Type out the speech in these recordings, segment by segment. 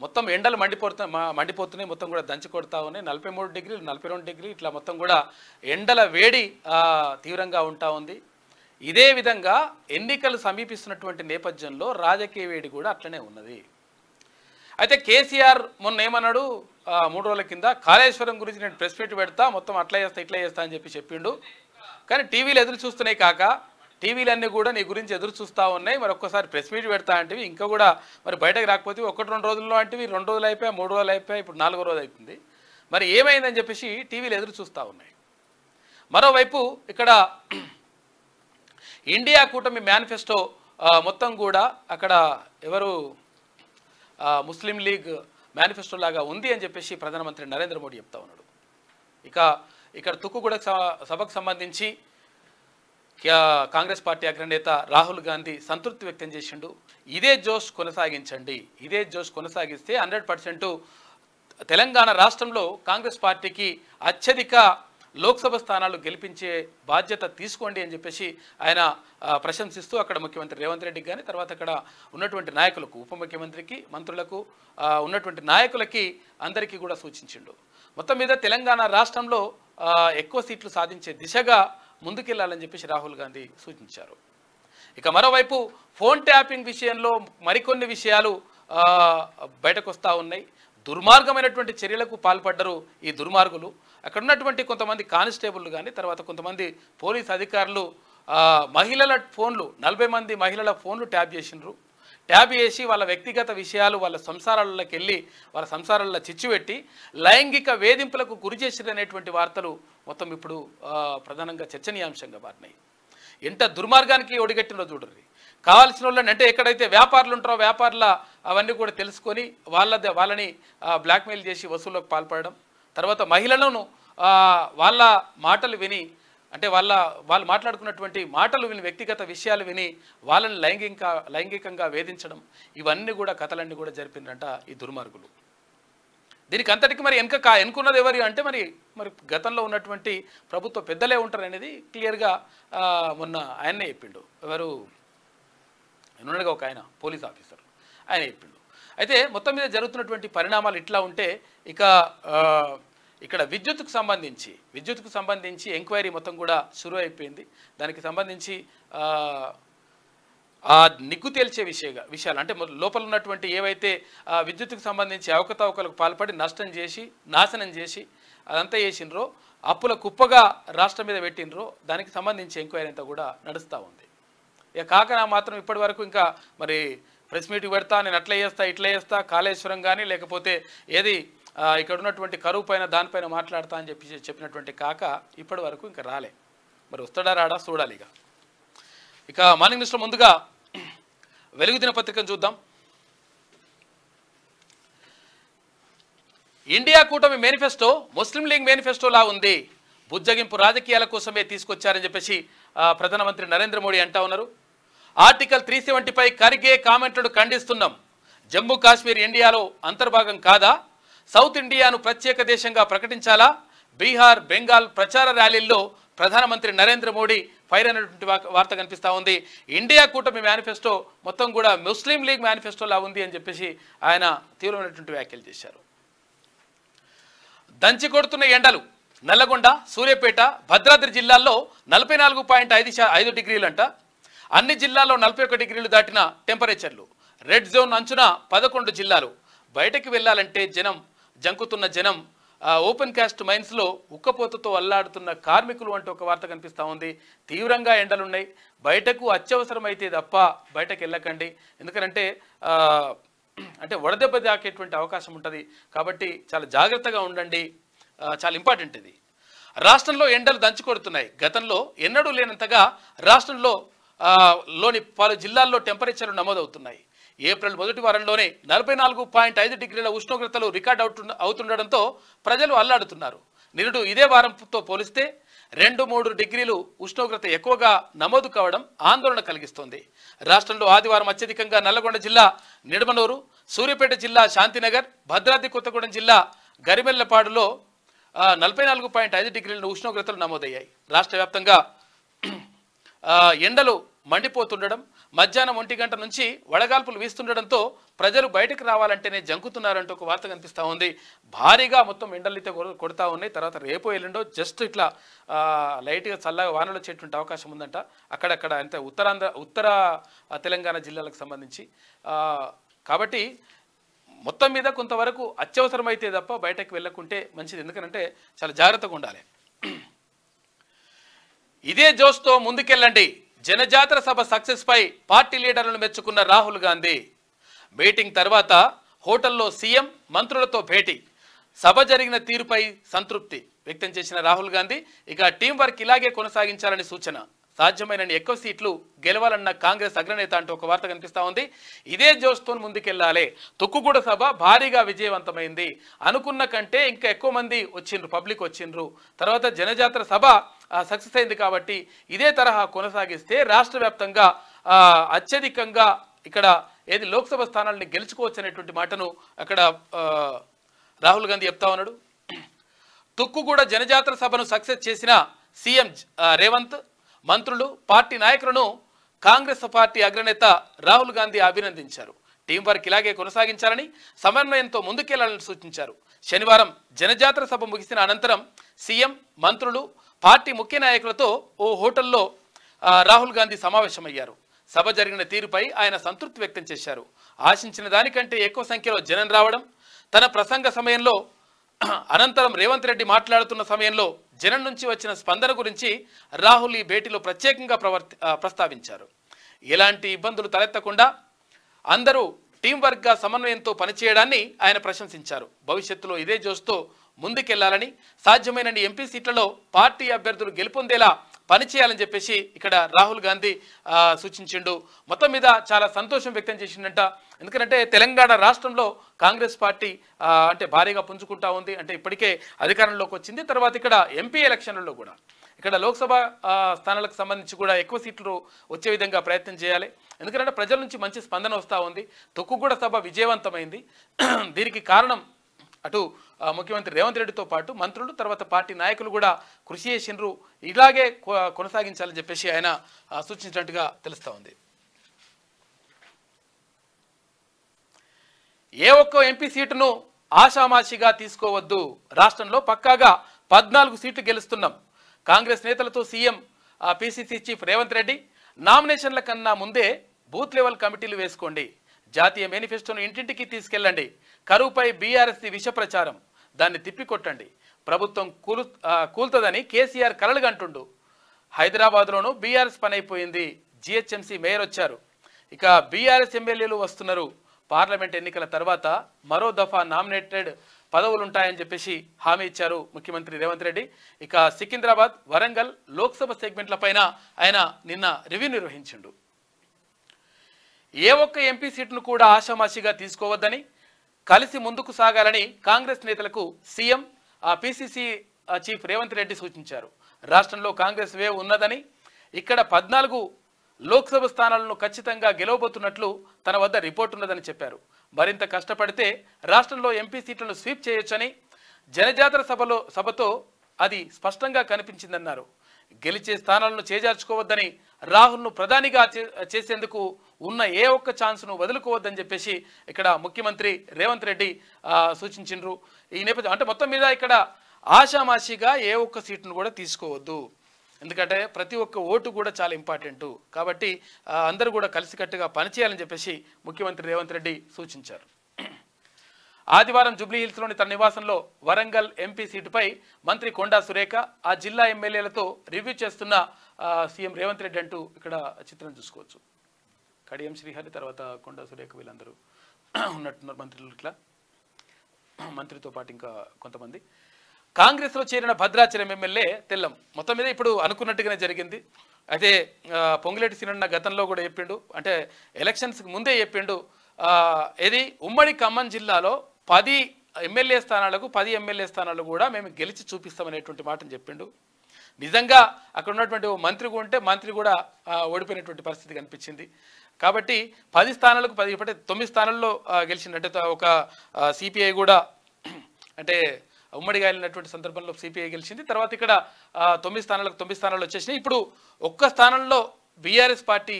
మొత్తం ఎండలు మండిపోతున్నాయి, మొత్తం కూడా దంచి కొడతా ఉన్నాయి. 43 డిగ్రీలు 42 డిగ్రీలు ఇట్లా మొత్తం కూడా ఎండల వేడి తీవ్రంగా ఉంటా ఉంది. ఇదే విధంగా ఎన్నికలు సమీపిస్తున్నటువంటి నేపథ్యంలో రాజకీయ వేడి కూడా అట్లనే ఉన్నది. అయితే కేసీఆర్ మొన్న ఏమన్నాడు, 3 రోజుల కింద కాళేశ్వరం గురించి నేను ప్రెస్ మీట్ పెడతా, మొత్తం అట్లా చేస్తా ఇట్లా చేస్తా అని చెప్పిండు. కానీ టీవీలు ఎదురు చూస్తున్నాయి కాక, టీవీలన్నీ కూడా నీ గురించి ఎదురు చూస్తూ ఉన్నాయి. మరి ఒక్కసారి ప్రెస్ మీట్ పెడతా అంటివి, ఇంకా కూడా మరి బయటకు రాకపోతే 1-2 రోజుల్లో అంటివి 2 రోజులు అయిపోయా, 3 రోజులు అయిపోయా, ఇప్పుడు 4వ రోజు అవుతుంది. మరి ఏమైందని చెప్పేసి టీవీలు ఎదురు చూస్తూ ఉన్నాయి. మరోవైపు ఇక్కడ ఇండియా కూటమి మేనిఫెస్టో మొత్తం కూడా అక్కడ ఎవరు ముస్లిం లీగ్ మేనిఫెస్టో లాగా ఉంది అని చెప్పేసి ప్రధానమంత్రి నరేంద్ర మోడీ చెప్తా ఉన్నాడు. ఇక ఇక్కడ తుక్కుగూడ సభకు సంబంధించి కాంగ్రెస్ పార్టీ అగ్రనేత రాహుల్ గాంధీ సంతృప్తి వ్యక్తం చేసిండు. ఇదే జోష్ కొనసాగించండి, ఇదే జోష్ కొనసాగిస్తే 100% తెలంగాణ రాష్ట్రంలో కాంగ్రెస్ పార్టీకి అత్యధిక లోక్సభ స్థానాలు గెలిపించే బాధ్యత తీసుకోండి అని చెప్పేసి ఆయన ప్రశంసిస్తూ అక్కడ ముఖ్యమంత్రి రేవంత్ రెడ్డికి కానీ తర్వాత అక్కడ ఉన్నటువంటి నాయకులకు, ఉప ముఖ్యమంత్రికి, మంత్రులకు, ఉన్నటువంటి నాయకులకి అందరికీ కూడా సూచించిండు. మొత్తం మీద తెలంగాణ రాష్ట్రంలో ఎక్కువ సీట్లు సాధించే దిశగా ముందుకెళ్లాలని చెప్పేసి రాహుల్ గాంధీ సూచించారు. ఇక మరోవైపు ఫోన్ ట్యాపింగ్ విషయంలో మరికొన్ని విషయాలు బయటకు వస్తూ ఉన్నాయి. దుర్మార్గమైనటువంటి చర్యలకు పాల్పడ్డరు ఈ దుర్మార్గులు. అక్కడ ఉన్నటువంటి కొంతమంది కానిస్టేబుల్ కానీ తర్వాత కొంతమంది పోలీస్ అధికారులు మహిళల ఫోన్లు 40 మంది మహిళల ఫోన్లు ట్యాప్ చేసినారు. ట్యాబ్ చేసి వాళ్ళ వ్యక్తిగత విషయాలు వాళ్ళ సంసారాలలోకి వెళ్ళి వాళ్ళ సంసారాల్లో చిచ్చుపెట్టి లైంగిక వేధింపులకు గురి చేసిరనేటువంటి వార్తలు మొత్తం ఇప్పుడు ప్రధానంగా చర్చనీయాంశంగా మారినాయి. ఎంత దుర్మార్గానికి ఒడిగట్టినో చూడరు. కావాల్సిన వాళ్ళని అంటే ఎక్కడైతే వ్యాపారులు ఉంటారో వ్యాపారుల అవన్నీ కూడా తెలుసుకొని వాళ్ళని బ్లాక్మెయిల్ చేసి వసూళ్లకు పాల్పడడం, తర్వాత మహిళలను వాళ్ళ మాటలు విని అంటే వాళ్ళు మాట్లాడుకున్నటువంటి మాటలు విని వ్యక్తిగత విషయాలు విని వాళ్ళని లైంగికంగా వేధించడం, ఇవన్నీ కూడా కథలన్నీ కూడా జరిపిందంట ఈ దుర్మార్గులు. దీనికి అంతటికి మరి ఎన్నుకున్నది ఎవరు అంటే మరి గతంలో ఉన్నటువంటి ప్రభుత్వ పెద్దలే ఉంటారు అనేది క్లియర్గా మొన్న ఆయన్నే చెప్పిండు. ఎవరు ఉన్నాడుగా ఒక ఆయన పోలీస్ ఆఫీసర్, ఆయన చెప్పిండు. అయితే మొత్తం మీద జరుగుతున్నటువంటి పరిణామాలు ఇట్లా ఉంటే ఇక ఇక్కడ విద్యుత్కు సంబంధించి ఎంక్వైరీ మొత్తం కూడా షురూ అయిపోయింది. దానికి సంబంధించి నిగ్గు తేల్చే విషయాలు అంటే లోపల ఉన్నటువంటి ఏవైతే విద్యుత్కు సంబంధించి అవకతవకలకు పాల్పడి నాశనం చేసి అదంతా చేసినరో, అప్పుల కుప్పగా రాష్ట్రం మీద పెట్టినరో దానికి సంబంధించి ఎంక్వైరీ అంతా కూడా నడుస్తూ ఉంది. ఇక కాకనా మాత్రం ఇప్పటి వరకు ఇంకా మరి ప్రెస్ మీట్ పెడతా, నేను అట్లా చేస్తా ఇట్లా చేస్తా, కాళేశ్వరం కానీ లేకపోతే ఏది ఇక్కడ ఉన్నటువంటి కరువు పైన దానిపైన మాట్లాడతా అని చెప్పినటువంటి కాక ఇప్పటి వరకు ఇంకా రాలే. మరి వస్తాడా రాడా చూడాలి. ఇక మార్నింగ్ న్యూస్లో ముందుగా వెలుగు దినపత్రికను చూద్దాం. ఇండియా కూటమి మేనిఫెస్టో ముస్లిం లీగ్ మేనిఫెస్టోలా ఉంది, బుజ్జగింపు రాజకీయాల కోసమే తీసుకొచ్చారని చెప్పేసి ప్రధానమంత్రి నరేంద్ర మోడీ అంటా ఉన్నారు. ఆర్టికల్ 370పై ఖర్గే కామెంట్లను ఖండిస్తున్నాం. జమ్మూ కాశ్మీర్ ఇండియాలో అంతర్భాగం కాదా? సౌత్ ఇండియాను ప్రత్యేక దేశంగా ప్రకటించాలా? బీహార్, బెంగాల్ ప్రచార ర్యాలీల్లో ప్రధానమంత్రి నరేంద్ర మోడీ ఫైర్ అయినటువంటి వార్త కనిపిస్తూ ఉంది. ఇండియా కూటమి మేనిఫెస్టో మొత్తం కూడా ముస్లిం లీగ్ మేనిఫెస్టోలా ఉంది అని చెప్పేసి ఆయన తీవ్రమైనటువంటి వ్యాఖ్యలు చేశారు. దంచి కొడుతున్న ఎండలు నల్లగొండ, సూర్యాపేట, భద్రాద్రి జిల్లాల్లో 44.5 డిగ్రీలంట. అన్ని జిల్లాల్లో 41 డిగ్రీలు దాటిన టెంపరేచర్లు. రెడ్ జోన్ అంచున 11 జిల్లాలు. బయటకు వెళ్ళాలంటే జంకుతున్న జనం. ఓపెన్ కాస్ట్ మైన్స్లో ఉక్కపోతతో అల్లాడుతున్న కార్మికులు అంటూ ఒక వార్త కనిపిస్తూ ఉంది. తీవ్రంగా ఎండలున్నాయి. బయటకు అత్యవసరమైతే తప్ప బయటకు వెళ్ళకండి, ఎందుకంటే అంటే వడదెబ్బ తాకేటువంటి అవకాశం ఉంటుంది. కాబట్టి చాలా జాగ్రత్తగా ఉండండి, చాలా ఇంపార్టెంట్ ఇది. రాష్ట్రంలో ఎండలు దంచుకొడుతున్నాయి. గతంలో ఎన్నడూ లేనంతగా రాష్ట్రంలో లోని పలు జిల్లాల్లో టెంపరేచర్లు నమోదవుతున్నాయి. ఏప్రిల్ మొదటి వారంలోనే 44.5 డిగ్రీల ఉష్ణోగ్రతలు రికార్డ్ అవుతుండడంతో ప్రజలు అల్లాడుతున్నారు. నిరుడు ఇదే వారంతో పోలిస్తే 2-3 డిగ్రీలు ఉష్ణోగ్రత ఎక్కువగా నమోదు కావడం ఆందోళన కలిగిస్తోంది. రాష్ట్రంలో ఆదివారం అత్యధికంగా నల్లగొండ జిల్లా నిడమనూరు, సూర్యాపేట జిల్లా శాంతినగర్, భద్రాద్రి కొత్తగూడెం జిల్లా గరిమెల్లపాడులో 44.5 డిగ్రీల ఉష్ణోగ్రతలు నమోదయ్యాయి. రాష్ట్ర వ్యాప్తంగా ఎండలు మండిపోతుండడం, మధ్యాహ్నం 1 గంట నుంచి వడగాల్పులు వీస్తుండడంతో ప్రజలు బయటకు రావాలంటేనే జంకుతున్నారంటూ ఒక వార్త కనిపిస్తూ ఉంది. భారీగా మొత్తం ఎండలైతే కొడతా ఉన్నాయి. తర్వాత రేపు ఎల్లుండో జస్ట్ ఇట్లా లైట్గా చల్లగా వానలు వచ్చేటువంటి అవకాశం ఉందంట అక్కడక్కడ. అంటే ఉత్తర తెలంగాణ జిల్లాలకు సంబంధించి. కాబట్టి మొత్తం మీద కొంతవరకు అత్యవసరమైతే తప్ప బయటకు వెళ్ళకుంటే మంచిది. ఎందుకంటే చాలా జాగ్రత్తగా ఉండాలి. ఇదే జోష్తో ముందుకెళ్ళండి. జనజాతర సభ సక్సెస్ పై పార్టీ లీడర్లను మెచ్చుకున్న రాహుల్ గాంధీ. మీటింగ్ తర్వాత హోటల్లో సీఎం మంత్రులతో భేటీ. సభ జరిగిన తీరుపై సంతృప్తి వ్యక్తం చేసిన రాహుల్ గాంధీ ఇక టీం వర్క్ ఇలాగే కొనసాగించాలని సూచన. సాధ్యమైనన్ని ఎక్కువ సీట్లు గెలవాలన్న కాంగ్రెస్ అగ్రనేత అంటూ ఒక వార్త కనిపిస్తూ ఉంది. ఇదే జోష్తో ముందుకెళ్లాలి. తుక్కుగూడ సభ భారీగా విజయవంతమైంది. అనుకున్న కంటే ఇంకా ఎక్కువ మంది వచ్చిండ్రు, పబ్లిక్ వచ్చిండ్రు. తర్వాత జనజాతర సభ సక్సెస్ అయింది. కాబట్టి ఇదే తరహా కొనసాగిస్తే రాష్ట్ర వ్యాప్తంగా అత్యధికంగా ఇక్కడ ఏది లోక్సభ స్థానాలని గెలుచుకోవచ్చు అనేటువంటి మాటను అక్కడ రాహుల్ గాంధీ చెప్తా ఉన్నాడు. తుక్కుగూడ జనజాతర సభను సక్సెస్ చేసిన సీఎం రేవంత్, మంత్రులు, పార్టీ నాయకులను కాంగ్రెస్ పార్టీ అగ్రనేత రాహుల్ గాంధీ అభినందించారు. టీం వర్క్ ఇలాగే కొనసాగించాలని, సమన్వయంతో ముందుకెళ్లాలని సూచించారు. శనివారం జనజాతర సభ ముగిసిన అనంతరం సీఎం, మంత్రులు, పార్టీ ముఖ్య నాయకులతో ఓ హోటల్లో రాహుల్ గాంధీ సమావేశమయ్యారు. సభ జరిగిన తీరుపై ఆయన సంతృప్తి వ్యక్తం చేశారు. ఆశించిన దానికంటే ఎక్కువ సంఖ్యలో జనం రావడం, తన ప్రసంగ సమయంలో అనంతరం రేవంత్ రెడ్డి మాట్లాడుతున్న సమయంలో జనం నుంచి వచ్చిన స్పందన గురించి రాహుల్ ఈ భేటీలో ప్రత్యేకంగా ప్రస్తావించారు. ఎలాంటి ఇబ్బందులు తలెత్తకుండా అందరూ టీం వర్క్గా సమన్వయంతో పనిచేయడాన్ని ఆయన ప్రశంసించారు. భవిష్యత్తులో ఇదే జోష్తో ముందుకెళ్లాలని, సాధ్యమైనన్ని ఎంపీ సీట్లలో పార్టీ అభ్యర్థులు గెలుపొందేలా పనిచేయాలని చెప్పేసి ఇక్కడ రాహుల్ గాంధీ సూచించిండు. మొత్తం మీద చాలా సంతోషం వ్యక్తం చేసిండంట. ఎందుకంటే తెలంగాణ రాష్ట్రంలో కాంగ్రెస్ పార్టీ అంటే భారీగా పుంజుకుంటా ఉంది. అంటే ఇప్పటికే అధికారంలోకి వచ్చింది. తర్వాత ఇక్కడ ఎంపీ ఎలక్షన్లలో కూడా ఇక్కడ లోక్సభ స్థానాలకు సంబంధించి కూడా ఎక్కువ సీట్లు వచ్చే విధంగా ప్రయత్నం చేయాలి. ఎందుకంటే ప్రజల నుంచి మంచి స్పందన వస్తూ ఉంది. తుక్కుగూడ సభ విజయవంతమైంది. దీనికి కారణం అటు ముఖ్యమంత్రి రేవంత్ రెడ్డితో పాటు మంత్రులు, తర్వాత పార్టీ నాయకులు కూడా కృషి చేసినారు. ఇలాగే కొనసాగించాలని చెప్పేసి ఆయన సూచించినట్టుగా తెలుస్తూ ఉంది. ఏ ఒక్క ఎంపీ సీటును ఆషామాషిగా తీసుకోవద్దు. రాష్ట్రంలో పక్కాగా 14 సీట్లు గెలుస్తున్నాం. కాంగ్రెస్ నేతలతో CM PCC chief Revanth Reddy నామినేషన్ల కన్నా ముందే బూత్ లెవెల్ కమిటీలు వేసుకోండి. జాతీయ మేనిఫెస్టోను ఇంటింటికి తీసుకెళ్లండి. కరువుపై బీఆర్ఎస్ విష ప్రచారం, దాన్ని తిప్పికొట్టండి. ప్రభుత్వం కూల్తదని కేసీఆర్ కలలుగంటుండు. హైదరాబాద్లోనూ బీఆర్ఎస్ పని అయిపోయింది. జిహెచ్ఎంసీ మేయర్ వచ్చారు. ఇక బీఆర్ఎస్ ఎమ్మెల్యేలు వస్తున్నారు. పార్లమెంట్ ఎన్నికల తర్వాత మరో దఫా నామినేటెడ్ పదవులుంటాయని చెప్పేసి హామీ ఇచ్చారు ముఖ్యమంత్రి రేవంత్ రెడ్డి. ఇక సికింద్రాబాద్, వరంగల్ లోక్సభ సెగ్మెంట్లపైన ఆయన నిన్న రివ్యూ నిర్వహించిండు. ఏ ఒక్క ఎంపీ సీటును కూడా ఆషామాషిగా తీసుకోవద్దని, కలిసి ముందుకు సాగాలని కాంగ్రెస్ నేతలకు CM PCC chief Revanth Reddy సూచించారు. రాష్ట్రంలో కాంగ్రెస్ వేవ్ ఉన్నదని, ఇక్కడ 14 లోక్సభ స్థానాలను ఖచ్చితంగా గెలవబోతున్నట్లు తన వద్ద రిపోర్ట్ ఉన్నదని చెప్పారు. మరింత కష్టపడితే రాష్ట్రంలో ఎంపీ సీట్లను స్వీప్ చేయొచ్చని, జనజాతర సభతో అది స్పష్టంగా కనిపించిందన్నారు. గెలిచే స్థానాలను చేజార్చుకోవద్దని, రాహుల్ను ప్రధానిగా చేసేందుకు ఉన్న ఏ ఒక్క ఛాన్స్ను వదులుకోవద్దని చెప్పేసి ఇక్కడ ముఖ్యమంత్రి రేవంత్ రెడ్డి సూచించిండ్రు. ఈ నేపథ్యం అంటే మొత్తం మీద ఇక్కడ ఆషామాషిగా ఏ ఒక్క సీటును కూడా తీసుకోవద్దు. ఎందుకంటే ప్రతి ఒక్క ఓటు కూడా చాలా ఇంపార్టెంటు. కాబట్టి అందరూ కూడా కలిసికట్టుగా పనిచేయాలని చెప్పేసి ముఖ్యమంత్రి రేవంత్ రెడ్డి సూచించారు. ఆదివారం జూబ్లీహిల్స్లోని తన నివాసంలో వరంగల్ ఎంపీ సీటుపై మంత్రి కొండా సురేఖ, ఆ జిల్లా ఎమ్మెల్యేలతో రివ్యూ చేస్తున్న సీఎం రేవంత్ రెడ్డి అంటూ ఇక్కడ చిత్రం చూసుకోవచ్చు. కడియం శ్రీహరి, తర్వాత కొండా సురేఖ వీళ్ళందరూ ఉన్నట్టున్నారు మంత్రులు. ఇట్లా మంత్రితో పాటు ఇంకా కొంతమంది. కాంగ్రెస్లో చేరిన భద్రాచలం ఎమ్మెల్యే తెల్లం. మొత్తం మీద ఇప్పుడు అనుకున్నట్టుగానే జరిగింది. అయితే పొంగులేటి శ్రీనివాస గతంలో కూడా చెప్పిండు, అంటే ఎలక్షన్స్కి ముందే చెప్పిండు, ఇది ఉమ్మడి ఖమ్మం జిల్లాలో 10 ఎమ్మెల్యే స్థానాలకు 10 ఎమ్మెల్యే స్థానాలు కూడా మేము గెలిచి చూపిస్తామనేటువంటి మాటను చెప్పిండు. నిజంగా అక్కడ ఉన్నటువంటి మంత్రి ఉంటే మంత్రి కూడా ఓడిపోయినటువంటి పరిస్థితి కనిపించింది. కాబట్టి 10 స్థానాలకు 10 ఇప్పటికే 9 స్థానాల్లో గెలిచింది. అంటే ఒక సిపిఐ కూడా అంటే ఉమ్మడిగా వెళ్ళినటువంటి సందర్భంలో సిపిఐ గెలిచింది. తర్వాత ఇక్కడ 9 స్థానాలకు 9 స్థానాలు వచ్చేసినాయి. ఇప్పుడు ఒక్క స్థానంలో బీఆర్ఎస్ పార్టీ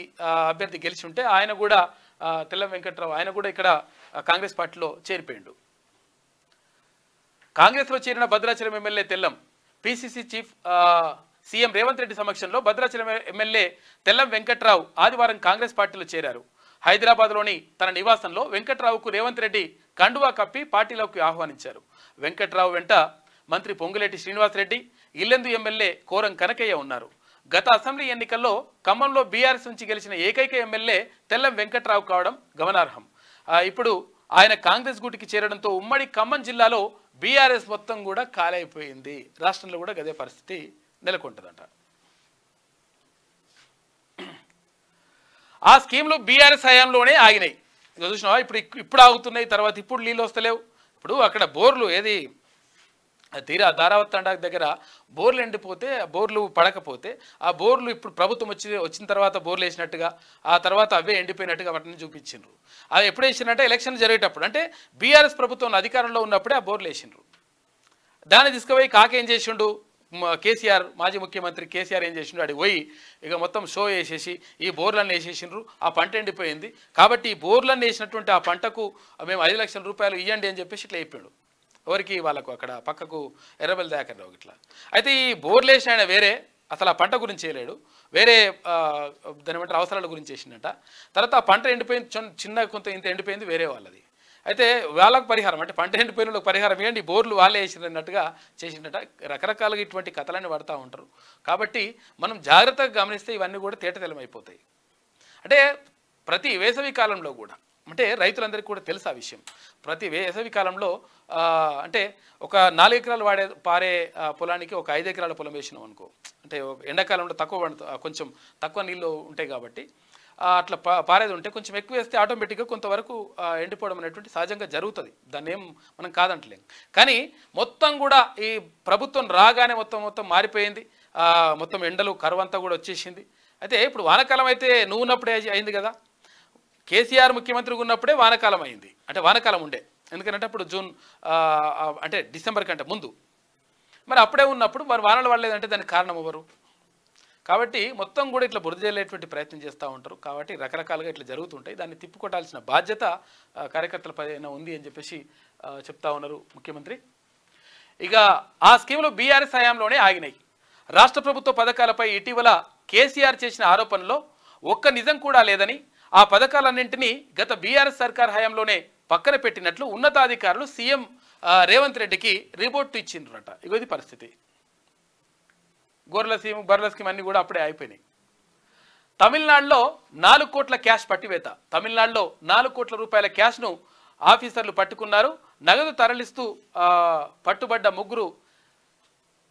అభ్యర్థి గెలిచి ఉంటే ఆయన కూడా తెల్లం వెంకట్రావు ఆయన కూడా ఇక్కడ కాంగ్రెస్ పార్టీలో చేరిపోయిండు. కాంగ్రెస్లో చేరిన Bhadrachalam MLA Tellam PCC chief CM Revanth Reddy సమక్షంలో భద్రాచలం ఎమ్మెల్యే తెల్లం వెంకట్రావు ఆదివారం కాంగ్రెస్ పార్టీలో చేరారు. హైదరాబాద్లోని తన నివాసంలో వెంకట్రావుకు రేవంత్ రెడ్డి కండువా కప్పి పార్టీలోకి ఆహ్వానించారు. వెంకట్రావు వెంట మంత్రి పొంగులేటి శ్రీనివాసరెడ్డి, ఇల్లెందు ఎమ్మెల్యే కోరం కనకయ్య ఉన్నారు. గత అసెంబ్లీ ఎన్నికల్లో ఖమ్మంలో బీఆర్ఎస్ నుంచి గెలిచిన ఏకైక ఎమ్మెల్యే తెల్లం వెంకట్రావు కావడం గమనార్హం. ఇప్పుడు ఆయన కాంగ్రెస్ గూటికి చేరడంతో ఉమ్మడి ఖమ్మం జిల్లాలో బీఆర్ఎస్ మొత్తం కూడా ఖాళీ. రాష్ట్రంలో కూడా గదే పరిస్థితి నెలకొంటుందంట. ఆ స్కీమ్లు బీఆర్ఎస్ హయాంలోనే ఆగినాయి. ఇక చూసినావా, ఇప్పుడు ఆగుతున్నాయి, తర్వాత ఇప్పుడు నీళ్ళు వస్తలేవు. ఇప్పుడు అక్కడ బోర్లు ఏది తీరా దారావత్ తండా దగ్గర బోర్లు ఎండిపోతే, బోర్లు పడకపోతే ఆ బోర్లు ఇప్పుడు ప్రభుత్వం వచ్చిన తర్వాత బోర్లు వేసినట్టుగా, ఆ తర్వాత అవే ఎండిపోయినట్టుగా వాటిని చూపించిండ్రు. అది ఎప్పుడు వేసినట్టే ఎలక్షన్ జరిగేటప్పుడు, అంటే బీఆర్ఎస్ ప్రభుత్వం అధికారంలో ఉన్నప్పుడే ఆ బోర్లు వేసిండ్రు. దాన్ని తీసుకుపోయి కాకేం చేసిండు కేసీఆర్, మాజీ ముఖ్యమంత్రి కేసీఆర్ ఏం చేసిండు, అడిగి పోయి ఇక మొత్తం షో వేసేసి ఈ బోర్లన్నీ వేసేసిండ్రు. ఆ పంట ఎండిపోయింది కాబట్టి ఈ బోర్లన్నీ వేసినటువంటి ఆ పంటకు మేము 5 లక్షల రూపాయలు ఇవ్వండి అని చెప్పేసి ఇట్లా అయిపోయాడు. ఎవరికి వాళ్ళకు అక్కడ పక్కకు ఎర్రబెల్లి దాకర్రావు ఇట్లా. అయితే ఈ బోర్లు వేసిన ఆయన వేరే, అసలు ఆ పంట గురించి చేయలేడు, వేరే దాని ఏమంటారు అవసరాల గురించి చేసిండట. తర్వాత ఆ పంట ఎండిపోయింది, చిన్న కొంత ఇంత ఎండిపోయింది వేరే వాళ్ళది. అయితే వాళ్ళకు పరిహారం, అంటే పంట ఎండిపోయిన వాళ్ళకి పరిహారం ఇవ్వండి, బోర్లు వాళ్ళే వేసినట్టుగా చేసినట్ట. రకరకాలుగా ఇటువంటి కథలన్నీ పడుతూ ఉంటారు. కాబట్టి మనం జాగ్రత్తగా గమనిస్తే ఇవన్నీ కూడా తేటతెల్లమైపోతాయి. అంటే ప్రతి వేసవి కాలంలో కూడా, అంటే రైతులందరికీ కూడా తెలుసు ఆ విషయం, ప్రతి వేసవి కాలంలో అంటే ఒక 4 ఎకరాలు పారే పొలానికి ఒక 5 ఎకరాల పొలం వేసినాం అనుకో, అంటే ఎండాకాలంలో కొంచెం తక్కువ నీళ్ళు ఉంటాయి కాబట్టి అట్లా పారేది ఉంటే కొంచెం ఎక్కువ వేస్తే ఆటోమేటిక్గా కొంతవరకు ఎండిపోవడం అనేటువంటి సహజంగా జరుగుతుంది. దాన్ని ఏం మనం కాదంటలేం. కానీ మొత్తం కూడా ఈ ప్రభుత్వం రాగానే మొత్తం మారిపోయింది. మొత్తం ఎండలు కరువంతా కూడా వచ్చేసింది. అయితే ఇప్పుడు వానాకాలం అయితే నువ్వు ఉన్నప్పుడే అయింది కదా, కేసీఆర్ ముఖ్యమంత్రిగా ఉన్నప్పుడే వానాకాలం అయింది. అంటే వానాకాలం ఉండే, ఎందుకంటే అప్పుడు జూన్ అంటే డిసెంబర్ కంటే ముందు. మరి అప్పుడే ఉన్నప్పుడు మరి వానలు పడలేదంటే దానికి కారణం ఎవరు? కాబట్టి మొత్తం కూడా ఇట్లా బురద జల్లేటువంటి ప్రయత్నం చేస్తూ ఉంటారు. కాబట్టి రకరకాలుగా ఇట్లా జరుగుతుంటాయి. దాన్ని తిప్పుకొట్టాల్సిన బాధ్యత కార్యకర్తల పైన ఉంది అని చెప్పేసి చెప్తా ఉన్నారు ముఖ్యమంత్రి. ఇక ఆ స్కీములు బీఆర్ఎస్ హయాంలోనే ఆగినాయి. రాష్ట్ర ప్రభుత్వ పథకాలపై ఇటీవల కేసీఆర్ చేసిన ఆరోపణలో ఒక్క నిజం కూడా లేదని, ఆ పథకాలన్నింటినీ గత బీఆర్ఎస్ సర్కార్ హయాంలోనే పక్కన పెట్టినట్లు ఉన్నతాధికారులు సీఎం రేవంత్ రెడ్డికి రిపోర్టు ఇచ్చిండ్రట. ఇది పరిస్థితి. బర్రెల స్కీమ్ అన్నీ కూడా అప్పుడే అయిపోయినాయి. తమిళనాడులో 4 కోట్ల క్యాష్ పట్టివేత. తమిళనాడులో 4 కోట్ల రూపాయల క్యాష్ను ఆఫీసర్లు పట్టుకున్నారు. నగదు తరలిస్తూ పట్టుబడ్డ 3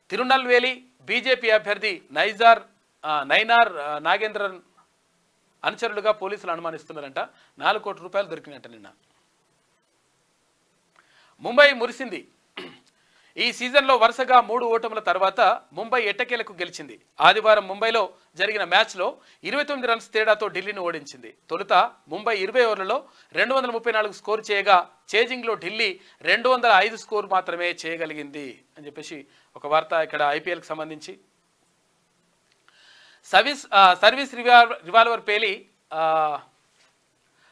తిరునల్వేలి బీజేపీ అభ్యర్థి నైనార్ నాగేంద్రన్ అనుచరులుగా పోలీసులు అనుమానిస్తున్నారంట. 4 కోట్ల రూపాయలు దొరికినట్ట నిన్న. ముంబై మురిసింది. ఈ సీజన్లో వరుసగా 3 ఓటముల తర్వాత ముంబై ఎట్టకేలకు గెలిచింది. ఆదివారం ముంబైలో జరిగిన మ్యాచ్లో 29 రన్స్ తేడాతో ఢిల్లీని ఓడించింది. తొలుత ముంబై 20 ఓవర్లలో 234 స్కోర్ చేయగా చేజింగ్లో ఢిల్లీ 205 స్కోర్ మాత్రమే చేయగలిగింది అని చెప్పేసి ఒక వార్త ఇక్కడ ఐపీఎల్కి సంబంధించి. సర్వీస్ రివాల్వర్ పేలి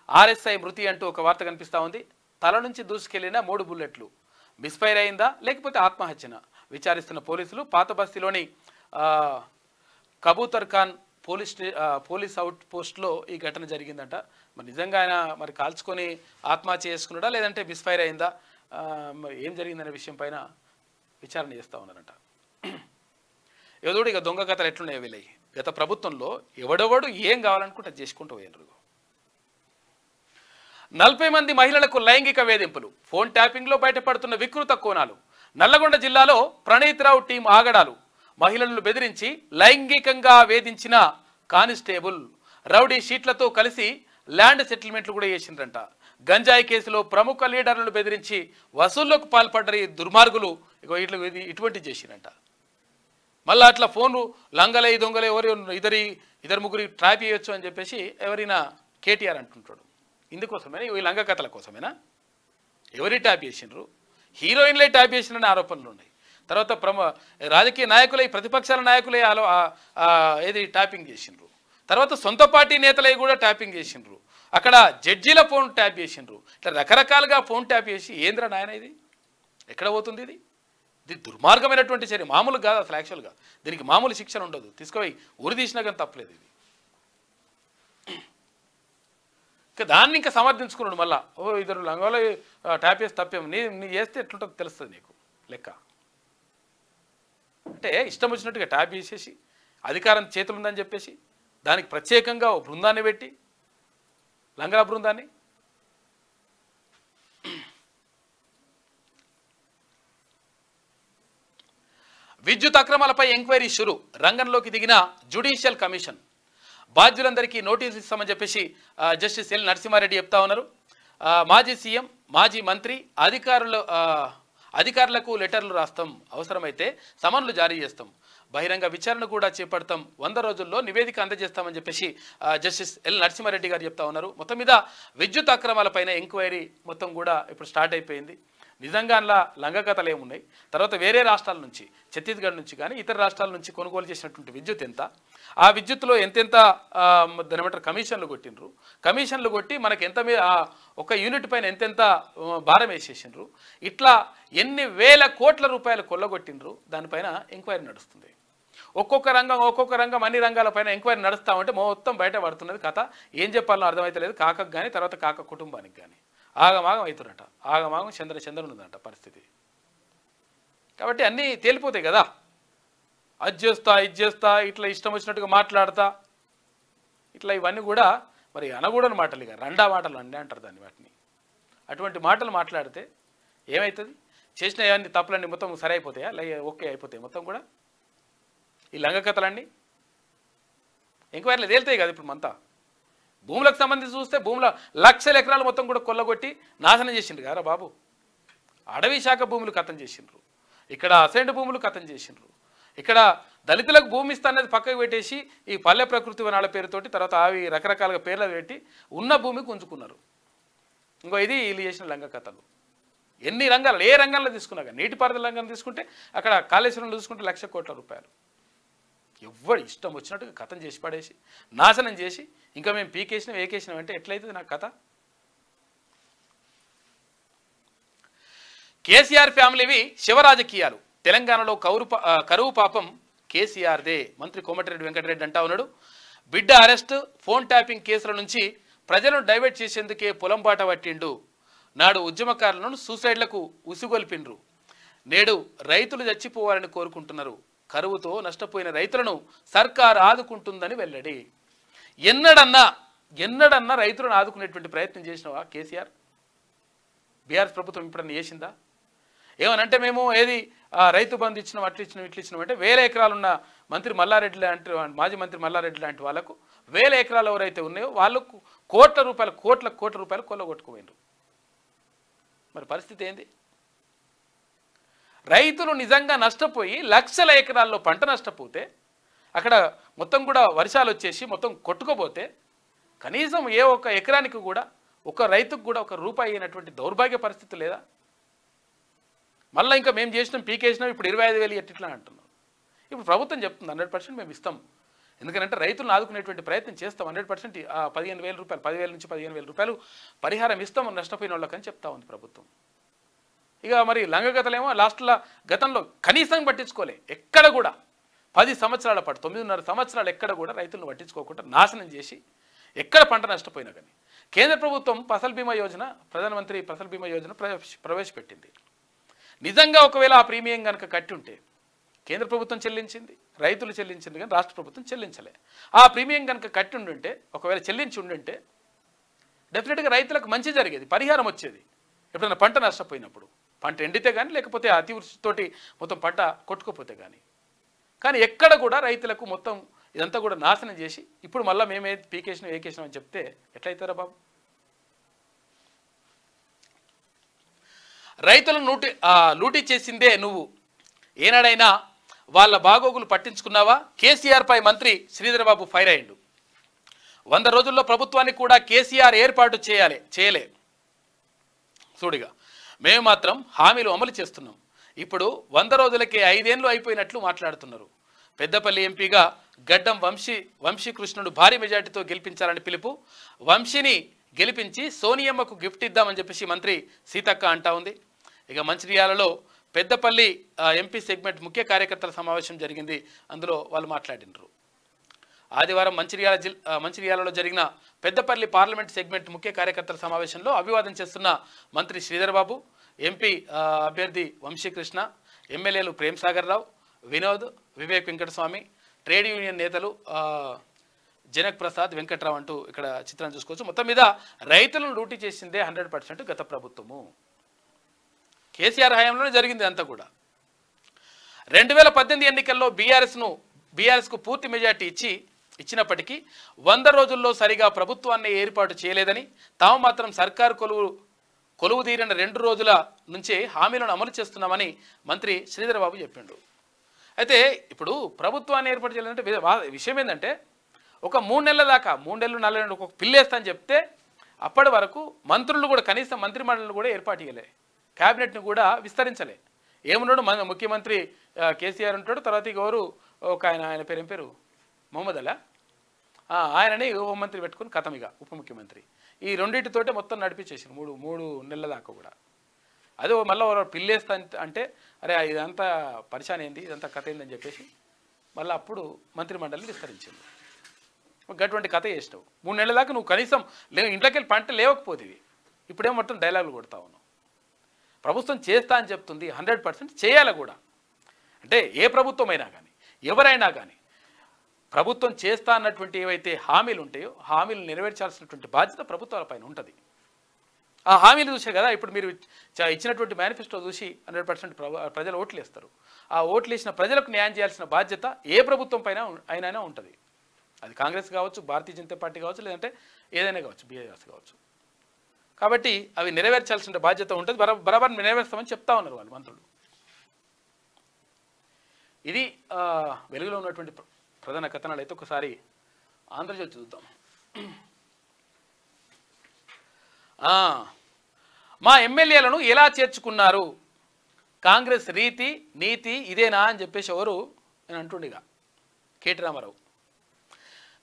ఆర్ఎస్ఐ మృతి అంటూ ఒక వార్త కనిపిస్తూ ఉంది. తల నుంచి దూసుకెళ్లిన 3 బుల్లెట్లు మిస్ఫైర్ అయిందా లేకపోతే ఆత్మహత్యనా విచారిస్తున్న పోలీసులు. పాత బస్తీలోని కబూతర్ ఖాన్ పోలీస్ అవుట్ పోస్ట్లో ఈ ఘటన జరిగిందంట. మరి నిజంగా ఆయన మరి కాల్చుకొని ఆత్మహత్య చేసుకున్నాడా లేదంటే మిస్ఫైర్ అయిందా, ఏం జరిగిందనే విషయం పైన విచారణ చేస్తూ ఉన్నారంట. ఏదోడు ఇక దొంగ కథలు ఎట్లున్నాయో వీళ్ళవి. గత ప్రభుత్వంలో ఎవడెవడు ఏం కావాలనుకుంటే చేసుకుంటూ పోయినరు. 40 మంది మహిళలకు లైంగిక వేధింపులు. ఫోన్ ట్యాపింగ్లో బయటపడుతున్న వికృత కోణాలు. నల్లగొండ జిల్లాలో ప్రణీత్ రావు టీం ఆగడాలు. మహిళలను బెదిరించి లైంగికంగా వేధించిన కానిస్టేబుల్ రౌడీ షీట్లతో కలిసి ల్యాండ్ సెటిల్మెంట్లు కూడా చేసిండ్రంట. గంజాయి కేసులో ప్రముఖ లీడర్లను బెదిరించి వసూళ్లకు పాల్పడ్డ ఈ దుర్మార్గులు ఇటువంటి చేసిరంట. మళ్ళీ అట్లా ఫోన్లు లంగలే దొంగలే ఇద్దరు ముగ్గురు ట్రాప్ చేయొచ్చు అని చెప్పేసి ఎవరైనా కేటీఆర్ అంటుంటాడు. ఇందుకోసమేనా, ఈ లంగ కథల కోసమేనా? ఎవరి ట్యాప్ చేసినారు? హీరోయిన్లే ట్యాప్ చేసినని ఆరోపణలు ఉన్నాయి. తర్వాత రాజకీయ నాయకులే, ప్రతిపక్షాల నాయకులే ట్యాపింగ్ చేసినారు. తర్వాత సొంత పార్టీ నేతలై కూడా ట్యాపింగ్ చేసిండ్రు, అక్కడ జడ్జీల ఫోన్ ట్యాప్ చేసిండ్రు. ఇట్లా రకరకాలుగా ఫోన్ ట్యాప్ చేసి ఏంద్రా నాయన ఇది ఎక్కడ పోతుంది? ఇది దుర్మార్గమైనటువంటి చర్య, మామూలు కాదు అసలు. యాక్చువల్గా దీనికి మామూలు శిక్షణ ఉండదు, తీసుకుపోయి ఉరి తీసినా కానీ తప్పలేదు ఇది. ఇంకా దాన్ని ఇంకా సమర్థించుకున్నాడు మళ్ళా, ఓ ఇద్దరు లంగోలో ట్యాప్ చేసి తప్పేమో, నీ చేస్తే ఎట్లుంటుందో తెలుస్తుంది నీకు లెక్క. అంటే ఇష్టం వచ్చినట్టుగా ట్యాప్ చేసేసి అధికారం చేతులు ఉందని చెప్పేసి దానికి ప్రత్యేకంగా ఓ బృందాన్ని పెట్టి, లంగల బృందాన్ని. విద్యుత్ అక్రమాలపై ఎంక్వైరీ షురు, రంగంలోకి దిగిన జ్యుడిషియల్ కమిషన్. బాధ్యులందరికీ నోటీసు ఇస్తామని చెప్పేసి జస్టిస్ ఎల్ నరసింహారెడ్డి చెప్తా ఉన్నారు. మాజీ సీఎం, మాజీ మంత్రి, అధికారులకు లెటర్లు రాస్తాం, అవసరమైతే సమన్లు జారీ చేస్తాం, బహిరంగ విచారణ కూడా చేపడతాం, 100 రోజుల్లో నివేదిక అందజేస్తామని చెప్పేసి జస్టిస్ ఎల్ నరసింహారెడ్డి గారు చెప్తా ఉన్నారు. మొత్తం మీద విద్యుత్ అక్రమాలపైన ఎంక్వైరీ మొత్తం కూడా ఇప్పుడు స్టార్ట్ అయిపోయింది. నిజంగా అందులో లంగకథలు ఏమున్నాయి, తర్వాత వేరే రాష్ట్రాల నుంచి, ఛత్తీస్గఢ్ నుంచి కానీ ఇతర రాష్ట్రాల నుంచి కొనుగోలు చేసినటువంటి విద్యుత్ ఎంత, ఆ విద్యుత్తులో ఎంతెంత దాని ఏమంటారు కమిషన్లు కొట్టిండ్రు, కమిషన్లు కొట్టి మనకి ఎంత ఒక యూనిట్ పైన ఎంతెంత భారం వేసేసిండ్రు, ఇట్లా ఎన్ని వేల కోట్ల రూపాయలు కొల్లగొట్టిండ్రు, దానిపైన ఎంక్వైరీ నడుస్తుంది. ఒక్కొక్క రంగం అన్ని రంగాలపైన ఎంక్వైరీ నడుస్తామంటే మొత్తం బయట పడుతున్నది కథ. ఏం చెప్పాలో అర్థమైతలేదు కాకకు కానీ, తర్వాత కాక కుటుంబానికి కానీ. ఆగమాగం అవుతున్నట, ఆగమాగం చంద్రుందంట పరిస్థితి. కాబట్టి అన్నీ తేలిపోతాయి కదా. అది చేస్తా ఇట్లా ఇష్టం వచ్చినట్టుగా మాట్లాడతా, ఇట్లా ఇవన్నీ కూడా మరి అనకూడని మాటలు, ఇక రెండా మాటలు అండి అంటారు దాన్ని. వాటిని అటువంటి మాటలు మాట్లాడితే ఏమవుతుంది? చేసిన అన్ని తప్పులన్నీ మొత్తం సరి అయిపోతాయా, ఓకే అయిపోతాయి మొత్తం కూడా ఈ లంగకథలన్నీ? ఎంక్వైరీలు తేలుతాయి కదా. ఇప్పుడు అంతా భూములకు సంబంధించి చూస్తే భూముల లక్షల ఎకరాలు మొత్తం కూడా కొల్లగొట్టి నాశనం చేసిండ్రు కదా బాబు. అడవి శాఖ భూములు కథం చేసిండ్రు, ఇక్కడ అసైన్డ్ భూములు కథం చేసిండ్రు, ఇక్కడ దళితులకు భూమి ఇస్తాఅనేది పక్కకు పెట్టేసి ఈ పల్లె ప్రకృతి వనాల పేరుతోటి తర్వాత అవి రకరకాలుగా పేర్లు పెట్టి ఉన్న భూమి గుంజుకున్నారు. ఇంకో ఇది వీళ్ళు చేసిన లంగ కథలు. ఎన్ని రంగాలు, ఏ రంగంలో తీసుకున్నా కానీ, నీటిపారుదల రంగం తీసుకుంటే అక్కడ కాళేశ్వరంలో చూసుకుంటే 1,00,000 కోట్ల రూపాయలు. ఎవ్వడు ఇష్టం వచ్చినట్టుగా కథం చేసి పడేసి నాశనం చేసి ఇంకా మేము పీకేసినాం ఏకేసినాం అంటే ఎట్లయితుంది నాకు కథ? కేసీఆర్ ఫ్యామిలీవి శివరాజకీయాలు, తెలంగాణలో కరువు పాపం కేసీఆర్దే, మంత్రి కోమటిరెడ్డి వెంకటరెడ్డి అంటా ఉన్నాడు. బిడ్డ అరెస్ట్, ఫోన్ ట్యాపింగ్ కేసుల నుంచి ప్రజలను డైవర్ట్ చేసేందుకే పొలంబాట పట్టిండు. నాడు ఉద్యమకారులను సూసైడ్లకు ఉసిగొల్పిండ్రు, నేడు రైతులు చచ్చిపోవాలని కోరుకుంటున్నారు. కరువుతో నష్టపోయిన రైతులను సర్కార్ ఆదుకుంటుందని వెల్లడి. ఎన్నడన్నా రైతులను ఆదుకునేటువంటి ప్రయత్నం చేసినవా కేసీఆర్? బీఆర్ఎస్ ప్రభుత్వం ఇప్పుడన్నా చేసిందా? ఏమనంటే మేము ఏది రైతు బంధు ఇచ్చినాం, అట్లా ఇచ్చినాం అంటే 1000 ఎకరాలున్న మంత్రి మల్లారెడ్డి లాంటి, మాజీ మంత్రి మల్లారెడ్డి లాంటి వాళ్ళకు 1000 ఎకరాలు ఎవరైతే ఉన్నాయో వాళ్ళకు కోట్ల రూపాయలు కొల్లగొట్టుకుపోయినారు. మరి పరిస్థితి ఏంది? రైతులు నిజంగా నష్టపోయి లక్షల ఎకరాల్లో పంట నష్టపోతే, అక్కడ మొత్తం కూడా వర్షాలు వచ్చేసి మొత్తం కొట్టుకోపోతే, కనీసం ఏ ఒక్క ఎకరానికి కూడా ఒక రైతుకు కూడా ఒక రూపాయి అయినటువంటి దౌర్భాగ్య పరిస్థితి లేదా? మళ్ళీ ఇంకా మేము చేసినాం పీకేసినాం ఇప్పుడు 25,000 ఎట్లా అంటున్నాం. ఇప్పుడు ప్రభుత్వం చెప్తుంది 100% మేము ఇస్తాం, ఎందుకంటే రైతులను ఆదుకునేటువంటి ప్రయత్నం చేస్తాం, 100% 15,000 రూపాయలు, 10,000 నుంచి 15,000 రూపాయలు పరిహారం ఇస్తాం నష్టపోయిన వాళ్ళకని చెప్తా ఉంది ప్రభుత్వం. ఇక మరి లంగగతలేమో లాస్ట్లో గతంలో కనీసం పట్టించుకోలే, ఎక్కడ కూడా 10 సంవత్సరాల పాటు 9.5 సంవత్సరాలు ఎక్కడ కూడా రైతులను పట్టించుకోకుండా నాశనం చేసి ఎక్కడ పంట నష్టపోయినా కానీ కేంద్ర ప్రభుత్వం ఫసల్ బీమా యోజన, ప్రధానమంత్రి ఫసల్ బీమా యోజన ప్రవేశపెట్టింది. నిజంగా ఒకవేళ ఆ ప్రీమియం కనుక కట్టి ఉంటే కేంద్ర ప్రభుత్వం చెల్లించింది, రైతులు చెల్లించింది, కానీ రాష్ట్ర ప్రభుత్వం చెల్లించలే. ఆ ప్రీమియం కనుక కట్టి ఉండుంటే, ఒకవేళ చెల్లించి ఉండుంటే డెఫినెట్గా రైతులకు మంచి జరిగేది, పరిహారం వచ్చేది ఎప్పుడైనా పంట నష్టపోయినప్పుడు. పంట ఎండితే కానీ, లేకపోతే అతివృష్టితోటి మొత్తం పంట కొట్టుకోపోతే కానీ ఎక్కడ కూడా రైతులకు మొత్తం ఇదంతా కూడా నాశనం చేసి ఇప్పుడు మళ్ళీ మేమే పీకేసినాం ఏకేసినాం అని చెప్తే ఎట్లయితారా బాబు? రైతులను లూటీ చేసిందే నువ్వు, ఏనాడైనా వాళ్ళ బాగోగులు పట్టించుకున్నావా? కేసీఆర్ పై మంత్రి శ్రీధర్ బాబు ఫైర్ అయ్యిండు. 100 రోజుల్లో ప్రభుత్వానికి కూడా కేసీఆర్ ఏర్పాటు చేయలే. చూడిగా మేము మాత్రం హామీలు అమలు చేస్తున్నాం. ఇప్పుడు 100 రోజులకే 5 ఏళ్ళు అయిపోయినట్లు మాట్లాడుతున్నారు. పెద్దపల్లి ఎంపీగా గడ్డం వంశీకృష్ణుడు భారీ మెజార్టీతో గెలిపించాలని పిలుపు. వంశీని గెలిపించి సోనియమ్మకు గిఫ్ట్ ఇద్దామని చెప్పేసి మంత్రి సీతక్క అంటా ఉంది. ఇక మంచిర్యాలలో పెద్దపల్లి ఎంపీ సెగ్మెంట్ ముఖ్య కార్యకర్తల సమావేశం జరిగింది. అందులో వాళ్ళు మాట్లాడినారు. ఆదివారం మంచిర్యాలలో జరిగిన పెద్దపల్లి పార్లమెంట్ సెగ్మెంట్ ముఖ్య కార్యకర్తల సమావేశంలో అభివాదం చేస్తున్న మంత్రి శ్రీధర్ బాబు, ఎంపీ అభ్యర్థి వంశీకృష్ణ, ఎమ్మెల్యేలు ప్రేమ్ సాగర్ రావు, వినోద్, వివేక్ వెంకటస్వామి, ట్రేడ్ యూనియన్ నేతలు జనక్ ప్రసాద్, వెంకట్రావు అంటూ ఇక్కడ చిత్రం చూసుకోవచ్చు. మొత్తం మీద రైతులను లూటీ చేసిందే 100% గత ప్రభుత్వము. కేసీఆర్ హయాంలోనే జరిగింది అంతా కూడా. 2018 ఎన్నికల్లో బీఆర్ఎస్కు పూర్తి మెజార్టీ ఇచ్చినప్పటికీ 100 రోజుల్లో సరిగా ప్రభుత్వాన్ని ఏర్పాటు చేయలేదని, తాము మాత్రం సర్కారు కొలువు తీరిన 2 రోజుల నుంచే హామీలను అమలు చేస్తున్నామని మంత్రి శ్రీధర్ బాబు చెప్పిండు. అయితే ఇప్పుడు ప్రభుత్వాన్ని ఏర్పాటు చేయాలంటే విషయం ఏంటంటే, ఒక 3 నెలల దాకా 3 నెలలు 4 నెలలు ఒక పిల్లేస్తా అని చెప్తే అప్పటి వరకు మంత్రులు కూడా కనీసం మంత్రిమండలిని కూడా ఏర్పాటు చేయలే, క్యాబినెట్ని కూడా విస్తరించలే. ఏమున్నాడు ముఖ్యమంత్రి కేసీఆర్ ఉంటాడు, తర్వాత ఎవరు ఒక ఆయన పేరు మొహమ్మద్ అలా, ఆయనని హోంమంత్రి పెట్టుకుని కథమిగా ఉప ముఖ్యమంత్రి. ఈ రెండింటితోటే మొత్తం నడిపించేసారు 3 నెలల దాకా కూడా. అదే మళ్ళీ పిల్లేస్తా అంటే అరే ఇదంతా పరిశాన్ ఏంది, ఇదంతా కథ ఏందని చెప్పేసి మళ్ళీ అప్పుడు మంత్రిమండలిని విస్తరించింది. అటువంటి కథ చేసినావు. 3 నెలల దాకా నువ్వు కనీసం ఇంట్లోకి వెళ్ళి పంట లేవకపోతేవి. ఇప్పుడేమో మొత్తం డైలాగులు కొడతా ఉన్నావు. ప్రభుత్వం చేస్తా అని చెప్తుంది, 100% చేయాలి కూడా. అంటే ఏ ప్రభుత్వం అయినా కానీ ఎవరైనా కానీ ప్రభుత్వం చేస్తా అన్నటువంటి ఏవైతే హామీలు ఉంటాయో హామీలు నెరవేర్చాల్సినటువంటి బాధ్యత ప్రభుత్వాల పైన ఉంటుంది. ఆ హామీలు చూసే కదా ఇప్పుడు మీరు ఇచ్చినటువంటి మేనిఫెస్టో చూసి 100% ప్రజలు ఓట్లు వేస్తారు. ఆ ఓట్లు వేసిన ప్రజలకు న్యాయం చేయాల్సిన బాధ్యత ఏ ప్రభుత్వం పైన అయినా ఉంటుంది. అది కాంగ్రెస్ కావచ్చు, భారతీయ జనతా పార్టీ కావచ్చు, లేదంటే ఏదైనా కావచ్చు, బీఆర్ఎస్ కావచ్చు. కాబట్టి అవి నెరవేర్చాల్సిన బాధ్యత ఉంటుంది. బరాబర్ నెరవేర్స్తామని చెప్తా ఉన్నారు వాళ్ళు మంత్రులు. ఇది వెలుగులో ఉన్నటువంటి ప్రధాన కథనాలు. అయితే ఒకసారి ఆంధ్రజ్యోతి చూద్దాం. మా ఎమ్మెల్యేలను ఎలా చేర్చుకున్నారు, కాంగ్రెస్ నీతి ఇదేనా అని చెప్పేసి ఎవరు నేను అంటుండేగా కేటీ రామారావు.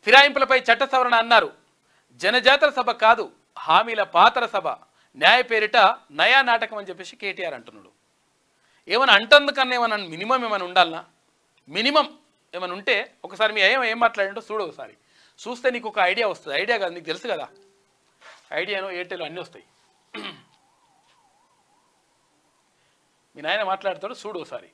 ఫిరాయింపులపై చట్ట సవరణ అన్నారు, జనజాతర సభ కాదు హామీల పాతర సభ, న్యాయ పేరిట నయా నాటకం అని చెప్పేసి కేటీఆర్ అంటున్నాడు. ఏమైనా అంటందుకన్నా ఏమన్నా మినిమం ఏమైనా ఉండాలనా? మినిమం ఏమైనా ఉంటే ఒకసారి మీ ఏం మాట్లాడింటో చూడు. ఒకసారి చూస్తే నీకు ఒక ఐడియా వస్తుంది. ఐడియా కాదు, నీకు తెలుసు కదా, ఐడియాను ఎయిర్టెల్ అన్నీ వస్తాయి. మీ నాయన మాట్లాడతాడు, చూడు ఒకసారి.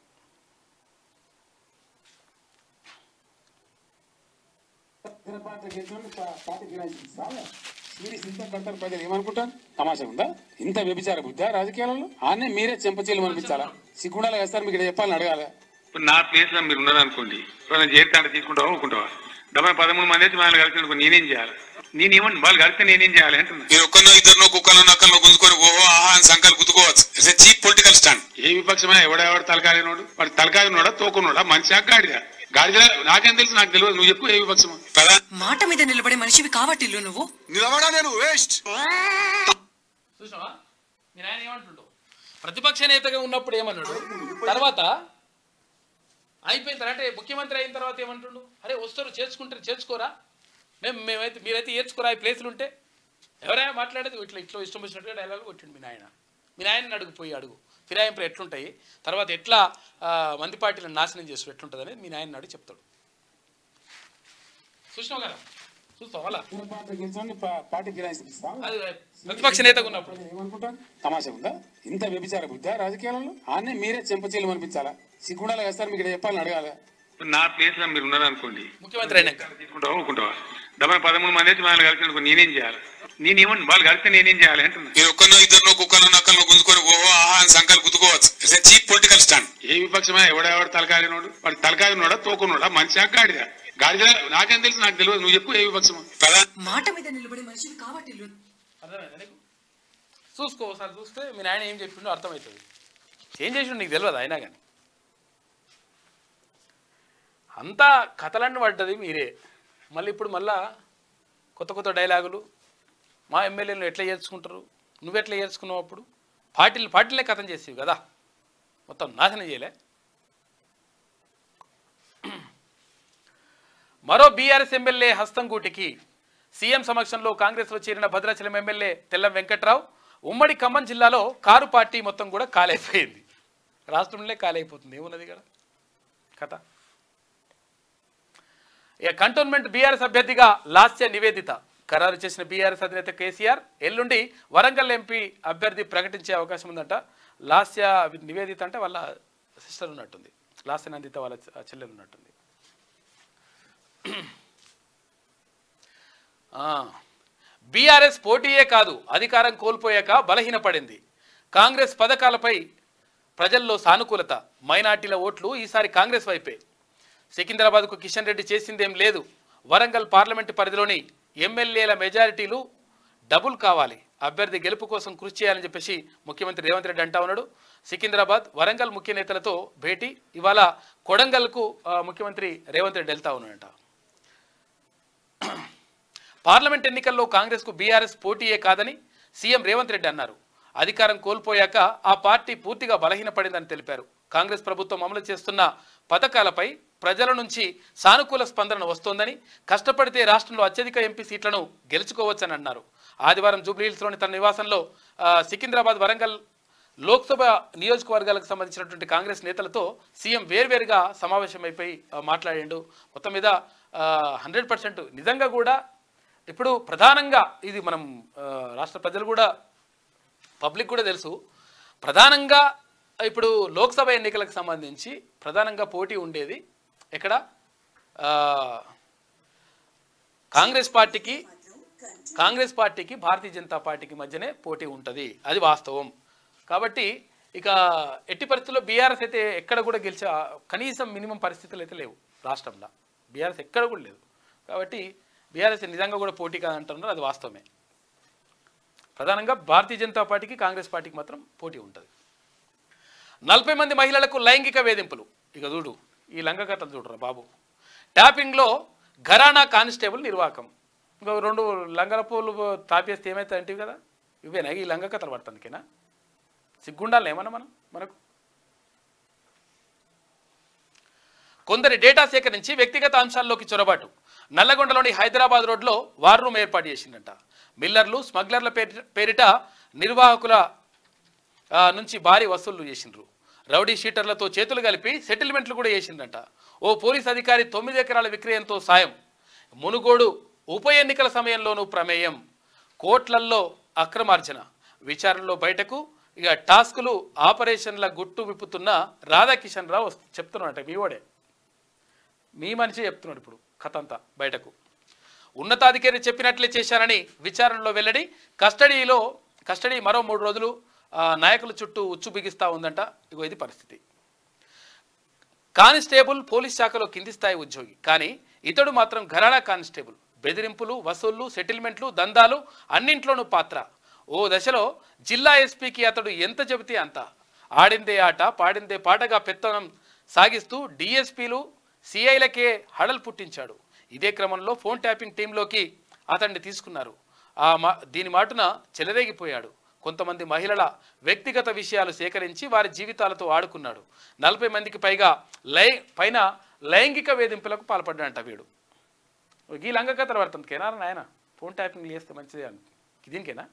ప్రజలు ఏమనుకుంటారు? తమాషా ఉందా? ఇంత వ్యభిచార బుద్ధా రాజకీయాలలో? ఆనే మీరే చెంపచీలు అనిపించాలా? సిగ్గుండాలి వేస్తారు, మీకు చెప్పాలని అడగాలి. నా ప్లేస్ లో మీరు ఉన్నారనుకోండి, చేస్తాంటే తీసుకుంటావా అనుకుంటావా? 13 మంది అయితే మనం కలిసి నేనేం చేయాలి? నేనేమన్నా వాళ్ళు కలిస్తే నేనేం చేయాలి అంటున్నా. మీరు ఒక్కనో ఇద్దరినో కుక్కలో నక్కల్లో గుంజుకొని ఓహో ఆహా అని సంకలు గుద్దుకోవచ్చు. It's a cheap political stand. ఏ విపక్షమైనా ఎవడెవడు తలకాయనోడు, వాడు తలకాయనోడా తోకునోడా, మంచిగా గాడిదా గాడిద నాకేం తెలుసు, నాకు తెలియదు. నువ్వు చెప్పు ఏ విపక్షం? మాట మీద నిలబడే మనిషివి కాబట్టి నువ్వు నిలబడా నేను వేస్ట్. చూసావా మీ నాయన ఏమంటుండో? ప్రతిపక్ష నేతగా ఉన్నప్పుడు ఏమన్నాడు, తర్వాత అయిపోయిన తర్వాత అంటే ముఖ్యమంత్రి అయిన తర్వాత ఏమంటుండు, అరే వస్తారు చేర్చుకోరా, మీరైతే ఏర్చుకోరా ఈ ప్లేసులు ఉంటే. ఎవరైనా మాట్లాడేది ఇట్లా ఇష్టం వచ్చినట్టుగా డైలాగ్ కొట్టిండు మీ నాయన అడుగు ఫిరాయింపులు ఎట్లుంటాయి, తర్వాత ఎట్లా మంది పార్టీలను నాశనం చేస్తూ ఎట్లుంటుంది అనేది మీ నాయన అడిగి చెప్తాడు. చూసినావు కదా, చూస్తావు అలా ప్రతిపక్ష నేతగా ఉన్నప్పుడు ఏమనుకుంటారు? తమాషా ఉందా? ఇంత వ్యభిచార బుద్ధా రాజకీయాలలో? ఆనే మీరే చెంపచీలు అనిపించాలా? సిగ్గుండాలి వేస్తారు, మీకు చెప్పాలని అడగాలి. నా ప్లేస్ లో మీరు ఉన్నారనుకోండి, ముఖ్యమంత్రి అయినాక తీసుకుంటావా అనుకుంటావా? 13 మంది అయితే మనం కలిసి నేనేం చేయాలి? నేనేమన్నా వాళ్ళు కలిస్తే నేనేం చేయాలి అంటున్నా. మీరు ఒక్కనో ఇద్దరినో కుక్కలో నక్కల్లో గుంజుకొని ఓహో ఆహా అని సంకలు గుద్దుకోవచ్చు. It's a cheap political stand. ఏ విపక్షమైనా ఎవడెవడు తలకాయనోడు, వాడు తలకాయనోడా తోకునోడా, మంచిగా గాడిదా గాడిద నాకేం తెలుసు, నాకు తెలియదు. నువ్వు చెప్పు ఏ విపక్షం? మాట మీద నిలబడే మనిషివి కాబట్టి అర్థమైందా నీకు? చూసుకో ఒకసారి, చూస్తే మీ నాయన ఏం చెప్పిండో అర్థమవుతుంది. ఏం చేసిండు నీకు తెలియదు అయినా కానీ. అంతా కథలన్నీ పడ్డది మీరే. మళ్ళీ ఇప్పుడు కొత్త డైలాగులు. మా ఎమ్మెల్యేలను ఎట్లా చేర్చుకుంటారు, నువ్వెట్లా చేర్చుకున్నావు? అప్పుడు పార్టీలనే కథం చేసేవి కదా, మొత్తం నాశనం చేయలే. మరో బీఆర్ఎస్ ఎమ్మెల్యే హస్తంగూటికి సీఎం సమక్షంలో కాంగ్రెస్లో చేరిన భద్రాచలం ఎమ్మెల్యే తెల్లం వెంకట్రావు ఉమ్మడి ఖమ్మం జిల్లాలో కారు పార్టీ మొత్తం కూడా కాలైపోయింది. రాష్ట్రంలో కాలైపోతుంది, ఏమున్నది కదా కథ. ఇక కంటోన్మెంట్ బీఆర్ఎస్ అభ్యర్థిగా లాస్య నివేదిత ఖరారు చేసిన బీఆర్ఎస్ అధినేత కేసీఆర్ ఎల్లుండి వరంగల్ ఎంపీ అభ్యర్థి ప్రకటించే అవకాశం ఉందంట. లాస్య నివేదిత అంటే వాళ్ళ సిస్టర్ ఉన్నట్టుంది, లాస్య నందిత వాళ్ళ చెల్లెలు ఉన్నట్టుంది. బీఆర్ఎస్ పోటీయే కాదు అధికారం కోల్పోయాక బలహీనపడింది. కాంగ్రెస్ పథకాలపై ప్రజల్లో సానుకూలత, మైనార్టీల ఓట్లు ఈసారి కాంగ్రెస్ వైపే. సికింద్రాబాద్కు కిషన్ రెడ్డి చేసిందేం లేదు. వరంగల్ పార్లమెంటు పరిధిలోని ఎమ్మెల్యేల మెజారిటీలు డబుల్ కావాలి, అభ్యర్థి గెలుపు కోసం కృషి చేయాలని చెప్పేసి ముఖ్యమంత్రి రేవంత్ రెడ్డి అంటా ఉన్నాడు. సికింద్రాబాద్ వరంగల్ ముఖ్య నేతలతో భేటీ. ఇవాళ కొడంగల్కు ముఖ్యమంత్రి రేవంత్ రెడ్డి వెళ్తా ఉన్నాడంట. పార్లమెంట్ ఎన్నికల్లో కాంగ్రెస్కు బీఆర్ఎస్ పోటీయే కాదని సీఎం రేవంత్ రెడ్డి అన్నారు. అధికారం కోల్పోయాక ఆ పార్టీ పూర్తిగా బలహీనపడిందని తెలిపారు. కాంగ్రెస్ ప్రభుత్వం అమలు చేస్తున్న పథకాలపై ప్రజల నుంచి సానుకూల స్పందన వస్తోందని, కష్టపడితే రాష్ట్రంలో అత్యధిక ఎంపీ సీట్లను గెలుచుకోవచ్చని అన్నారు. ఆదివారం జూబ్లీహిల్స్లోని తన నివాసంలో సికింద్రాబాద్ వరంగల్ లోక్సభ నియోజకవర్గాలకు సంబంధించినటువంటి కాంగ్రెస్ నేతలతో సీఎం వేర్వేరుగా సమావేశమైపోయి మాట్లాడిండు. మొత్తం మీద 100% నిజంగా కూడా ఇప్పుడు ప్రధానంగా ఇది మనం రాష్ట్ర ప్రజలు కూడా పబ్లిక్ కూడా తెలుసు, ప్రధానంగా ఇప్పుడు లోక్సభ ఎన్నికలకు సంబంధించి ప్రధానంగా పోటీ ఉండేది ఎక్కడ కాంగ్రెస్ పార్టీకి భారతీయ జనతా పార్టీకి మధ్యనే పోటీ ఉంటుంది, అది వాస్తవం. కాబట్టి ఇక ఎట్టి పరిస్థితుల్లో బీఆర్ఎస్ అయితే ఎక్కడ కూడా గెలిచే కనీసం మినిమం పరిస్థితులు అయితే లేవు రాష్ట్రంలో, బీఆర్ఎస్ ఎక్కడ కూడా లేదు. కాబట్టి బీఆర్ఎస్ నిజంగా కూడా పోటీ కాదంటున్నారు, అది వాస్తవమే. ప్రధానంగా భారతీయ జనతా పార్టీకి కాంగ్రెస్ పార్టీకి మాత్రం పోటీ ఉంటుంది. 40 మంది మహిళలకు లైంగిక వేధింపులు. ఇక చూడు ఈ లంగ కథలు చూడరా బాబు. ట్యాపింగ్లో ఘరానా కానిస్టేబుల్ నిర్వాకం. ఇంకో 2 లంగల పూలు తాపేస్తే ఏమైతే అంటివి కదా, ఇవేనా ఈ లంగ కథలు పడుతుందికేనా? సిగ్గుండాలి ఏమన్నా మనకు. కొందరి డేటా సేకరించి వ్యక్తిగత అంశాల్లోకి చొరబాటు. నల్లగొండలోని హైదరాబాద్ రోడ్లో వార్ రూమ్ ఏర్పాటు చేసిందంట. మిల్లర్లు స్మగ్లర్ల పేరిట నిర్వాహకుల నుంచి భారీ వసూళ్లు చేసిండ్రు. రౌడీ షీటర్లతో చేతులు కలిపి సెటిల్మెంట్లు కూడా చేసిందంట. ఓ పోలీస్ అధికారి 9 ఎకరాల విక్రయంతో సాయం. మునుగోడు ఉప ఎన్నికల సమయంలోనూ ప్రమేయం. కోట్లల్లో అక్రమార్జన. విచారణలో బయటకు. ఇక టాస్కులు ఆపరేషన్ల గుట్టు విప్పుతున్న రాధాకిషన్ రావు చెప్తున్నాడట. మీ మనిషి చెప్తున్నాడు ఇప్పుడు కథ అంతా బయటకు. ఉన్నతాధికారి చెప్పినట్లే చేశారని విచారణలో వెల్లడి. కస్టడీ మరో 3 రోజులు నాయకుల చుట్టూ ఉచ్చు బిగిస్తూ ఉందంట. ఇగో ఇది పరిస్థితి. కానిస్టేబుల్ పోలీస్ శాఖలో కింది స్థాయి ఉద్యోగి, కానీ ఇతడు మాత్రం ఘరానా కానిస్టేబుల్. బెదిరింపులు, వసూళ్లు, సెటిల్మెంట్లు, దందాలు అన్నింట్లోనూ పాత్ర. ఓ దశలో జిల్లా ఎస్పీకి అతడు ఎంత చెబితే అంత. ఆడిందే ఆట పాడిందే పాటగా పెత్తనం సాగిస్తూ డిఎస్పీలు సిఐలకే హడల్ పుట్టించాడు. ఇదే క్రమంలో ఫోన్ ట్యాపింగ్ టీంలోకి అతన్ని తీసుకున్నారు. దీని మాటున చెలరేగిపోయాడు. కొంతమంది మహిళల వ్యక్తిగత విషయాలు సేకరించి వారి జీవితాలతో ఆడుకున్నాడు. 40 మందికి పైన లైంగిక వేధింపులకు పాల్పడ్డాడంట వీడు. ఈ లంగ కథలు పడుతుంది కేనా నాయన. ఫోన్ ట్యాపింగ్ చేస్తే మంచిది అని దీనికేనా?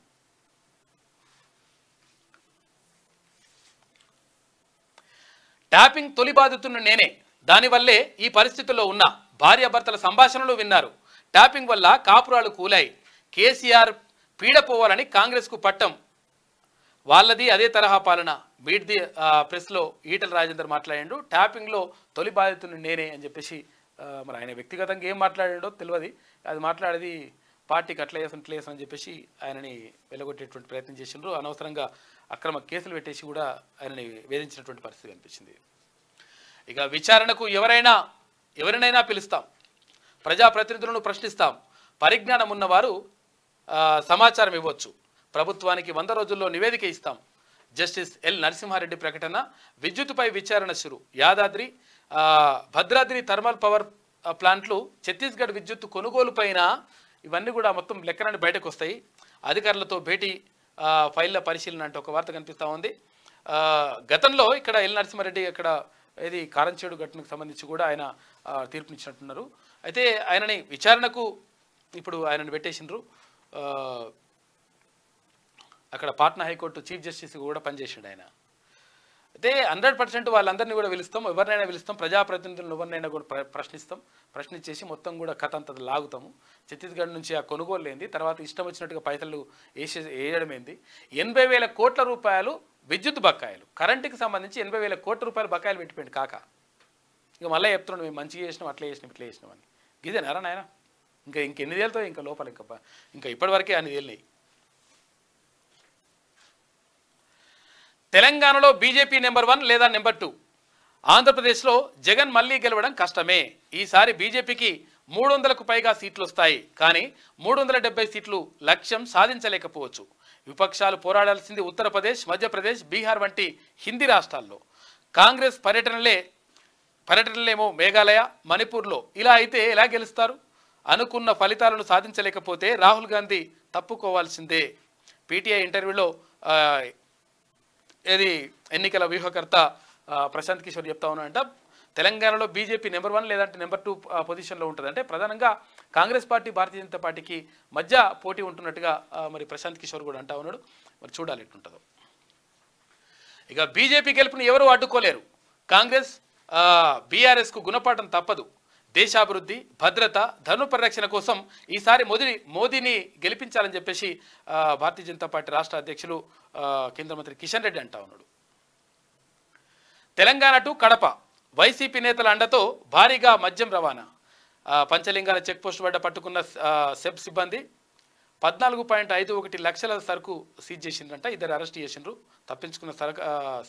ట్యాపింగ్ తొలి బాధితున్న నేనే. దానివల్లే ఈ పరిస్థితుల్లో ఉన్న భార్యాభర్తల సంభాషణలు విన్నారు. ట్యాపింగ్ వల్ల కాపురాలు కూలాయి. కేసీఆర్ పీడపోవాలని కాంగ్రెస్కు పట్టం. వాళ్ళది అదే తరహా పాలన. మీట్ ది ప్రెస్లో ఈటల రాజేందర్ మాట్లాడాడు. ట్యాపింగ్లో తొలి బాధితుని నేనే అని చెప్పేసి మరి ఆయన వ్యక్తిగతంగా ఏం మాట్లాడాడో తెలియదు. అది మాట్లాడేది పార్టీకి అట్లా చేసిన అని చెప్పేసి ఆయనని వెలగొట్టేటువంటి ప్రయత్నం చేసిండ్రు. అనవసరంగా అక్రమ కేసులు పెట్టేసి కూడా ఆయనని వేధించినటువంటి పరిస్థితి కనిపించింది. ఇక విచారణకు ఎవరినైనా పిలుస్తాం, ప్రజాప్రతినిధులను ప్రశ్నిస్తాం, పరిజ్ఞానం ఉన్నవారు సమాచారం ఇవ్వచ్చు, ప్రభుత్వానికి 100 రోజుల్లో నివేదిక ఇస్తాం. జస్టిస్ ఎల్ నరసింహారెడ్డి ప్రకటన. విద్యుత్తుపై విచారణ శురు. యాదాద్రి భద్రాద్రి థర్మల్ పవర్ ప్లాంట్లు ఛత్తీస్గఢ్ విద్యుత్తు కొనుగోలు పైన ఇవన్నీ కూడా మొత్తం లెక్కలని బయటకు వస్తాయి. అధికారులతో భేటీ, ఫైళ్ల పరిశీలన అంటే ఒక వార్త కనిపిస్తూ ఉంది. గతంలో ఇక్కడ ఎల్ నరసింహారెడ్డి ఇక్కడ ఏది కారంచేడు ఘటనకు సంబంధించి కూడా ఆయన తీర్పునిచ్చినట్టున్నారు. అయితే ఆయనని విచారణకు ఇప్పుడు ఆయనను పెట్టేసిండ్రు. అక్కడ పాట్నా హైకోర్టు చీఫ్ జస్టిస్ కూడా పనిచేసిండు ఆయన. అయితే 100% వాళ్ళందరినీ కూడా పిలుస్తాం, ఎవరినైనా పిలుస్తాం, ప్రజాప్రతినిధులను ఎవరినైనా కూడా ప్రశ్నించేసి మొత్తం కూడా కథ అంతా లాగుతాము. ఛత్తీస్గఢ్ నుంచి ఆ కొనుగోలు ఏంది, తర్వాత ఇష్టం వచ్చినట్టుగా పైసలు వేయడం ఏంది, 80,000 కోట్ల రూపాయలు విద్యుత్ బకాయిలు, కరెంటుకి సంబంధించి 80,000 కోట్ల రూపాయలు బకాయిలు పెట్టిపోయింది కాక. ఇక మళ్ళీ చెప్తున్నాడు మేము మంచిగా చేసినాం, అట్లా చేసినాం, ఇట్లా చేసినాం అని. ఇదేనారా నాయన? ఇంకెన్ని తేలుతో ఇంకా లోపల ఇంకా ఇప్పటివరకే అన్ని తేలినాయి. తెలంగాణలో బీజేపీ నెంబర్ 1 లేదా నెంబర్ 2. ఆంధ్రప్రదేశ్లో జగన్ మళ్ళీ గెలవడం కష్టమే. ఈసారి బీజేపీకి 300కు పైగా సీట్లు వస్తాయి, కానీ 370 సీట్లు లక్ష్యం సాధించలేకపోవచ్చు. విపక్షాలు పోరాడాల్సింది ఉత్తరప్రదేశ్, మధ్యప్రదేశ్, బీహార్ వంటి హిందీ రాష్ట్రాల్లో. కాంగ్రెస్ పర్యటనలేమో మేఘాలయ, మణిపూర్లో. ఇలా అయితే ఎలా గెలుస్తారు? అనుకున్న ఫలితాలను సాధించలేకపోతే రాహుల్ గాంధీ తప్పుకోవాల్సిందే. పీటీఐ ఇంటర్వ్యూలో ఏది ఎన్నికల వ్యూహకర్త ప్రశాంత్ కిషోర్ చెప్తా ఉన్నాడంట, తెలంగాణలో బీజేపీ నెంబర్ 1 లేదంటే నెంబర్ 2 పొజిషన్లో ఉంటుంది. అంటే ప్రధానంగా కాంగ్రెస్ పార్టీ, భారతీయ జనతా పార్టీకి మధ్య పోటీ ఉంటున్నట్టుగా మరి ప్రశాంత్ కిషోర్ కూడా అంటా ఉన్నాడు. మరి చూడాలి ఎట్లుంటుందో. ఇక బీజేపీ గెలుపుని ఎవరు అడ్డుకోలేరు. కాంగ్రెస్ బీఆర్ఎస్కు గుణపాఠం తప్పదు. దేశాభివృద్ధి, భద్రత, ధర్మ పరిరక్షణ కోసం ఈసారి మోదీని గెలిపించాలని చెప్పేసి భారతీయ జనతా పార్టీ రాష్ట్ర అధ్యక్షులు కేంద్ర మంత్రి కిషన్ రెడ్డి అంటా ఉన్నాడు. తెలంగాణ టు కడప వైసీపీ నేతల అండతో భారీగా మద్యం రవాణా. పంచలింగాల చెక్పోస్ట్ వద్ద పట్టుకున్న సెబ్ సిబ్బంది 14.51 లక్షల సరుకు సీజ్ చేసిండ్రంట. 2 అరెస్ట్ చేసిండ్రు. తప్పించుకున్న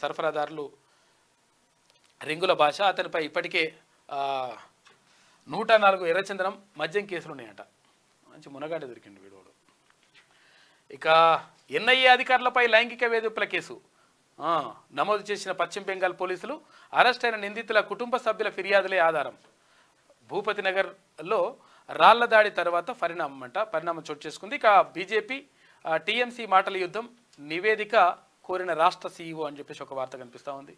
సరఫరాదారులు రింగుల భాష. అతనిపై ఇప్పటికే 104 ఎర్రచందనం మద్యం కేసులు ఉన్నాయట. మంచి మునగాడే దొరికింది వీడోడు. ఇక ఎన్ఐఏ అధికారులపై లైంగిక వేధింపుల కేసు నమోదు చేసిన పశ్చిమ బెంగాల్ పోలీసులు అరెస్ట్ అయిన నిందితుల కుటుంబ సభ్యుల ఫిర్యాదులే ఆధారం. భూపతి నగర్లో రాళ్ల దాడి తర్వాత పరిణామం చోటు చేసుకుంది. ఇక బీజేపీ టీఎంసీ మాటల యుద్ధం, నివేదిక కోరిన రాష్ట్ర సీఈఓ అని చెప్పేసి ఒక వార్త కనిపిస్తూ ఉంది.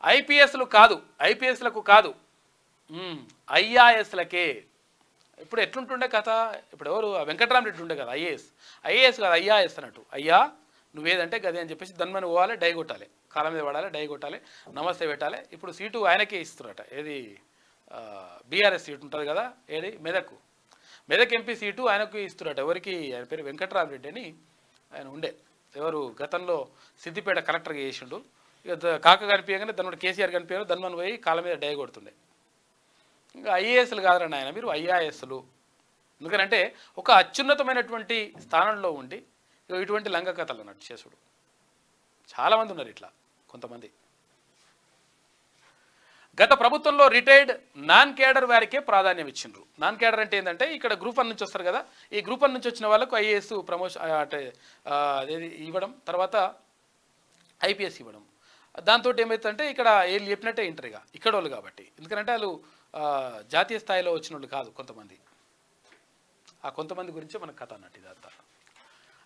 ఐపీఎస్లకు కాదు ఐఆర్ఎస్లకే. ఇప్పుడు ఎట్లుంటుండే కథ, ఇప్పుడు ఎవరు వెంకటరామరెడ్డి ఉండే కదా ఐఏఎస్ కాదు ఐఆర్ఎస్ అన్నట్టు. అయ్యా నువ్వేదంటే గదే అని చెప్పేసి దన్మని పోవాలి, డై కొట్టాలి, కాలం మీద పడాలి, డై కొట్టాలి, నమస్తే పెట్టాలి. ఇప్పుడు సీటు ఆయనకే ఇస్తున్నారట. ఏది బీఆర్ఎస్ సీటు ఉంటుంది కదా, ఏది మెదక్ ఎంపీ సీటు ఆయనకు ఇస్తున్నారట. ఎవరికి? ఆయన పేరు వెంకటరామరెడ్డి అని ఆయన ఉండే. ఎవరు గతంలో సిద్దిపేట కలెక్టర్గా చేసిండు. ఇక కాక కనిపించగానే దన్నుడు కేసీఆర్ కనిపించారు, దన్మని పోయి కాలం మీద డై కొడుతుండే. ఇంకా ఐఏఎస్లు కాదరండి ఆయన, మీరు ఐఆర్ఎస్లు. ఎందుకంటే ఒక అత్యున్నతమైనటువంటి స్థానంలో ఉండి ఇటువంటి లంగ కథలు అన్నట్టు చేసుడు చాలామంది ఉన్నారు. ఇట్లా కొంతమంది గత ప్రభుత్వంలో రిటైర్డ్ నాన్ కేడర్ వారికే ప్రాధాన్యం ఇచ్చిండ్రు. నాన్ కేడర్ అంటే ఏంటంటే ఇక్కడ గ్రూప్ 1 నుంచి వస్తారు కదా, ఈ గ్రూప్ 1 నుంచి వచ్చిన వాళ్ళకు ఐఏఎస్ ప్రమోషన్ అంటే అదేది ఇవ్వడం, తర్వాత ఐపీఎస్ ఇవ్వడం. దాంతో ఏమవుతుందంటే ఇక్కడ వీళ్ళు చెప్పినట్టే ఇంటర్గా ఇక్కడ వాళ్ళు కాబట్టి, ఎందుకంటే వాళ్ళు జాతీయ స్థాయిలో వచ్చిన వాళ్ళు కాదు కొంతమంది. ఆ కొంతమంది గురించే మనకు కథ అన్నట్టు ఇదంతా.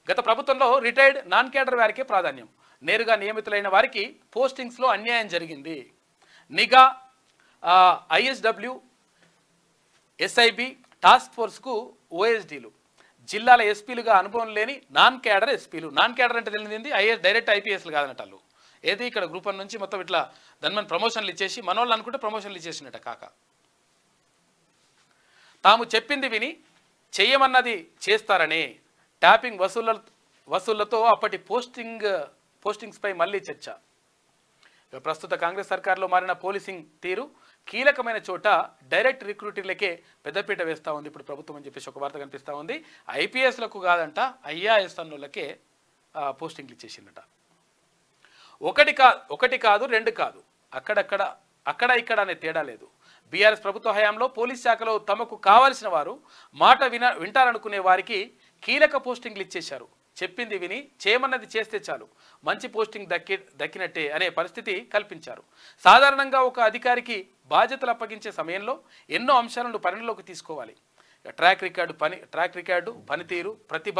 గత ప్రభుత్వంలో రిటైర్డ్ నాన్ కేడర్ వారికే ప్రాధాన్యం. నేరుగా నియమితులైన వారికి పోస్టింగ్స్లో అన్యాయం జరిగింది. నిఘా, ఐఎస్డబ్ల్యూ, ఎస్ఐబి, టాస్క్ ఫోర్స్కు ఓఎస్డీలు, జిల్లాల ఎస్పీలుగా అనుభవం లేని నాన్ కేడర్ ఎస్పీలు. నాన్ కేడర్ అంటే తెలియదు, డైరెక్ట్ ఐపీఎస్లు కాదన్నట్టు వాళ్ళు. ఏది ఇక్కడ గ్రూప్ 1 నుంచి మొత్తం ఇట్లా దాని ప్రమోషన్లు ఇచ్చేసి మనోళ్ళు అనుకుంటే ప్రమోషన్లు ఇచ్చేసినట్ట కాక. తాము చెప్పింది విని చెయ్యమన్నది చేస్తారని ట్యాపింగ్ వసూళ్లతో అప్పటి పోస్టింగ్స్పై మళ్ళీ చర్చ. ప్రస్తుత కాంగ్రెస్ సర్కార్లో మారిన పోలీసింగ్ తీరు కీలకమైన చోట డైరెక్ట్ రిక్రూటింగ్లకే పెద్దపీట వేస్తూ ఉంది ఇప్పుడు ప్రభుత్వం అని చెప్పేసి ఒక వార్త కనిపిస్తూ ఉంది. ఐపీఎస్లకు కాదంట ఐఆర్ఎస్ అన్నోళ్ళకే పోస్టింగ్లు ఇచ్చేసిందట. ఒకటి కాదు, 2 కాదు, అక్కడ ఇక్కడ అనే తేడా లేదు. బీఆర్ఎస్ ప్రభుత్వ హయాంలో పోలీస్ శాఖలో తమకు కావాల్సిన వారు మాట వింటారనుకునే వారికి కీలక పోస్టింగ్లు ఇచ్చేశారు. చెప్పింది విని చేయమన్నది చేస్తే చాలు, మంచి పోస్టింగ్ దక్కినట్టే అనే పరిస్థితి కల్పించారు. సాధారణంగా ఒక అధికారికి బాధ్యతలు అప్పగించే సమయంలో ఎన్నో అంశాలను పరిగణలోకి తీసుకోవాలి. ట్రాక్ రికార్డు, పనితీరు, ప్రతిభ,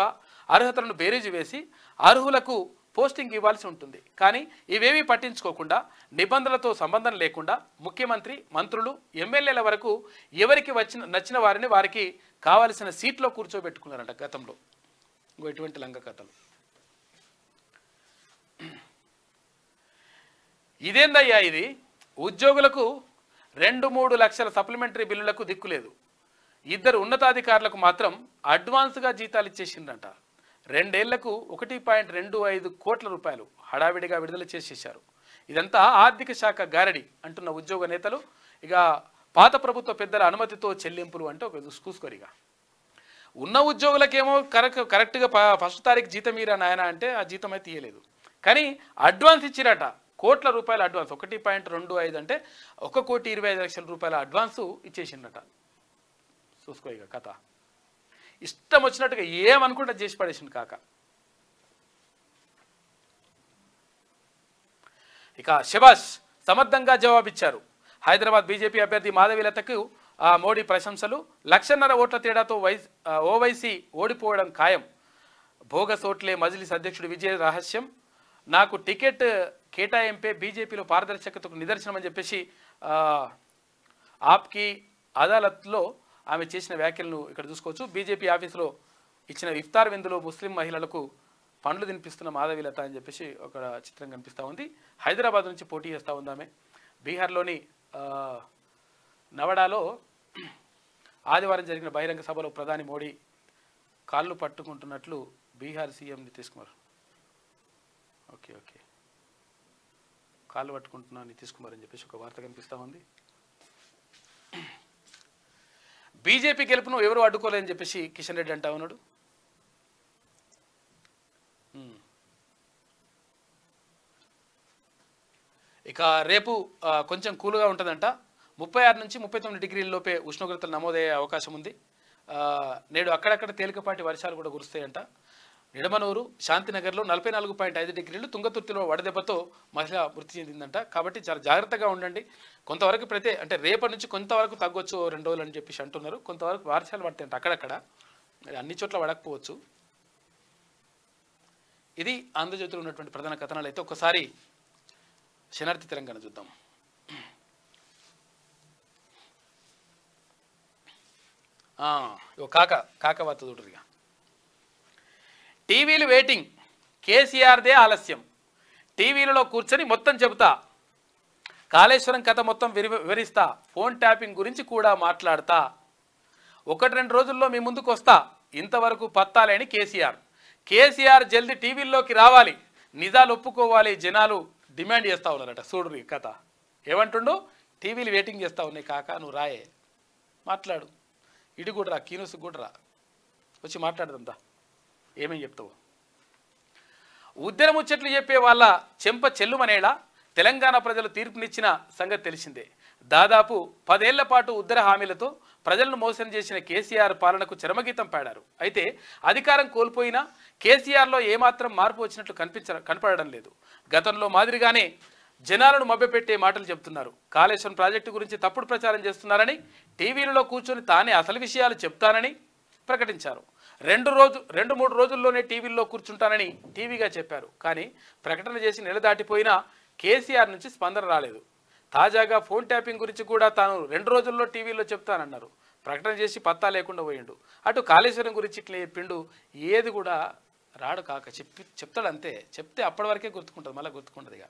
అర్హతలను బేరీజు వేసి అర్హులకు పోస్టింగ్ ఇవ్వాల్సి ఉంటుంది. కానీ ఇవేమీ పట్టించుకోకుండా నిబంధనలతో సంబంధం లేకుండా ముఖ్యమంత్రి, మంత్రులు, ఎమ్మెల్యేల వరకు ఎవరికి నచ్చిన వారిని వారికి కావాల్సిన సీట్లో కూర్చోబెట్టుకున్నారంట గతంలో. ఇటువంటి లంగ కథలు. ఇదేందయ్యా ఇది? ఉద్యోగులకు 2-3 లక్షల సప్లిమెంటరీ బిల్లులకు దిక్కులేదు. 2 ఉన్నతాధికారులకు మాత్రం అడ్వాన్స్గా జీతాలు ఇచ్చేసిందంట. 2 ఏళ్లకు 1.25 కోట్ల రూపాయలు హడావిడిగా విడుదల చేసేశారు. ఇదంతా ఆర్థిక శాఖ గారడి అంటున్న ఉద్యోగ నేతలు ఇక పాత ప్రభుత్వ పెద్దల అనుమతితో చెల్లింపులు అంటే ఒక చూసుకోరిగా. ఉన్న ఉద్యోగులకేమో కరెక్ట్గా 1వ తారీఖు జీతం మీరా నాయన అంటే ఆ జీతం అయితే ఇయ్యలేదు. కానీ అడ్వాన్స్ ఇచ్చిరట, కోట్ల రూపాయల అడ్వాన్స్. 1.25 అంటే 1,25,00,000 రూపాయల అడ్వాన్సు ఇచ్చేసిండట. చూసుకో ఇక కథ. ఇష్టం వచ్చినట్టుగా ఏమనుకుంటా చేసి పడేసింది కాక. ఇక శబాష్ సమర్థంగా జవాబిచ్చారు. హైదరాబాద్ బీజేపీ అభ్యర్థి మాధవీలతకు మోడీ ప్రశంసలు. 1,50,000 ఓట్ల తేడాతో ఓవైసీ ఓడిపోవడం ఖాయం. భోగస్ ఓట్లే మజ్లిస్ అధ్యక్షుడు విజయ రహస్యం. నాకు టికెట్ కేటాయింపే బీజేపీలో పారదర్శకతకు నిదర్శనం అని చెప్పేసి ఆప్కి అదాలత్లో ఆమె చేసిన వ్యాఖ్యలను ఇక్కడ చూసుకోవచ్చు. బీజేపీ ఆఫీసులో ఇచ్చిన ఇఫ్తార్ విందులో ముస్లిం మహిళలకు పండ్లు తినిపిస్తున్న మాధవీలత అని చెప్పేసి ఒక చిత్రం కనిపిస్తూ ఉంది. హైదరాబాద్ నుంచి పోటీ చేస్తూ ఉంది ఆమె. బీహార్లోని నవడాలో ఆదివారం జరిగిన బహిరంగ సభలో ప్రధాని మోడీ కాళ్ళు పట్టుకుంటున్నట్లు బీహార్ సీఎం నితీష్ కుమార్ ఓకే కాళ్ళు పట్టుకుంటున్నా నితీష్ కుమార్ అని చెప్పేసి ఒక వార్త కనిపిస్తూ ఉంది. బీజేపీ గెలుపును ఎవరు అడ్డుకోలేదని చెప్పేసి కిషన్ రెడ్డి అంటా ఉన్నాడు. ఇక రేపు కొంచెం కూల్గా ఉంటుందంట. 36 నుంచి 39 డిగ్రీల లోపే ఉష్ణోగ్రతలు నమోదయ్యే అవకాశం ఉంది. నేడు అక్కడక్కడ తేలికపాటి వర్షాలు కూడా కురుస్తాయంట. నిడమనూరు, శాంతినగర్లో 44.5 డిగ్రీలు, తుంగతుర్తిలో వడదెబ్బతో మహిళ మృతి చెందిందంట. కాబట్టి చాలా జాగ్రత్తగా ఉండండి. కొంతవరకు అంటే రేపటి నుంచి కొంతవరకు తగ్గొచ్చు 2 రోజులు అని చెప్పేసి అంటున్నారు. కొంతవరకు వర్షాలు పడతాయంట అక్కడక్కడ, అన్ని చోట్ల పడకపోవచ్చు. ఇది ఆంధ్రజ్యోతిలో ఉన్నటువంటి ప్రధాన కథనాలు. అయితే ఒకసారి శనార్థి తెలంగాణ చూద్దాం. కాక వార్త చూడరుగా. టీవీలు వెయిటింగ్, కేసీఆర్దే ఆలస్యం. టీవీలలో కూర్చొని మొత్తం చెబుతా, కాళేశ్వరం కథ మొత్తం వివరిస్తా, ఫోన్ ట్యాపింగ్ గురించి కూడా మాట్లాడతా, 1-2 రోజుల్లో మీ ముందుకు వస్తా, ఇంతవరకు పత్తాలేని కేసీఆర్ జల్దీ టీవీల్లోకి రావాలి, నిజాలు ఒప్పుకోవాలి, జనాలు డిమాండ్ చేస్తూ ఉన్నారట. చూడు కథ ఏమంటుండు. టీవీలు వెయిటింగ్ చేస్తూ ఉన్నాయి కాక, నువ్వు రాయే మాట్లాడు, ఇటు కూడా రా, కీనూసు కూడా రా, వచ్చి మాట్లాడదంతా, ఏమేం చెప్తావు. ఉద్దర ముచ్చట్లు చెప్పే వాళ్ళ చెంప చెల్లుమనేలా తెలంగాణ ప్రజలు తీర్పునిచ్చిన సంగతి తెలిసిందే. దాదాపు 10 ఏళ్ల పాటు ఉద్దర హామీలతో ప్రజలను మోసం చేసిన కేసీఆర్ పాలనకు చరమగీతం పాడారు. అయితే అధికారం కోల్పోయినా కేసీఆర్లో ఏమాత్రం మార్పు వచ్చినట్లు కనపడడం లేదు. గతంలో మాదిరిగానే జనాలను మభ్యపెట్టే మాటలు చెబుతున్నారు. కాళేశ్వరం ప్రాజెక్టు గురించి తప్పుడు ప్రచారం చేస్తున్నారని, టీవీలలో కూర్చొని తానే అసలు విషయాలు చెప్తానని ప్రకటించారు. 2-3 రోజుల్లోనే టీవీల్లో కూర్చుంటానని టీవీగా చెప్పారు. కానీ ప్రకటన చేసి నెల దాటిపోయినా కేసీఆర్ నుంచి స్పందన రాలేదు. తాజాగా ఫోన్ ట్యాపింగ్ గురించి కూడా తాను 2 రోజుల్లో టీవీలో చెప్తానన్నారు. ప్రకటన చేసి పత్తా లేకుండా పోయిండు. అటు కాళేశ్వరం గురించి ఇట్లా చెప్పిండు, ఏది కూడా రాడు కాక. చెప్తాడు అంతే, చెప్తే అప్పటి వరకే గుర్తుకుంటుంది, మళ్ళీ గుర్తుకుంటుంది. ఇక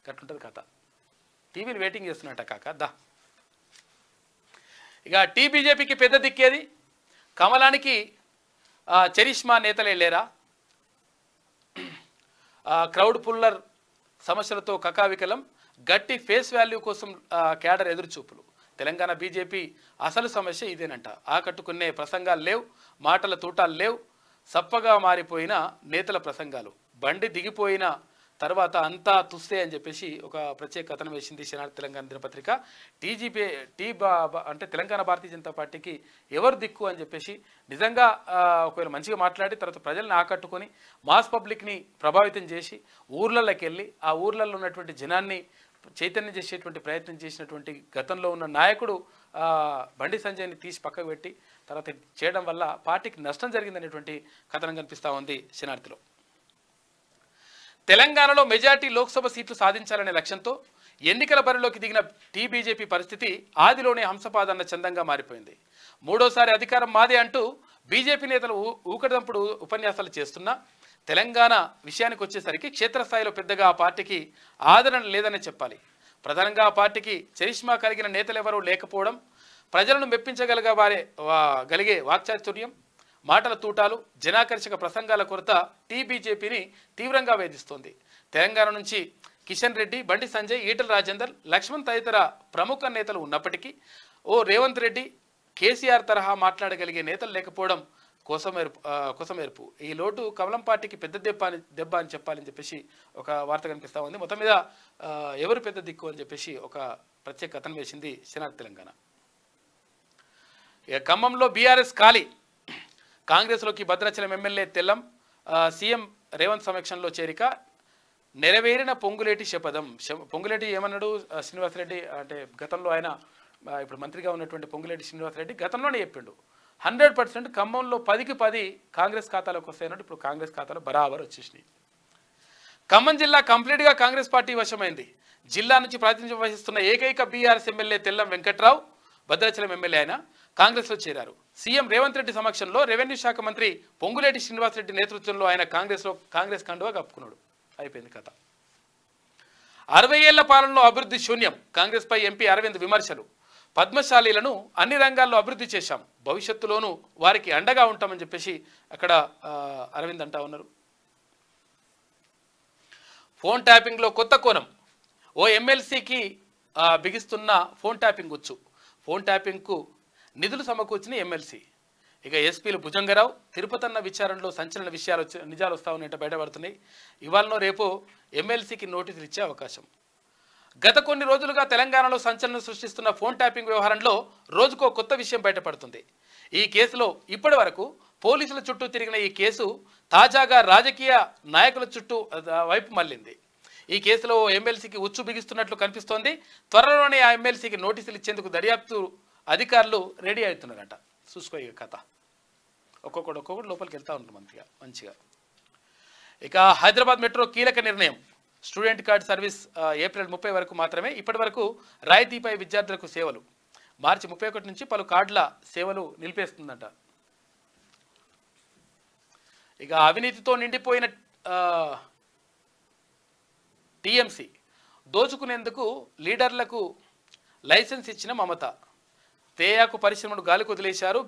గట్లుంటుంది కథ. టీవీలు వెయిటింగ్ చేస్తున్నట్ట కాక. ఇక బీజేపీకి పెద్ద దిక్కేది. కమలానికి చరిష్మా నేతలు వెళ్ళారా? క్రౌడ్ పుల్లర్ సమస్యలతో కకావికలం, గట్టి ఫేస్ వాల్యూ కోసం క్యాడర్ ఎదురుచూపులు. తెలంగాణ బీజేపీ అసలు సమస్య ఇదేనంట. ఆకట్టుకునే ప్రసంగాలు లేవు, మాటల తూటాలు లేవు, సప్పగా మారిపోయిన నేతల ప్రసంగాలు. బండి దిగిపోయిన తర్వాత అంతా తుస్తే అని చెప్పేసి ఒక ప్రత్యేక కథనం వేసింది శనార్థి తెలంగాణ దినపత్రిక. అంటే తెలంగాణ భారతీయ జనతా పార్టీకి ఎవరు దిక్కు అని చెప్పేసి నిజంగా ఒకవేళ మంచిగా మాట్లాడి తర్వాత ప్రజల్ని ఆకట్టుకొని మాస్ పబ్లిక్ని ప్రభావితం చేసి ఊర్లలోకి వెళ్ళి ఆ ఊర్లలో ఉన్నటువంటి జనాన్ని చైతన్యం చేసేటువంటి ప్రయత్నం చేసినటువంటి గతంలో ఉన్న నాయకుడు బండి సంజయ్ని తీసి పక్కకు పెట్టి తర్వాత చేయడం వల్ల పార్టీకి నష్టం జరిగిందనేటువంటి కథనం కనిపిస్తూ ఉంది శనార్థిలో. తెలంగాణలో మెజార్టీ లోక్సభ సీట్లు సాధించాలనే లక్ష్యంతో ఎన్నికల బరిలోకి దిగిన టీబీజేపీ పరిస్థితి ఆదిలోనే హంసపాదన్న చందంగా మారిపోయింది. మూడోసారి అధికారం మాదే అంటూ బీజేపీ నేతలు ఊకడంపుడు ఉపన్యాసాలు చేస్తున్నా తెలంగాణ విషయానికి వచ్చేసరికి క్షేత్రస్థాయిలో పెద్దగా ఆ పార్టీకి ఆదరణ లేదనే చెప్పాలి. ప్రధానంగా ఆ పార్టీకి చరిష్మా కలిగిన నేతలెవరూ లేకపోవడం, ప్రజలను మెప్పించగలిగే వాక్చాతుర్యం, మాటల తూటాలు, జనాకర్షక ప్రసంగాల కొరత టీబీజేపీని తీవ్రంగా వేధిస్తోంది. తెలంగాణ నుంచి కిషన్ రెడ్డి, బండి సంజయ్, ఈటల రాజేందర్, లక్ష్మణ్ తదితర ప్రముఖ నేతలు ఉన్నప్పటికీ రేవంత్ రెడ్డి, కేసీఆర్ తరహా మాట్లాడగలిగే నేతలు లేకపోవడం కోసమేర్పు. ఈ లోటు కమలం పార్టీకి పెద్ద దెబ్బ అని చెప్పాలని చెప్పేసి ఒక వార్త కనిపిస్తూ ఉంది. మొత్తం మీద ఎవరు పెద్ద దిక్కు అని చెప్పేసి ఒక ప్రత్యేక కథనం వేసింది సినార్ తెలంగాణ. ఖమ్మంలో బీఆర్ఎస్ ఖాళీ, కాంగ్రెస్లోకి భద్రాచలం ఎమ్మెల్యే తెల్లం సీఎం రేవంత్ సమక్షంలో చేరిక, నెరవేరిన పొంగులేటి శపథం. పొంగులేటి ఏమన్నాడు శ్రీనివాసరెడ్డి అంటే గతంలో ఆయన ఇప్పుడు మంత్రిగా ఉన్నటువంటి పొంగులేటి శ్రీనివాసరెడ్డి గతంలోనే చెప్పిండు 100% ఖమ్మంలో 10కి 10 కాంగ్రెస్ ఖాతాలోకి వస్తాయన్నట్టు. ఇప్పుడు కాంగ్రెస్ ఖాతాలో బరాబర్ వచ్చేసినాయి. ఖమ్మం జిల్లా కంప్లీట్గా కాంగ్రెస్ పార్టీ వశమైంది. జిల్లా నుంచి ప్రాతినిధ్యం వహిస్తున్న ఏకైక BRS MLA Tellam Venkatrao Bhadrachalam MLA ఆయన కాంగ్రెస్లో చేరారు. సీఎం రేవంత్ రెడ్డి సమక్షంలో రెవెన్యూ శాఖ మంత్రి పొంగులేటి శ్రీనివాసరెడ్డి నేతృత్వంలో ఆయన కాంగ్రెస్ కండువా కప్పుకున్నాడు. అయిపోయింది కథ. 60 ఏళ్ల పాలనలో అభివృద్ధి శూన్యం, కాంగ్రెస్పై ఎంపీ అరవింద్ విమర్శలు. పద్మశాలీలను అన్ని రంగాల్లో అభివృద్ధి చేశాం, భవిష్యత్తులోనూ వారికి అండగా ఉంటామని చెప్పేసి అక్కడ అరవింద్ అంటా ఉన్నారు. ఫోన్ ట్యాపింగ్లో కొత్త కోణం, ఓ ఎమ్మెల్సీకి బిగిస్తున్న ఫోన్ ట్యాపింగ్ వచ్చు. ఫోన్ ట్యాపింగ్కు నిధులు సమకూర్చిన ఎమ్మెల్సీ. ఇక ఎస్పీలు భుజంగరావు, తిరుపతన్న విచారణలో సంచలన నిజాలు వస్తూ ఉన్నట్టు బయటపడుతున్నాయి. ఇవాళనో రేపు ఎమ్మెల్సీకి నోటీసులు ఇచ్చే అవకాశం. గత కొన్ని రోజులుగా తెలంగాణలో సంచలనం సృష్టిస్తున్న ఫోన్ ట్యాపింగ్ వ్యవహారంలో రోజుకో కొత్త విషయం బయటపడుతుంది. ఈ కేసులో ఇప్పటి వరకు పోలీసుల చుట్టూ తిరిగిన ఈ కేసు తాజాగా రాజకీయ నాయకుల చుట్టూ వైపు మళ్లింది. ఈ కేసులో ఎమ్మెల్సీకి ఉచ్చు బిగిస్తున్నట్లు కనిపిస్తోంది. త్వరలోనే ఆ ఎమ్మెల్సీకి నోటీసులు ఇచ్చేందుకు దర్యాప్తు అధికారులు రెడీ అవుతున్నారట. చూసుకో ఈ కథ. ఒక్కొక్కడు లోపలికి వెళ్తూ ఉంటారు మంచిగా. ఇక హైదరాబాద్ మెట్రో కీలక నిర్ణయం. స్టూడెంట్ కార్డ్ సర్వీస్ ఏప్రిల్ 30 వరకు మాత్రమే. ఇప్పటి వరకు రాయితీపై విద్యార్థులకు సేవలు. మార్చి 31 నుంచి పలు కార్డుల సేవలు నిలిపేస్తుందంట. ఇక అవినీతితో నిండిపోయిన టీఎంసీ దోచుకునేందుకు లీడర్లకు లైసెన్స్ ఇచ్చిన మమత. తేయాకు పరిశ్రమను గాలికి వదిలేశారు.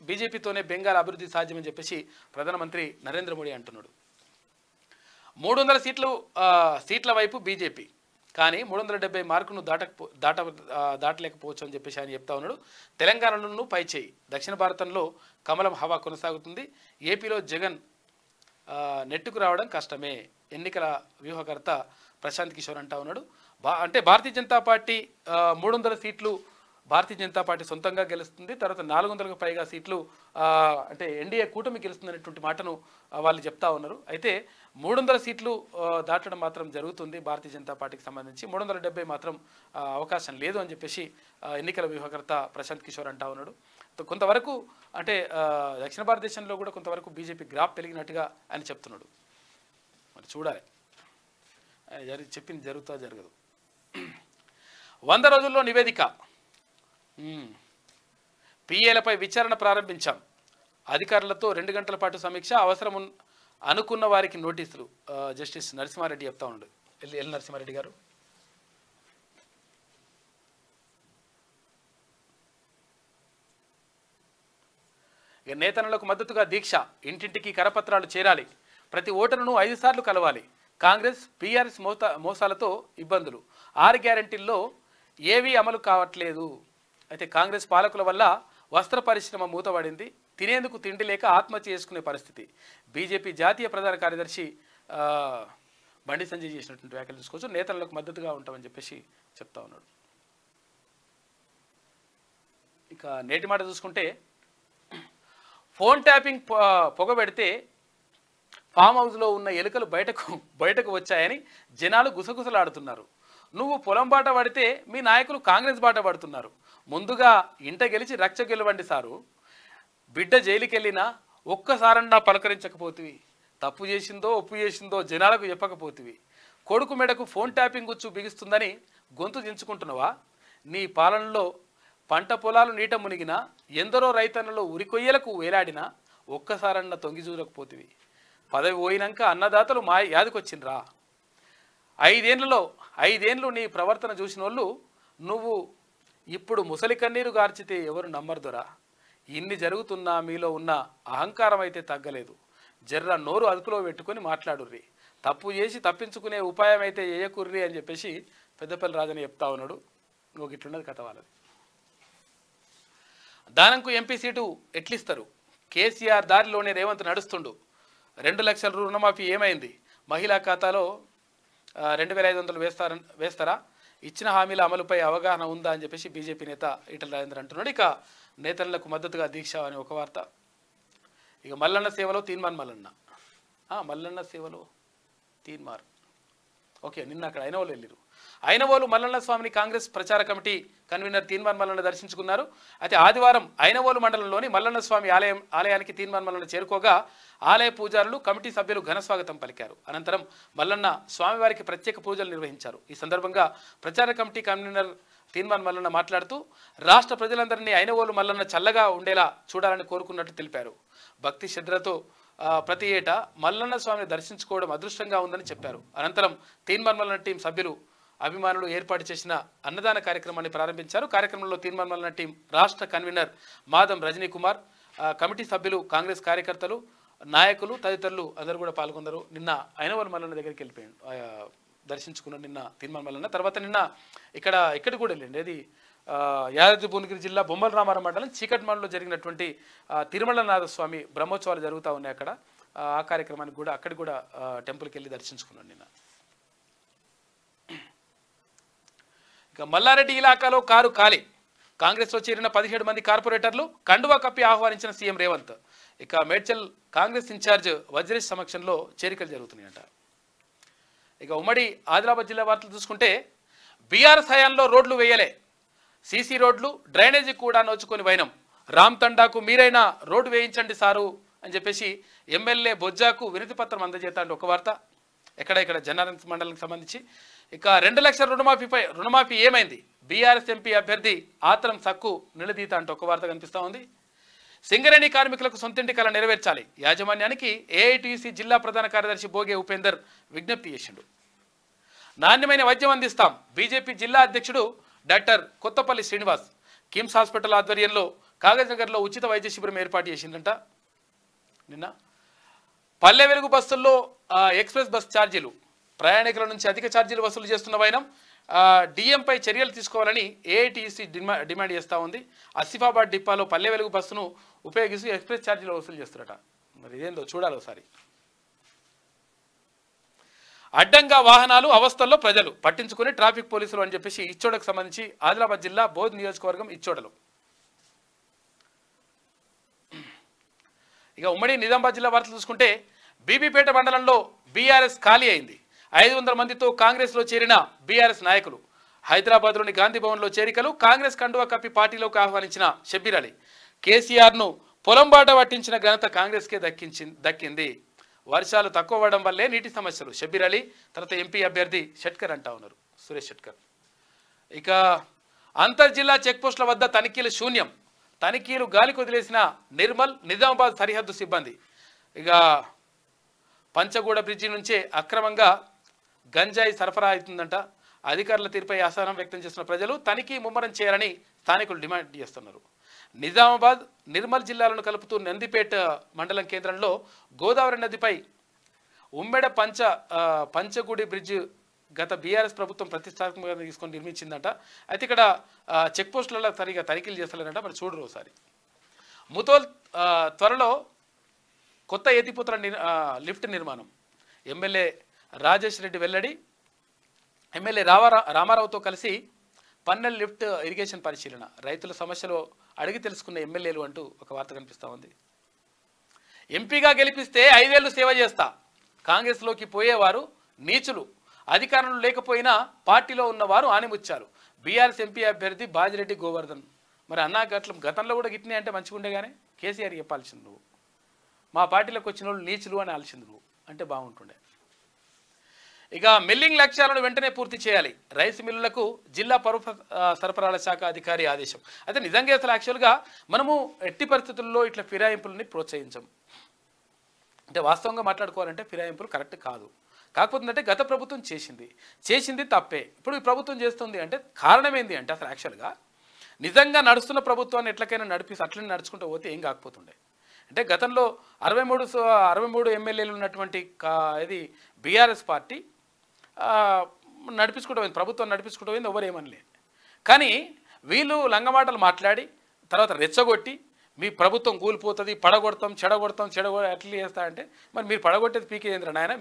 బీజేపీతోనే బెంగాల్ అభివృద్ధి సాధ్యమని చెప్పేసి ప్రధానమంత్రి నరేంద్ర మోడీ అంటున్నాడు. 300 సీట్ల వైపు బీజేపీ, కానీ 370 మార్కును దాటలేకపోవచ్చు అని చెప్పేసి ఆయన చెప్తా ఉన్నాడు. తెలంగాణను పైచేయి. దక్షిణ భారతంలో కమలం హవా కొనసాగుతుంది. ఏపీలో జగన్ నెట్టుకు రావడం కష్టమే. ఎన్నికల వ్యూహకర్త ప్రశాంత్ కిషోర్ అంటా ఉన్నాడు. అంటే భారతీయ జనతా పార్టీ 300 సీట్లు భారతీయ జనతా పార్టీ సొంతంగా గెలుస్తుంది. తర్వాత 400కు పైగా సీట్లు అంటే ఎన్డీఏ కూటమి గెలుస్తుందనేటువంటి మాటను వాళ్ళు చెప్తా ఉన్నారు. అయితే 300 సీట్లు దాటడం మాత్రం జరుగుతుంది భారతీయ జనతా పార్టీకి సంబంధించి. 370 మాత్రం అవకాశం లేదు అని చెప్పేసి ఎన్నికల వ్యూహకర్త ప్రశాంత్ కిషోర్ అంటా ఉన్నాడు. కొంతవరకు అంటే దక్షిణ భారతదేశంలో కూడా కొంతవరకు బీజేపీ గ్రాఫ్ పెరిగినట్టుగా ఆయన చెప్తున్నాడు. మరి చూడాలి చెప్పింది జరుగుతా జరగదు. 100 రోజుల్లో నివేదిక. పిఏలపై విచారణ ప్రారంభించాం. అధికారులతో 2 గంటల పాటు సమీక్ష. అవసరం అనుకున్న వారికి నోటీసులు. జస్టిస్ నరసింహారెడ్డి చెప్తా ఉండు. ఎల్ నరసింహారెడ్డి గారు. ఇక నేతన్నలకు మద్దతుగా దీక్ష. ఇంటింటికి కరపత్రాలు చేరాలి. ప్రతి ఓటరును 5 సార్లు కలవాలి. కాంగ్రెస్ బీఆర్ఎస్ మోసాలతో ఇబ్బందులు. 6 గ్యారెంటీల్లో ఏవీ అమలు కావట్లేదు. అయితే కాంగ్రెస్ పాలకుల వల్ల వస్త్ర పరిశ్రమ మూతపడింది. తినేందుకు తిండి లేక ఆత్మహత్య చేసుకునే పరిస్థితి. బీజేపీ జాతీయ ప్రధాన కార్యదర్శి బండి సంజయ్ చేసినటువంటి వ్యాఖ్యలు చూసుకోవచ్చు. నేతలకు మద్దతుగా ఉంటామని చెప్పేసి చెప్తా ఉన్నాడు. ఇక నేటి మాట చూసుకుంటే ఫోన్ ట్యాపింగ్ పొగబెడితే ఫామ్ హౌస్లో ఉన్న ఎలుకలు బయటకు వచ్చాయని జనాలు గుసగుసలాడుతున్నారు. నువ్వు పొలం బాట పడితే మీ నాయకులు కాంగ్రెస్ బాట పడుతున్నారు. ముందుగా ఇంట గెలిచి రక్ష గెలవండి సారు. బిడ్డ జైలుకెళ్ళినా ఒక్కసారన్నా పలకరించకపోతివి. తప్పు చేసిందో ఒప్పు చేసిందో జనాలకు చెప్పకపోతివి. కొడుకు మెడకు ఫోన్ ట్యాపింగ్ గుచ్చు బిగిస్తుందని గొంతు దించుకుంటున్నావా? నీ పాలనలో పంట పొలాలు నీట మునిగినా, ఎందరో రైతన్నలు ఉరికొయ్యలకు వేలాడినా ఒక్కసారన్న తొంగి చూడకపోతివి. పదవి పోయినాక అన్నదాతలు మా యాదికొచ్చిండ్రా. 5 ఏళ్ళు నీ ప్రవర్తన చూసిన వాళ్ళు నువ్వు ఇప్పుడు ముసలి కన్నీరు గార్చితే ఎవరు నమ్మరుదరా? ఇన్ని జరుగుతున్నా మీలో ఉన్న అహంకారం అయితే తగ్గలేదు. జర్ర నోరు అదుపులో పెట్టుకొని మాట్లాడుర్రి. తప్పు చేసి తప్పించుకునే ఉపాయం అయితే చేయకుర్రి అని చెప్పేసి పెద్దపల్లి రాజని చెప్తా ఉన్నాడు. ఇంకొక ఇట్లున్నది కథ వాళ్ళది. దానంకు ఎంపీ సీటు ఎట్లిస్తారు? కేసీఆర్ దారిలోనే రేవంత్ నడుస్తుండు. 2 లక్షల రుణమాఫీ ఏమైంది? మహిళా ఖాతాలో 2500 వేస్తారా? ఇచ్చిన హామీల అమలుపై అవగాహన ఉందా అని చెప్పేసి బీజేపీ నేత ఈటల రాజేందర్ అంటున్నాడు. ఇక నేతలకు మద్దతుగా దీక్ష అని ఒక వార్త. ఇక మల్లన్న సేవలో తీన్మార్ మల్లన్న సేవలో తీన్మార్ ఓకే. నిన్న అక్కడ ఐనవోలు వెళ్ళారు. ఐనవోలు మల్లన్న స్వామిని కాంగ్రెస్ ప్రచార కమిటీ కన్వీనర్ తీన్మార్ మల్లన్న దర్శించుకున్నారు. అయితే ఆదివారం ఐనవోలు మండలంలోని మల్లన్న స్వామి ఆలయానికి తీన్మార్ మల్లన్న చేరుకోగా ఆలయ పూజారులు కమిటీ సభ్యులు ఘన స్వాగతం పలికారు. అనంతరం మల్లన్న స్వామివారికి ప్రత్యేక పూజలు నిర్వహించారు. ఈ సందర్భంగా ప్రచార కమిటీ కన్వీనర్ తీన్మార్ మల్లన్న మాట్లాడుతూ రాష్ట్ర ప్రజలందరినీ ఐనవోలు మల్లన్న చల్లగా ఉండేలా చూడాలని కోరుకున్నట్టు తెలిపారు. భక్తి శ్రద్ధలతో ప్రతి ఏటా మల్లన్న స్వామిని దర్శించుకోవడం అదృష్టంగా ఉందని చెప్పారు. అనంతరం తీన్మార్ మల్లన్న టీం సభ్యులు అభిమానులు ఏర్పాటు చేసిన అన్నదాన కార్యక్రమాన్ని ప్రారంభించారు. కార్యక్రమంలో తీన్మార్ మల్లన్న టీం రాష్ట్ర కన్వీనర్ మాదం రజనీ కుమార్, కమిటీ సభ్యులు, కాంగ్రెస్ కార్యకర్తలు, నాయకులు తదితరులు అందరూ కూడా పాల్గొన్నారు. నిన్న ఐనవోలు మల్లన్న దగ్గరికి వెళ్ళిపోయాడు, దర్శించుకున్నాడు నిన్న తీన్మార్ మల్లన్న. తర్వాత నిన్న ఇక్కడ కూడా వెళ్ళండి. అది యాదాద్రి భువనగిరి జిల్లా బొమ్మల రామారం మండలం చీకట్మాన్లో జరిగినటువంటి తిరుమలనాథ స్వామి బ్రహ్మోత్సవాలు జరుగుతూ ఉన్నాయి. అక్కడ ఆ కార్యక్రమానికి కూడా అక్కడికి కూడా టెంపుల్కి వెళ్ళి దర్శించుకున్నాడు నిన్న. ఇక మల్లారెడ్డి ఇలాకాలో కారు ఖాళీ. కాంగ్రెస్లో చేరిన 17 మంది కార్పొరేటర్లు కండువా కప్పి ఆహ్వానించిన సీఎం రేవంత్. ఇక మేడ్చల్ కాంగ్రెస్ ఇన్ఛార్జ్ వజ్రేష్ సమక్షంలో చేరికలు జరుగుతున్నాయట. ఇక ఉమ్మడి ఆదిలాబాద్ జిల్లా వార్తలు చూసుకుంటే బీఆర్ఎస్ హయాంలో రోడ్లు వేయలే, సీసీ రోడ్లు డ్రైనేజీ కూడా నోచుకొని వైనం. రామ్ తండాకు మీరైనా రోడ్డు వేయించండి సారు అని చెప్పేసి ఎమ్మెల్యే బొజ్జాకు వినతి పత్రం అందజేస్తాడు ఒక వార్త. ఇక్కడ జనారెన్స్ మండలానికి సంబంధించి. ఇక 2 లక్షల రుణమాఫీ ఏమైంది? బీఆర్ఎస్ ఎంపీ అభ్యర్థి ఆత్రం సక్కు నిలదీత అంటూ ఒక వార్త కనిపిస్తూ ఉంది. సింగరేణి కార్మికులకు సొంతింటి కళ నెరవేర్చాలి. యాజమాన్యానికి ఏఐటీసీ జిల్లా ప్రధాన కార్యదర్శి బోగే ఉపేందర్ విజ్ఞప్తి చేసిండు. నాణ్యమైన వైద్యం అందిస్తాం. బీజేపీ జిల్లా అధ్యక్షుడు డాక్టర్ కొత్తపల్లి శ్రీనివాస్ కిమ్స్ హాస్పిటల్ ఆధ్వర్యంలో కాగజ్నగర్లో ఉచిత వైద్య శిబిరం ఏర్పాటు చేసిందంట. నిన్న పల్లె వెలుగు బస్సుల్లో ఎక్స్ప్రెస్ బస్ ఛార్జీలు, ప్రయాణికుల నుంచి అధిక ఛార్జీలు వసూలు చేస్తున్న వైనం డిఎంపై చర్యలు తీసుకోవాలని ఏఐటీసీ డిమాండ్ చేస్తూ ఉంది. ఆసిఫాబాద్ డిపోలో పల్లె వెలుగు బస్సును ఉపయోగిస్తూ ఎక్స్ప్రెస్ ఛార్జీలు వసూలు చేస్తారట. మరి ఇదేందో చూడాలి ఒకసారి. అడ్డంగా వాహనాలు, అవస్థల్లో ప్రజలు పట్టించుకుని ట్రాఫిక్ పోలీసులు అని చెప్పేసి ఇచ్చోడకు సంబంధించి ఆదిలాబాద్ జిల్లా బోధ్ నియోజకవర్గం ఇచ్చోడలో. ఇక ఉమ్మడి నిజామాబాద్ జిల్లా వార్తలు చూసుకుంటే బీబీపేట మండలంలో బీఆర్ఎస్ ఖాళీ అయింది. 500 మందితో కాంగ్రెస్లో చేరిన బీఆర్ఎస్ నాయకులు. హైదరాబాద్లోని గాంధీ భవన్లో చేరికలు. కాంగ్రెస్ కండువా కప్పి పార్టీలోకి ఆహ్వానించిన షబ్బీర్ అలీ. కేసీఆర్ను పొలంబాట పట్టించిన ఘనత కాంగ్రెస్కే దక్కింది. వర్షాలు తక్కువ అవ్వడం వల్లే నీటి సమస్యలు. షబ్బీర్ అలీ తర్వాత ఎంపీ అభ్యర్థి షట్కర్ అంటా ఉన్నారు, సురేష్ షట్కర్. ఇక అంతర్జిల్లా చెక్పోస్టుల వద్ద తనిఖీలు శూన్యం. తనిఖీలు గాలికి వదిలేసిన నిర్మల్ నిజామాబాద్ సరిహద్దు సిబ్బంది. ఇక పంచగూడ బ్రిడ్జి నుంచే అక్రమంగా గంజాయి సరఫరా అవుతుందంట. అధికారుల తీరుపై అసహనం వ్యక్తం చేస్తున్న ప్రజలు తనిఖీ ముమ్మరం చేయాలని స్థానికులు డిమాండ్ చేస్తున్నారు. నిజామాబాద్, నిర్మల్ జిల్లాలను కలుపుతూ నందిపేట మండలం కేంద్రంలో గోదావరి నదిపై ఉమ్మెడ పంచగుడి బ్రిడ్జ్ గత బీఆర్ఎస్ ప్రభుత్వం ప్రతిష్టాత్మకంగా తీసుకొని నిర్మించిందట. అయితే ఇక్కడ చెక్ పోస్టులలో సరిగా తనిఖీలు చేస్తలేరంట. మరి చూడరు ఒకసారి. ముతోల్ త్వరలో కొత్త ఎత్తిపోతల లిఫ్ట్ నిర్మాణం. ఎమ్మెల్యే రాజేష్ రెడ్డి వెల్లడి. ఎమ్మెల్యే రామారావుతో కలిసి పన్నెల్ లిఫ్ట్ ఇరిగేషన్ పరిశీలన. రైతుల సమస్యలు అడిగి తెలుసుకున్న ఎమ్మెల్యేలు అంటూ ఒక వార్త కనిపిస్తూ ఉంది. ఎంపీగా గెలిపిస్తే 5 ఏళ్లు సేవ చేస్తా. కాంగ్రెస్లోకి పోయేవారు నీచులు, అధికారంలో లేకపోయినా పార్టీలో ఉన్నవారు ఆనిముచ్చారు. బీఆర్ఎస్ ఎంపీ అభ్యర్థి బాజిరెడ్డి గోవర్ధన్. మరి అన్నా గతంలో కూడా గిట్నే అంటే మంచిగా ఉండే కానీ కేసీఆర్ చెప్పాల్సింది నువ్వు. మా పార్టీలోకి వచ్చిన వాళ్ళు నీచులు అని ఆల్సింది నువ్వు. అంటే బాగుంటుండే. ఇక మిల్లింగ్ లక్ష్యాలను వెంటనే పూర్తి చేయాలి, రైస్ మిల్లులకు జిల్లా పౌర సరఫరాల శాఖ అధికారి ఆదేశం. అయితే నిజంగా అసలు యాక్చువల్గా మనము ఎట్టి పరిస్థితుల్లో ఇట్లా ఫిరాయింపులని ప్రోత్సహించం. అంటే వాస్తవంగా మాట్లాడుకోవాలంటే ఫిరాయింపులు కరెక్ట్ కాదు. కాకపోతే అంటే గత ప్రభుత్వం చేసింది తప్పే. ఇప్పుడు ఈ ప్రభుత్వం చేస్తుంది అంటే కారణం ఏంటి అంటే అసలు యాక్చువల్గా నిజంగా నడుస్తున్న ప్రభుత్వాన్ని ఎట్లకైనా అట్లనే నడుచుకుంటూ పోతే ఏం కాకపోతుండే. అంటే గతంలో 63 ఎమ్మెల్యేలు ఉన్నటువంటి ఇది బీఆర్ఎస్ పార్టీ నడిపించుకుంటూ పోయింది, ప్రభుత్వం నడిపించుకుంటూ పోయింది, ఎవరు ఏమనలే. కానీ వీళ్ళు లంగమాటలు మాట్లాడి తర్వాత రెచ్చగొట్టి మీ ప్రభుత్వం కూలిపోతుంది, చెడగొడతాం అట్లా చేస్తా అంటే మరి మీరు పడగొట్టేది పీకేంద్ర నాయన,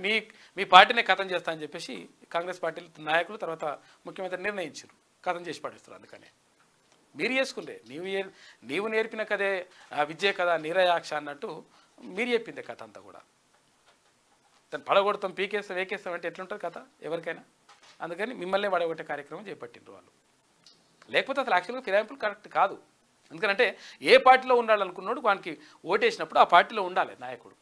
మీ పార్టీనే కథం చేస్తా అని చెప్పేసి కాంగ్రెస్ పార్టీ నాయకులు తర్వాత ముఖ్యమంత్రి నిర్ణయించారు, కథం చేసి పడేస్తారు. అందుకనే మీరు చేసుకుంటే నీవు నేర్పిన కదే విద్య కదా నీరయాక్ష అన్నట్టు మీరు చెప్పిందే కథ అంతా కూడా. దాన్ని పడగొడతాం వేకేస్తాం అంటే ఎట్లుంటుంది కథ ఎవరికైనా. అందుకని మిమ్మల్ని పడగొట్టే కార్యక్రమం చేపట్టిండ్రు వాళ్ళు. లేకపోతే అసలు యాక్చువల్గా ఫిరాయింపులు కరెక్ట్ కాదు. ఎందుకంటే ఏ పార్టీలో ఉండాలనుకున్నాడు వానికి ఓటేసినప్పుడు ఆ పార్టీలో ఉండాలి నాయకుడు.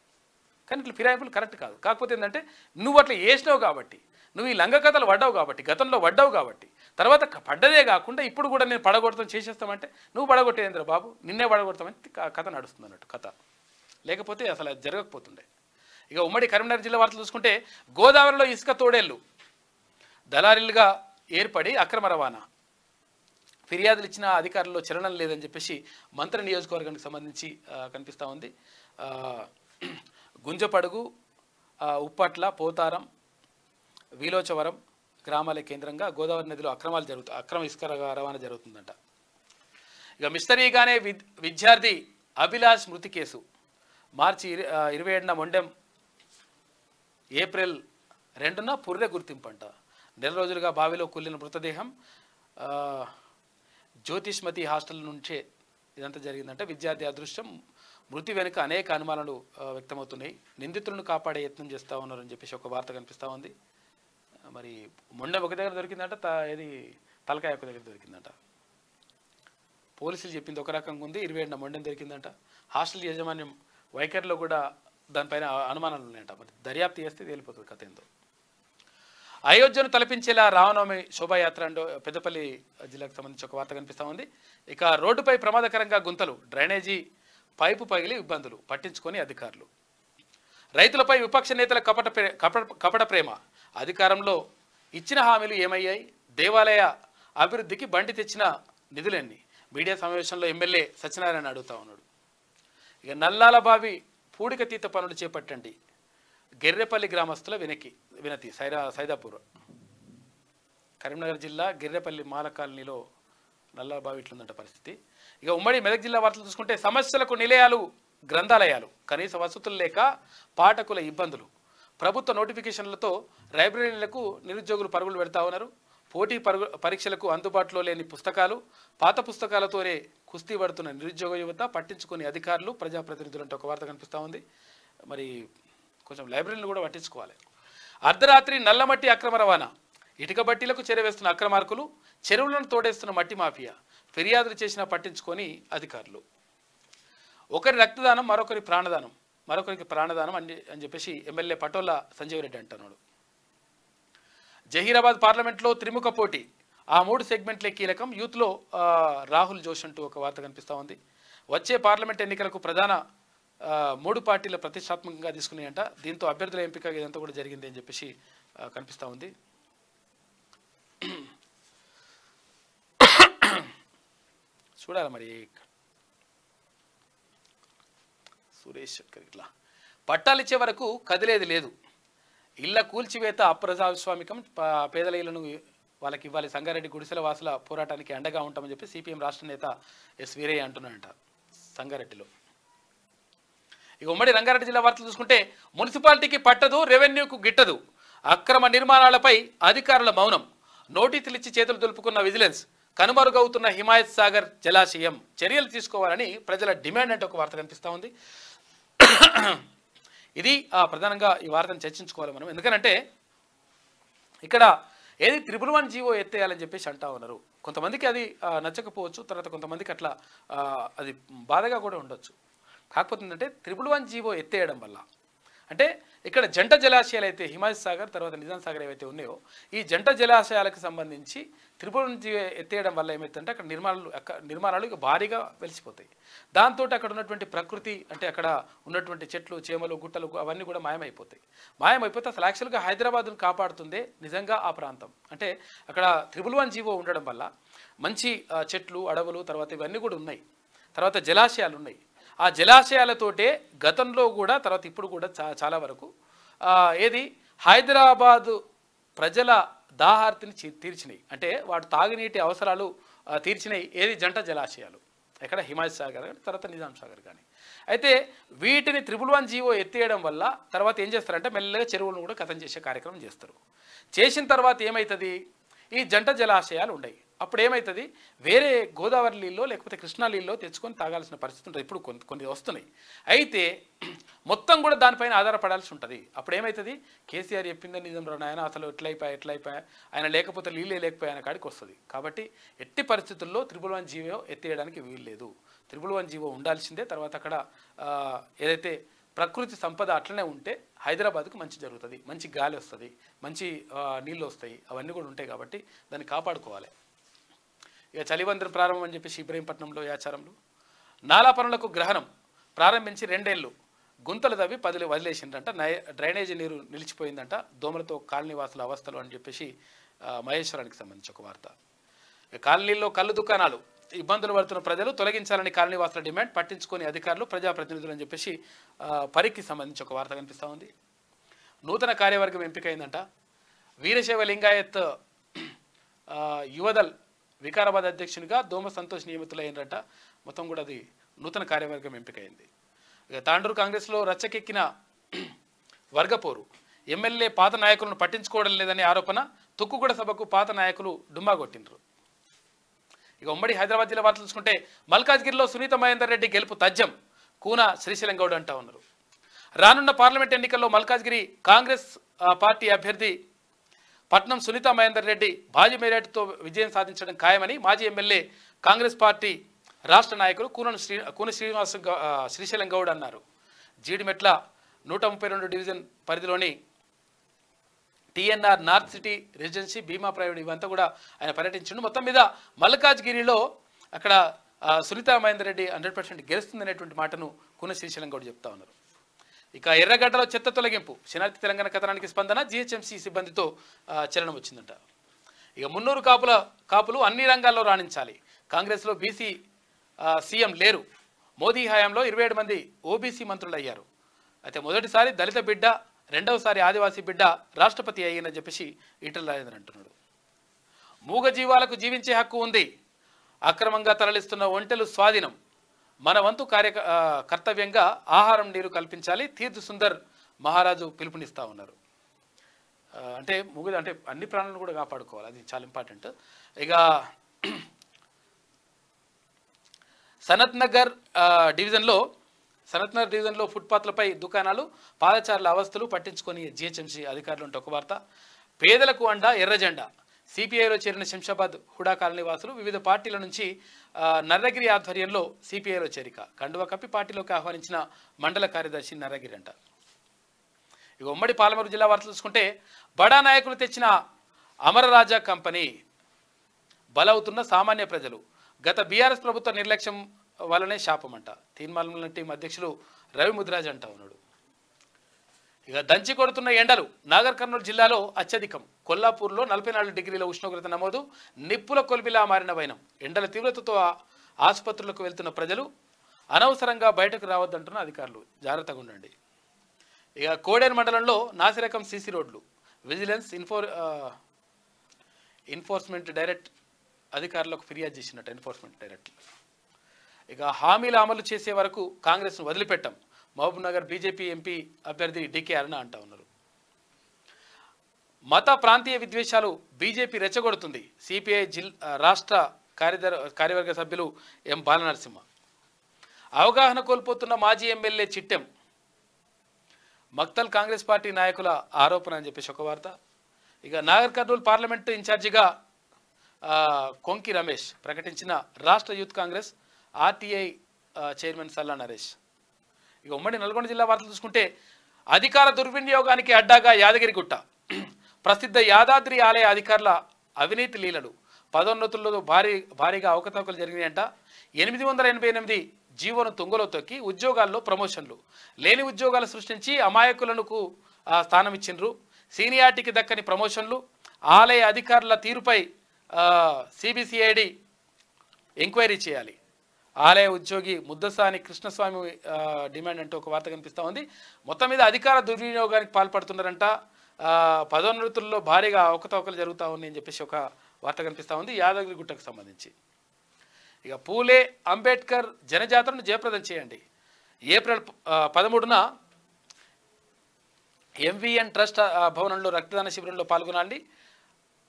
కానీ ఇట్లా ఫిరాయింపులు కరెక్ట్ కాదు. కాకపోతే ఏంటంటే నువ్వు అట్లా వేసినావు కాబట్టి, నువ్వు ఈ లంగ కథలు పడ్డావు కాబట్టి, గతంలో పడ్డావు కాబట్టి, తర్వాత పడ్డదే కాకుండా ఇప్పుడు కూడా నేను పడగొడతాం చేసేస్తామంటే నువ్వు పడగొట్టేంద్ర బాబు, నిన్నే పడగొడతామని కథ నడుస్తుంది అన్నట్టు కథ. లేకపోతే అసలు అది జరగకపోతుండే. ఇక ఉమ్మడి కరీంనగర్ జిల్లా వార్తలు చూసుకుంటే గోదావరిలో ఇసుక తోడేళ్లు దళారీలుగా ఏర్పడి అక్రమ రవాణా, ఫిర్యాదులు ఇచ్చిన అధికారుల్లో చలనం లేదని చెప్పేసి మంత్రి నియోజకవర్గానికి సంబంధించి కనిపిస్తూ ఉంది. గుంజపడుగు, ఉప్పట్ల, పోతారం, వీలోచవరం గ్రామాల కేంద్రంగా గోదావరి నదిలో అక్రమ ఇసుక రవాణా జరుగుతుందంట. ఇక మిస్టరీగానే విద్యార్థి అభిలాష్ మృతి కేసు మార్చి 27న మొండెం, ఏప్రిల్ 2న పుర్రె గుర్తింపంట. నెల రోజులుగా బావిలో కూలిన మృతదేహం జ్యోతిష్మతి హాస్టల్ నుంచే ఇదంతా జరిగిందంటే. విద్యార్థి అదృష్టం, మృతి వెనుక అనేక అనుమానాలు వ్యక్తమవుతున్నాయి. నిందితులను కాపాడే యత్నం చేస్తూ ఉన్నారని చెప్పేసి ఒక వార్త కనిపిస్తూ ఉంది. మరి మొండెం ఒక దగ్గర దొరికిందంట, ఇది తలకాయ ఒక దగ్గర దొరికిందంట. పోలీసులు చెప్పింది ఒక రకంగా ఉంది, 27న మొండెం దొరికిందంట. హాస్టల్ యాజమాన్యం వైఖరిలో కూడా దానిపైన అనుమానాలు ఉన్నాయంట. మరి దర్యాప్తు చేస్తే తేలిపోతుంది కథ ఏందో. అయోధ్యను తలపించేలా రామనవమి శోభాయాత్ర అంటూ పెద్దపల్లి జిల్లాకు సంబంధించి ఒక వార్త కనిపిస్తూ ఉంది. ఇక రోడ్డుపై ప్రమాదకరంగా గుంతలు, డ్రైనేజీ పైపు పగిలి ఇబ్బందులు, పట్టించుకొని అధికారులు. రైతులపై విపక్ష నేతల కపట ప్రేమ, అధికారంలో ఇచ్చిన హామీలు ఏమయ్యాయి, దేవాలయ అభివృద్ధికి బండి తెచ్చిన నిధులన్నీ. మీడియా సమావేశంలో ఎమ్మెల్యే సత్యనారాయణ అడుగుతా ఉన్నాడు. ఇక నల్లాల బావి పూడికతీత పనులు చేపట్టండి, గిర్రెపల్లి గ్రామస్తుల వినతి. సైదాపూర్, కరీంనగర్ జిల్లా గిర్రెపల్లి మాల కాలనీలో నల్లాల బావి ఇట్లుందంట పరిస్థితి. ఇక ఉమ్మడి మెదక్ జిల్లా వార్తలు చూసుకుంటే సమస్యలకు నిలయాలు గ్రంథాలయాలు, కనీస వసతులు లేక పాఠకుల ఇబ్బందులు. ప్రభుత్వ నోటిఫికేషన్లతో లైబ్రరీలకు నిరుద్యోగులు పరుగులు పెడతా ఉన్నారు. పోటీ పరీక్షలకు అందుబాటులో లేని పుస్తకాలు, పాత పుస్తకాలతోనే కుస్తీ పడుతున్న నిరుద్యోగ యువత పట్టించుకుని అధికారులు, ప్రజాప్రతినిధులు అంటే ఒక వార్త కనిపిస్తూ ఉంది. మరి కొంచెం లైబ్రరీలు కూడా పట్టించుకోవాలి. అర్ధరాత్రి నల్లమట్టి అక్రమ రవాణా, ఇటుక బట్టీలకు చేరవేస్తున్న అక్రమార్కులు, చెరువులను తోడేస్తున్న మట్టి మాఫియా, ఫిర్యాదులు చేసినా పట్టించుకొని అధికారులు. ఒకరి రక్తదానం మరొకరికి ప్రాణదానం అని చెప్పేసి ఎమ్మెల్యే పటోల సంజీవ్ రెడ్డి అంటున్నాడు. జహీరాబాద్ పార్లమెంట్లో త్రిముఖ పోటీ, ఆ 3 సెగ్మెంట్లే కీలకం. యూత్లో రాహుల్ జోష్ అంటూ ఒక వార్త కనిపిస్తూ ఉంది. వచ్చే పార్లమెంట్ ఎన్నికలకు ప్రధాన 3 పార్టీలు ప్రతిష్టాత్మకంగా తీసుకున్నాయంట. దీంతో అభ్యర్థుల ఎంపిక ఇదంతా కూడా జరిగింది అని చెప్పేసి కనిపిస్తూ ఉంది. చూడాలి మరి. సురేష్ శెట్కర్ ఇట్లా పట్టాలు ఇచ్చే వరకు కదిలేది లేదు, ఇళ్ల కూల్చివేత అప్రజాస్వామికం, పేదల ఇళ్లను వాళ్ళకి ఇవ్వాలి, సంగారెడ్డి గుడిసెల వాసుల పోరాటానికి అండగా ఉంటామని చెప్పి సిపిఎం రాష్ట్ర నేత ఎస్ వీరయ్య అంటున్నాడంట సంగారెడ్డిలో. ఇక ఉమ్మడి రంగారెడ్డి జిల్లా వార్తలు చూసుకుంటే మున్సిపాలిటీకి పట్టదు, రెవెన్యూకు గిట్టదు, అక్రమ నిర్మాణాలపై అధికారుల మౌనం, నోటీసులు ఇచ్చి చేతులు దులుపుకున్న విజిలెన్స్, కనుమరుగవుతున్న హిమాయత్ సాగర్ జలాశయం, చర్యలు తీసుకోవాలని ప్రజల డిమాండ్ అంటే ఒక వార్త కనిపిస్తూ ఉంది. ఇది ప్రధానంగా ఈ వార్తను చర్చించుకోవాలి మనం. ఎందుకంటే ఇక్కడ ఏది 111 జీవో ఎత్తేయాలని చెప్పేసి అంటా ఉన్నారు. కొంతమందికి అది నచ్చకపోవచ్చు, తర్వాత కొంతమందికి అట్లా అది బాధగా కూడా ఉండొచ్చు. కాకపోతే ఏంటంటే 111 జీవో ఎత్తేయడం వల్ల అంటే ఇక్కడ జంట జలాశయాలు అయితే హిమాయత్ సాగర్ తర్వాత నిజాం సాగర్ ఏవైతే ఉన్నాయో ఈ జంట జలాశయాలకు సంబంధించి త్రిపుర నుంచి ఎత్తేయడం వల్ల ఏమవుతుందంటే అక్కడ నిర్మాణాలు ఇక భారీగా వెలిసిపోతాయి. దాంతో అక్కడ ఉన్నటువంటి ప్రకృతి అంటే అక్కడ ఉన్నటువంటి చెట్లు చేమలు గుట్టలు అవన్నీ కూడా మాయమైపోతే అసలు యాక్చువల్గా హైదరాబాద్ను కాపాడుతుందే నిజంగా ఆ ప్రాంతం. అంటే అక్కడ 111 జీవో ఉండడం వల్ల మంచి చెట్లు అడవులు తర్వాత ఇవన్నీ కూడా ఉన్నాయి, తర్వాత జలాశయాలు ఉన్నాయి. ఆ జలాశయాలతోటే గతంలో కూడా తర్వాత ఇప్పుడు కూడా చాలా వరకు ఏది హైదరాబాదు ప్రజల దాహార్తిని తీర్చినాయి, అంటే వాటి తాగునీటి అవసరాలు తీర్చినాయి ఏది జంట జలాశయాలు, ఎక్కడ హిమాయత్ సాగర్ కానీ తర్వాత నిజాం సాగర్ కానీ. అయితే వీటిని 111 జీవో ఎత్తేయడం వల్ల తర్వాత ఏం చేస్తారంటే మెల్లగా చెరువులను కూడా కథం చేసే కార్యక్రమం చేస్తారు. చేసిన తర్వాత ఏమవుతుంది, ఈ జంట జలాశయాలు ఉన్నాయి. అప్పుడు ఏమవుతుంది, వేరే గోదావరి నీళ్ళలో లేకపోతే కృష్ణా నీళ్ళలో తెచ్చుకొని తాగాల్సిన పరిస్థితి ఉంటుంది. ఇప్పుడు కొన్ని వస్తున్నాయి. అయితే మొత్తం కూడా దానిపైన ఆధారపడాల్సి ఉంటుంది. అప్పుడు ఏమవుతుంది, కేసీఆర్ చెప్పిందని నిజం రా నాయన, అసలు ఎట్లయిపోయా ఆయన లేకపోతే నీళ్ళే లేకపోయా అనే కాడికి వస్తుంది. కాబట్టి ఎట్టి పరిస్థితుల్లో 111 జీవో ఎత్తేయడానికి వీల్లేదు. 111 జీవో ఉండాల్సిందే. తర్వాత అక్కడ ఏదైతే ప్రకృతి సంపద అట్లనే ఉంటే హైదరాబాద్కు మంచి జరుగుతుంది, మంచి గాలి వస్తుంది, మంచి నీళ్ళు వస్తాయి, అవన్నీ కూడా ఉంటాయి. కాబట్టి దాన్ని కాపాడుకోవాలి. ఇక చలివందరం ప్రారంభం అని చెప్పేసి ఇబ్రహీంపట్నంలో యాచారంలో నాలా పనులకు గ్రహణం ప్రారంభించి 2 ఏళ్ళు గుంతలు తవ్వి 10 వదిలేసిందంట. డ్రైనేజీ నీరు నిలిచిపోయిందంట. దోమలతో కాలనీవాసుల అవస్థలు అని చెప్పేసి మహేశ్వరానికి సంబంధించి ఒక వార్త. కాలనీల్లో కళ్ళు దుకాణాలు ఇబ్బందులు పడుతున్న ప్రజలు తొలగించాలని కాలనీవాసుల డిమాండ్, పట్టించుకొని అధికారులు ప్రజాప్రతినిధులు అని చెప్పేసి పరికి సంబంధించి ఒక వార్త కనిపిస్తూ ఉంది. నూతన కార్యవర్గం ఎంపికైందంట. వీరశైవ లింగాయత్ యువదల్ వికారాబాద్ అధ్యక్షునిగా దోమ సంతోష్ నియమితులైనరట. మొత్తం కూడా అది నూతన కార్యవర్గం ఎంపికైంది. ఇక తాండూరు కాంగ్రెస్లో రచ్చకెక్కిన వర్గపోరు, ఎమ్మెల్యే పాత నాయకులను పట్టించుకోవడం లేదనే ఆరోపణ, తుక్కుగూడ సభకు పాత నాయకులు డుమ్మా కొట్టిండ్రు. ఇక ఉమ్మడి హైదరాబాద్ జిల్లా వార్తలు చూసుకుంటే మల్కాజ్గిరిలో సునీత మహేందర్ రెడ్డి గెలుపు తథ్యం, కూన శ్రీశైలం గౌడ్ అంటా ఉన్నారు. రానున్న పార్లమెంట్ ఎన్నికల్లో మల్కాజ్గిరి కాంగ్రెస్ పార్టీ అభ్యర్థి పట్నం సునీత మహేందర్ రెడ్డి భారీ మెజార్టీతో విజయం సాధించడం ఖాయమని మాజీ ఎమ్మెల్యే కాంగ్రెస్ పార్టీ రాష్ట్ర నాయకులు కూన శ్రీశైలం గౌడ్ అన్నారు. జీడిమెట్ల 132 డివిజన్ పరిధిలోని టీఎన్ఆర్ నార్త్ సిటీ రెసిడెన్సీ భీమా ప్రైవేట్ ఇవంతా కూడా ఆయన పర్యటించిండు. మొత్తం మీద మల్కాజ్గిరిలో అక్కడ సునీత మహేందర్ రెడ్డి 100% గెలుస్తుందనేటువంటి మాటను కూన శ్రీశైలం గౌడ్ చెప్తా ఉన్నారు. ఇక ఎర్రగడ్డలో చెత్త తొలగింపు, శనార్థి తెలంగాణ కథనానికి స్పందన, జీహెచ్ఎంసీ సిబ్బందితో చలనం వచ్చిందంట. ఇక మున్నూరు కాపులు అన్ని రంగాల్లో రాణించాలి, కాంగ్రెస్లో బీసీ సీఎం లేరు, మోదీ హయాంలో 27 మంది ఓబీసీ మంత్రులు అయ్యారు. అయితే మొదటిసారి దళిత బిడ్డ, రెండవసారి ఆదివాసీ బిడ్డ రాష్ట్రపతి అయ్యిందని చెప్పేసి ఈటల రాజేందర్ అంటున్నాడు. మూగ జీవాలకు జీవించే హక్కు ఉంది, అక్రమంగా తరలిస్తున్న ఒంటెలు స్వాధీనం, మన వంతు కర్తవ్యంగా ఆహారం నీరు కల్పించాలి, తీర్థ్ సుందర్ మహారాజు పిలుపునిస్తూ ఉన్నారు. అంటే అంటే అన్ని ప్రాణులను కూడా కాపాడుకోవాలి, అది చాలా ఇంపార్టెంట్. ఇక సనత్ నగర్ డివిజన్లో ఫుట్పాత్లపై దుకాణాలు, పాదచారుల అవస్థలు పట్టించుకొని జీహెచ్ఎంసీ అధికారులు ఉంటే ఒక వార్త. పేదలకు అండ ఎర్రజెండా, సిపిఐలో చేరిన శంషాబాద్ హుడా కాలనీ వాసులు వివిధ పార్టీల నుంచి నర్రగిరి ఆధ్వర్యంలో సిపిఐలో చేరిక, కండువా కప్పి పార్టీలోకి ఆహ్వానించిన మండల కార్యదర్శి నర్రగిరి అంట. ఇక ఉమ్మడి పాలమూరు జిల్లా వార్తలు చూసుకుంటే బడా నాయకులు తెచ్చిన అమరరాజా కంపెనీ బలవుతున్న సామాన్య ప్రజలు, గత బీఆర్ఎస్ ప్రభుత్వ నిర్లక్ష్యం వల్లనే శాపమంట. తీన్మాల టీం అధ్యక్షులు రవి ముదిరాజ్ అంటా ఉన్నాడు. ఇక దంచి కొడుతున్న ఎండలు, నాగర్ కర్నూలు జిల్లాలో అత్యధికం, కొల్లాపూర్లో 44 డిగ్రీల ఉష్ణోగ్రత నమోదు, నిప్పుల కొల్బిలా మారిన వైనం, ఎండల తీవ్రతతో ఆసుపత్రులకు వెళ్తున్న ప్రజలు అనవసరంగా బయటకు రావద్దంటున్న అధికారులు, జాగ్రత్తగా ఉండండి. ఇక కోడేరు మండలంలో నాసిరకం సీసీ రోడ్లు, విజిలెన్స్ ఎన్ఫోర్స్మెంట్ డైరెక్ట్ అధికారులకు ఫిర్యాదు చేసినట్టు ఎన్ఫోర్స్మెంట్ డైరెక్ట్. ఇక హామీలు అమలు చేసే వరకు కాంగ్రెస్ను వదిలిపెట్టాం, మహబూబ్ నగర్ బీజేపీ ఎంపీ అభ్యర్థి డికే అరుణ అంటా ఉన్నారు. మత ప్రాంతీయ విద్వేషాలు బీజేపీ రెచ్చగొడుతుంది, సిపిఐ రాష్ట్ర కార్యవర్గ సభ్యులు ఎం బాలనరసింహ. అవగాహన కోల్పోతున్న మాజీ ఎమ్మెల్యే చిట్టెం, మక్తల్ కాంగ్రెస్ పార్టీ నాయకుల ఆరోపణ అని చెప్పేసి ఒక వార్త. ఇక నాగర్ కర్నూలు పార్లమెంటు ఇన్ఛార్జిగా కొంకి రమేష్ ప్రకటించిన రాష్ట్ర youth Congress RTI chairman Salla Naresh. ఇక ఉమ్మడి నల్గొండ జిల్లా వార్తలు చూసుకుంటే అధికార దుర్వినియోగానికి అడ్డాగా యాదగిరిగుట్ట. ప్రసిద్ధ యాదాద్రి ఆలయ అధికారుల అవినీతి లీలలు. పదోన్నతుల్లో భారీగా అవకతవకలు జరిగినాయంట. 888 జీవోను తుంగలో తొక్కి ఉద్యోగాల్లో ప్రమోషన్లు, లేని ఉద్యోగాలు సృష్టించి అమాయకులకు స్థానం ఇచ్చిండ్రు. సీనియారిటీకి దక్కని ప్రమోషన్లు, ఆలయ అధికారుల తీరుపై సిబిసిఐడి ఎంక్వైరీ చేయాలి. ఆలయ ఉద్యోగి ముద్దసాని కృష్ణస్వామి డిమాండ్ అంటూ ఒక వార్త కనిపిస్తూ ఉంది. మొత్తం మీద అధికార దుర్వినియోగానికి పాల్పడుతున్నారంట. పదోన్నతుల్లో భారీగా అవకతవకలు జరుగుతూ ఉన్నాయని చెప్పేసి ఒక వార్త కనిపిస్తూ ఉంది యాదగిరిగుట్టకు సంబంధించి. ఇక పూలే అంబేద్కర్ జనజాతరను జయప్రదం చేయండి. ఏప్రిల్ 13న ఎంవిఎన్ ట్రస్ట్ భవనంలో రక్తదాన శిబిరంలో పాల్గొనాలి.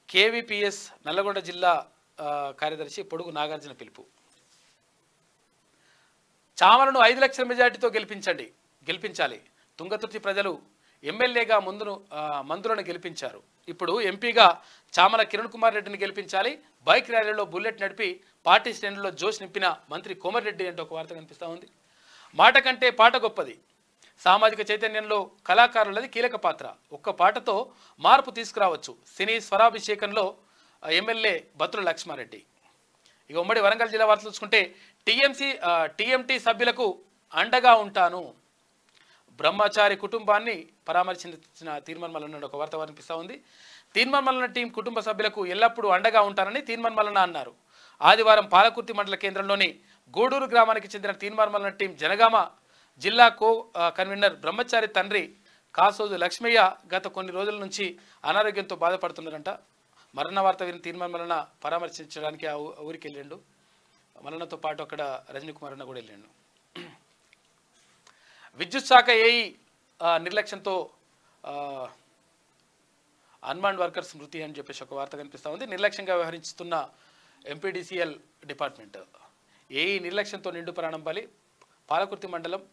కేవీపీఎస్ నల్లగొండ జిల్లా కార్యదర్శి పొడుగు నాగార్జున పిలుపు. చామలను 5 లక్షల మెజార్టీతో గెలిపించాలి. తుంగతుర్తి ప్రజలు ఎమ్మెల్యేగా మందులను గెలిపించారు. ఇప్పుడు ఎంపీగా చామల కిరణ్ కుమార్ రెడ్డిని గెలిపించాలి. బైక్ ర్యాలీలో బుల్లెట్ నడిపి పార్టీ శ్రేణుల్లో జోష్ నింపిన మంత్రి కోమరెడ్డి అంటే ఒక వార్త కనిపిస్తూ ఉంది. మాట కంటే పాట గొప్పది. సామాజిక చైతన్యంలో కళాకారులది కీలక పాత్ర. ఒక్క పాటతో మార్పు తీసుకురావచ్చు. సినీ స్వరాభిషేకంలో ఎమ్మెల్యే బత్తుల లక్ష్మారెడ్డి. ఇక ఉమ్మడి వరంగల్ జిల్లా వార్తలు చూసుకుంటే టీఎంటీ సభ్యులకు అండగా ఉంటాను. బ్రహ్మచారి కుటుంబాన్ని పరామర్శించిన తీర్మాన్ మల్లన్న ఒక వార్త కనిపిస్తూ ఉంది. తీర్మాన్ మల్లన్న టీం కుటుంబ సభ్యులకు ఎల్లప్పుడూ అండగా ఉంటానని తీర్మాన్ మల్లన్న అన్నారు. ఆదివారం పాలకుర్తి మండల కేంద్రంలోని గూడూరు గ్రామానికి చెందిన తీర్మాన్ మల్లన్న టీం జనగామ జిల్లా కన్వీనర్ బ్రహ్మచారి తండ్రి కాసోజు లక్ష్మయ్య గత కొన్ని రోజుల నుంచి అనారోగ్యంతో బాధపడుతున్నారంట. మరణ వార్త విని తీర్మాన్ మల్లన్న పరామర్శించడానికి ఆ ఊరికి వెళ్ళిండు. మల్లన్నతో పాటు అక్కడ రజనీ కుమార్ అన్న కూడా వెళ్ళిండు. విద్యుత్ శాఖ ఏఈ నిర్లక్ష్యంతో అన్మాన్డ్ వర్కర్స్ మృతి అని చెప్పేసి ఒక వార్త కనిపిస్తూ ఉంది. నిర్లక్ష్యంగా వ్యవహరిస్తున్న ఎంపీడీసీఎల్ డిపార్ట్మెంట్ ఏఈ నిర్లక్ష్యంతో నిండు ప్రాణం బలి. పాలకుర్తి మండలం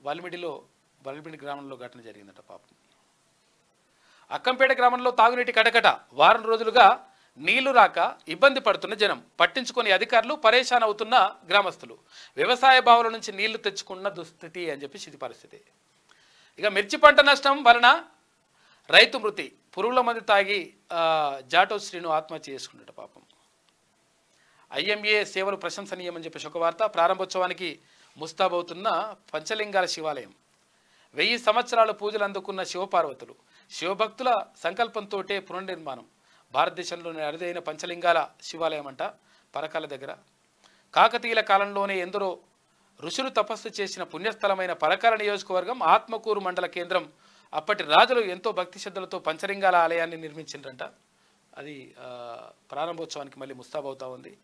వల్మిడి గ్రామంలో ఘటన జరిగిందట. పాపం అక్కంపేట గ్రామంలో తాగునీటి కటకట. వారం రోజులుగా నీళ్లు రాక ఇబ్బంది పడుతున్న జనం, పట్టించుకొని అధికారులు, పరేషాన్ అవుతున్న గ్రామస్తులు. వ్యవసాయ బావుల నుంచి నీళ్లు తెచ్చుకున్న దుస్థితి అని చెప్పేసి ఇది పరిస్థితి. ఇక మిర్చి పంట నష్టం వలన రైతు మృతి. పురుగుల మందు తాగి జాటో శ్రీను ఆత్మహత్య చేసుకున్నట. పాపం ఐఎంఏ సేవలు ప్రశంసనీయమని చెప్పేసి ఒక వార్త. ప్రారంభోత్సవానికి ముస్తాబవుతున్న పంచలింగాల శివాలయం. 1000 సంవత్సరాలు పూజలు అందుకున్న శివపార్వతులు. శివభక్తుల సంకల్పంతోటే పునర్నిర్మాణం. భారతదేశంలోని అరుదైన పంచలింగాల శివాలయం అంట పరకాల దగ్గర. కాకతీయుల కాలంలోనే ఎందరో ఋషులు తపస్సు చేసిన పుణ్యస్థలమైన పరకాల నియోజకవర్గం ఆత్మకూరు మండల కేంద్రం. అప్పటి రాజులు ఎంతో భక్తి శ్రద్ధలతో పంచలింగాల ఆలయాన్ని నిర్మించిండ్రంట. అది ప్రారంభోత్సవానికి మళ్ళీ ముస్తాబవుతా ఉంది.